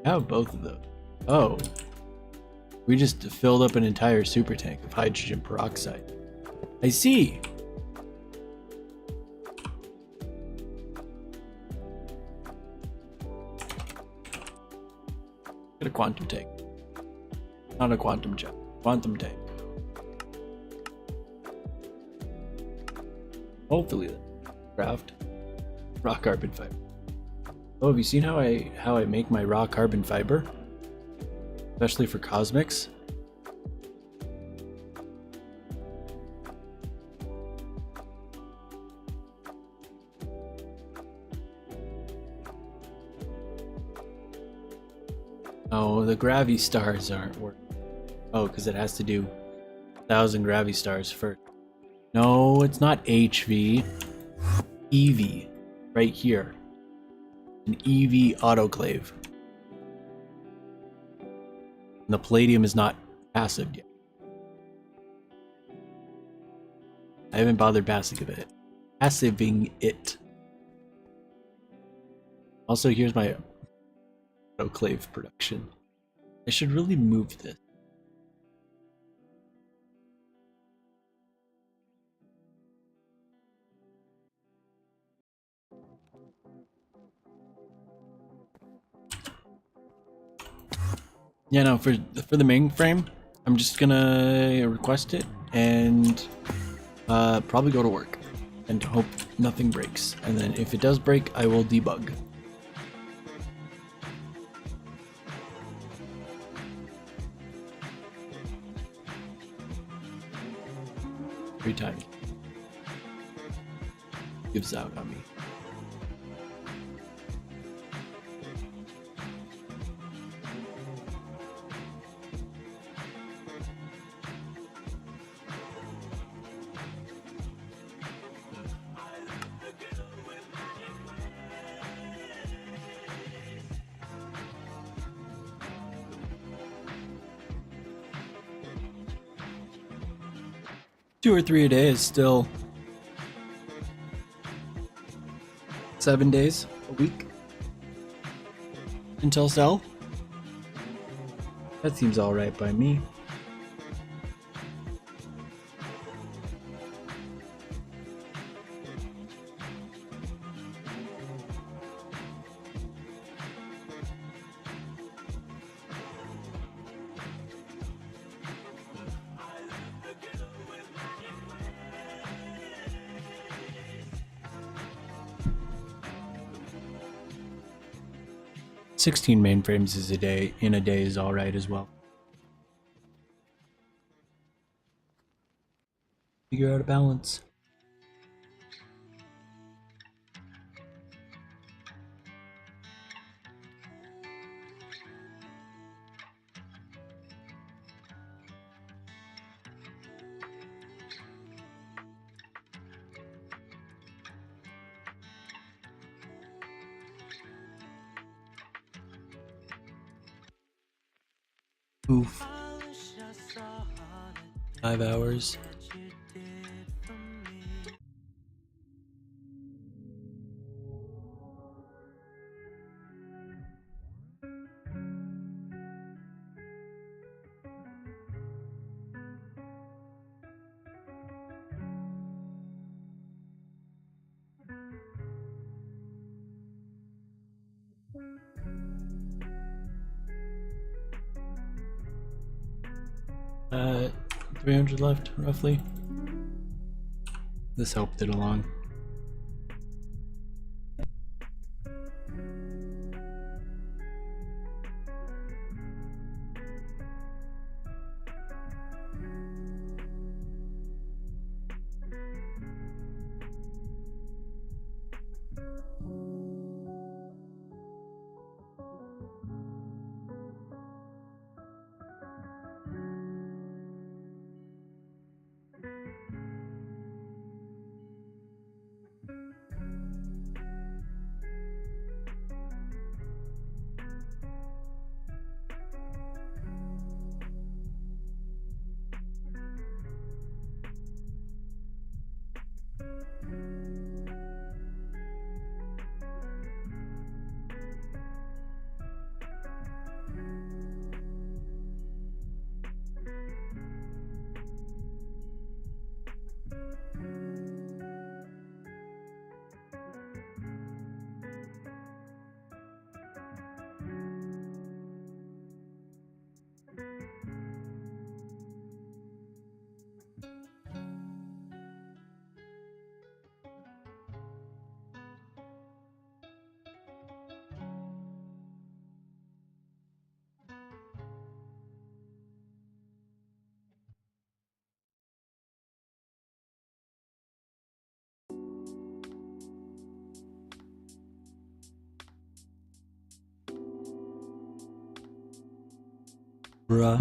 I have both of those. Oh. We just filled up an entire super tank of hydrogen peroxide. I see. Get a quantum tank. Not a quantum jet. Quantum tank. Hopefully craft raw carbon fiber. Oh, have you seen how I make my raw carbon fiber? Especially for cosmics. Oh, the gravity stars aren't working. Oh, because it has to do 1,000 gravity stars first. No, it's not HV. EV. Right here. An EV autoclave. And the palladium is not passive yet. I haven't bothered passiving it. Also, here's my autoclave production. I should really move this. Yeah, no, for the mainframe, I'm just gonna request it and probably go to work and hope nothing breaks. And then if it does break, I will debug. Every time gives out on me. Two or three a day is still 7 days a week until sell. That seems alright by me. $16 mainframes is in a day is alright as well. Figure out a balance. Oof. 5 hours. Uh, 300 left, roughly. This helped it along. Bruh.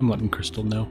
I'm letting Crystal know.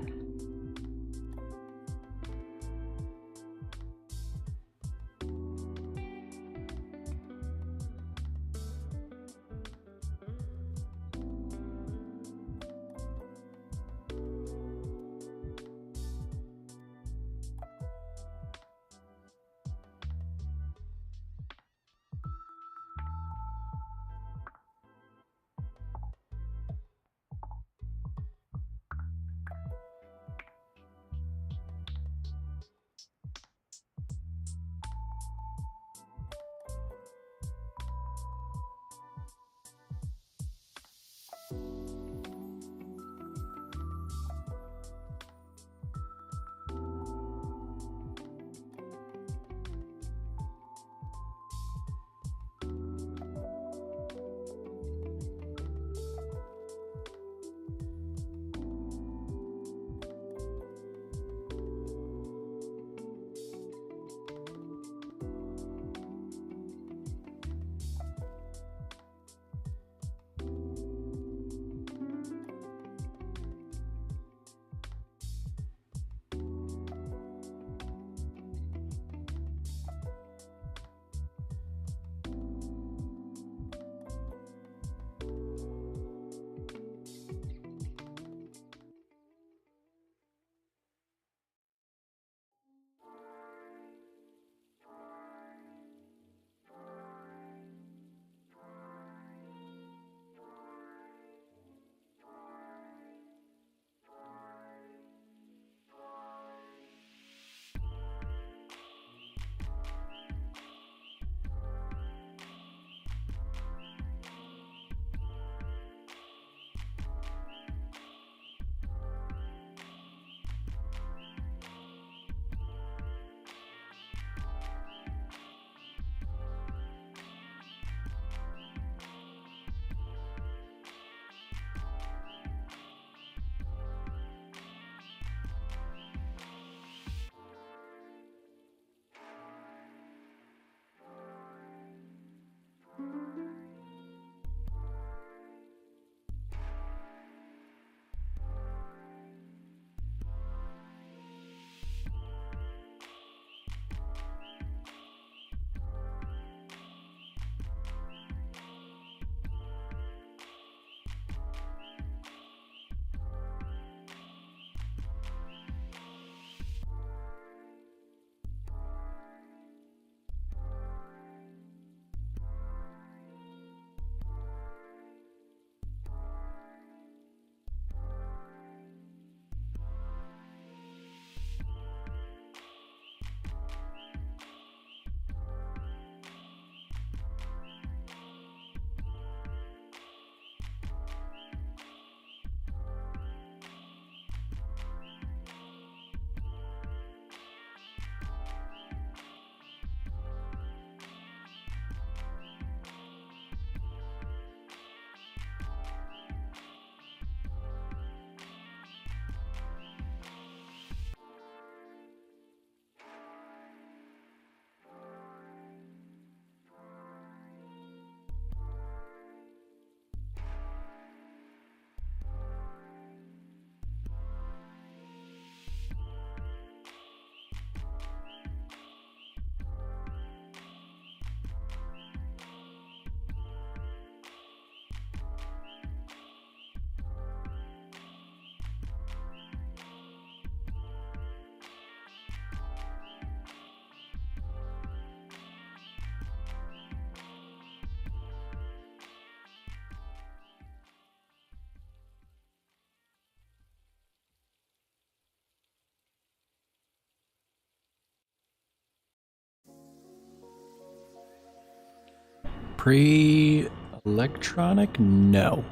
Pre-electronic? No.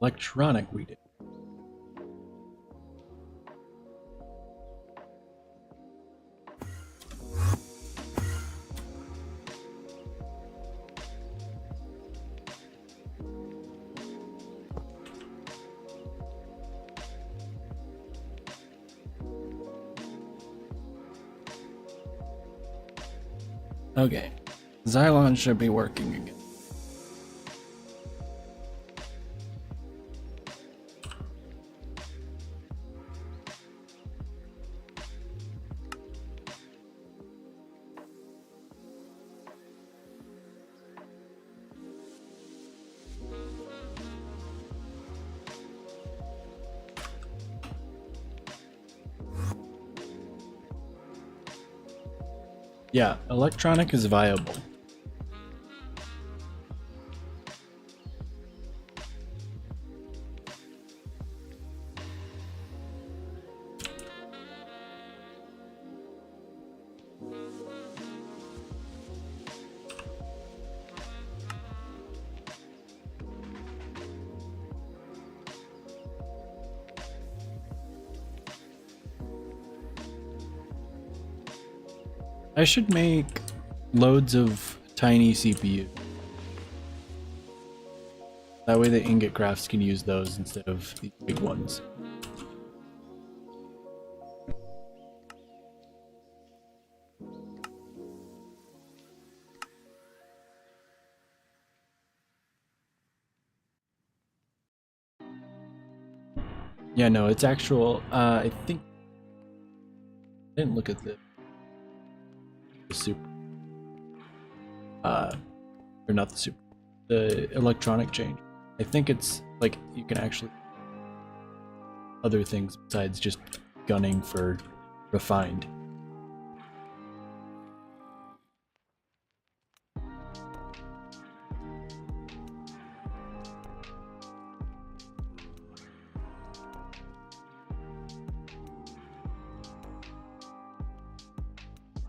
Electronic we did. Okay, Xylon should be working again. Yeah, electronic is viable. I should make loads of tiny CPU. That way the ingot crafts can use those instead of the big ones. Yeah, no, it's actual, I think, I didn't look at the super, or not the super, the electronic change. I think it's like you can actually other things besides just gunning for refined.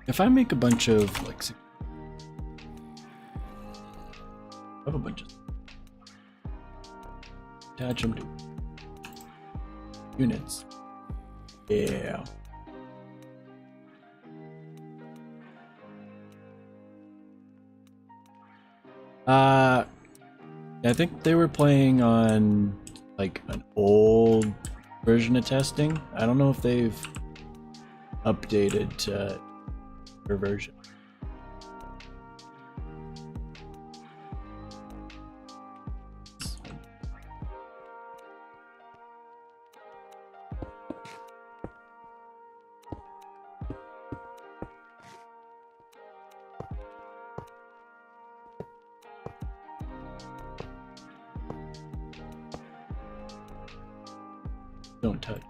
If I make a bunch of like, I have a bunch of attach them to units. Yeah. I think they were playing on like an old version of testing. I don't know if they've updated to their version. Don't touch.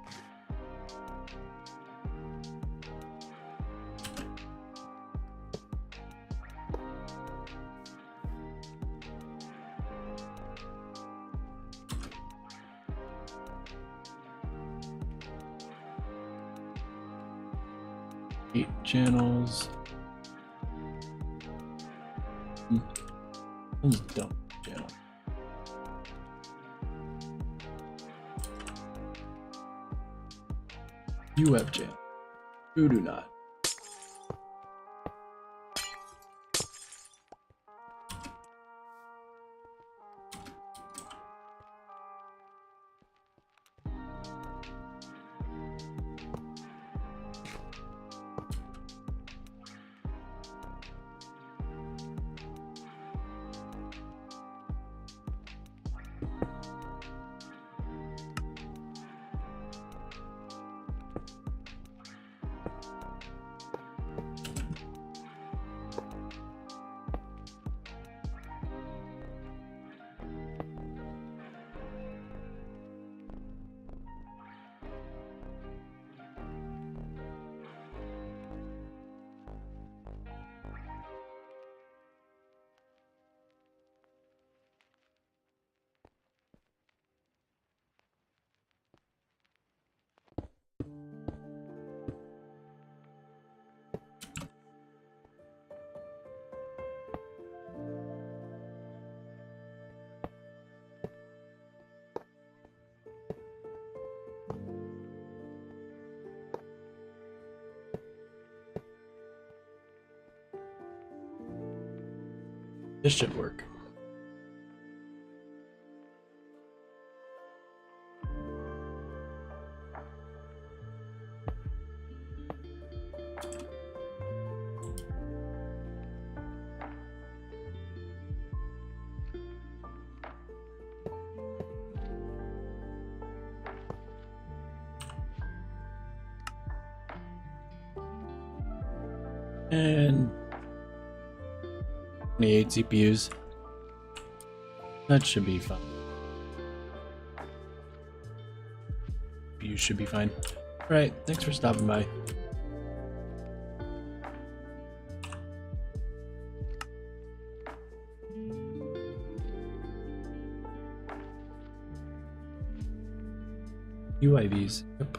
Eight channels. Those dumb channels. You have channel. You do not. This should work. And 28 CPUs. That should be fine. You should be fine. Alright, thanks for stopping by. UIVs. Yep.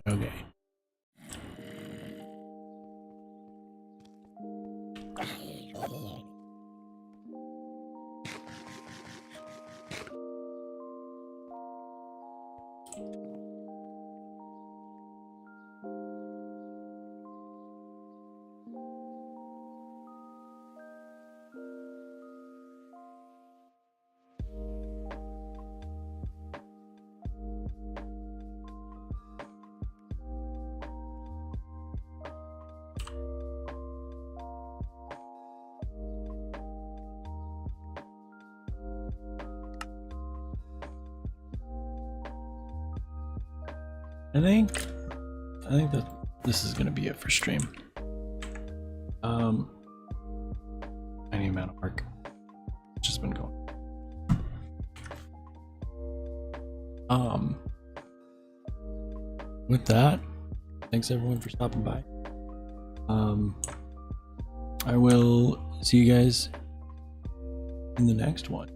Okay. I think that this is gonna be it for stream. Any amount of work just been going. With that, thanks everyone for stopping by. I will see you guys in the next one.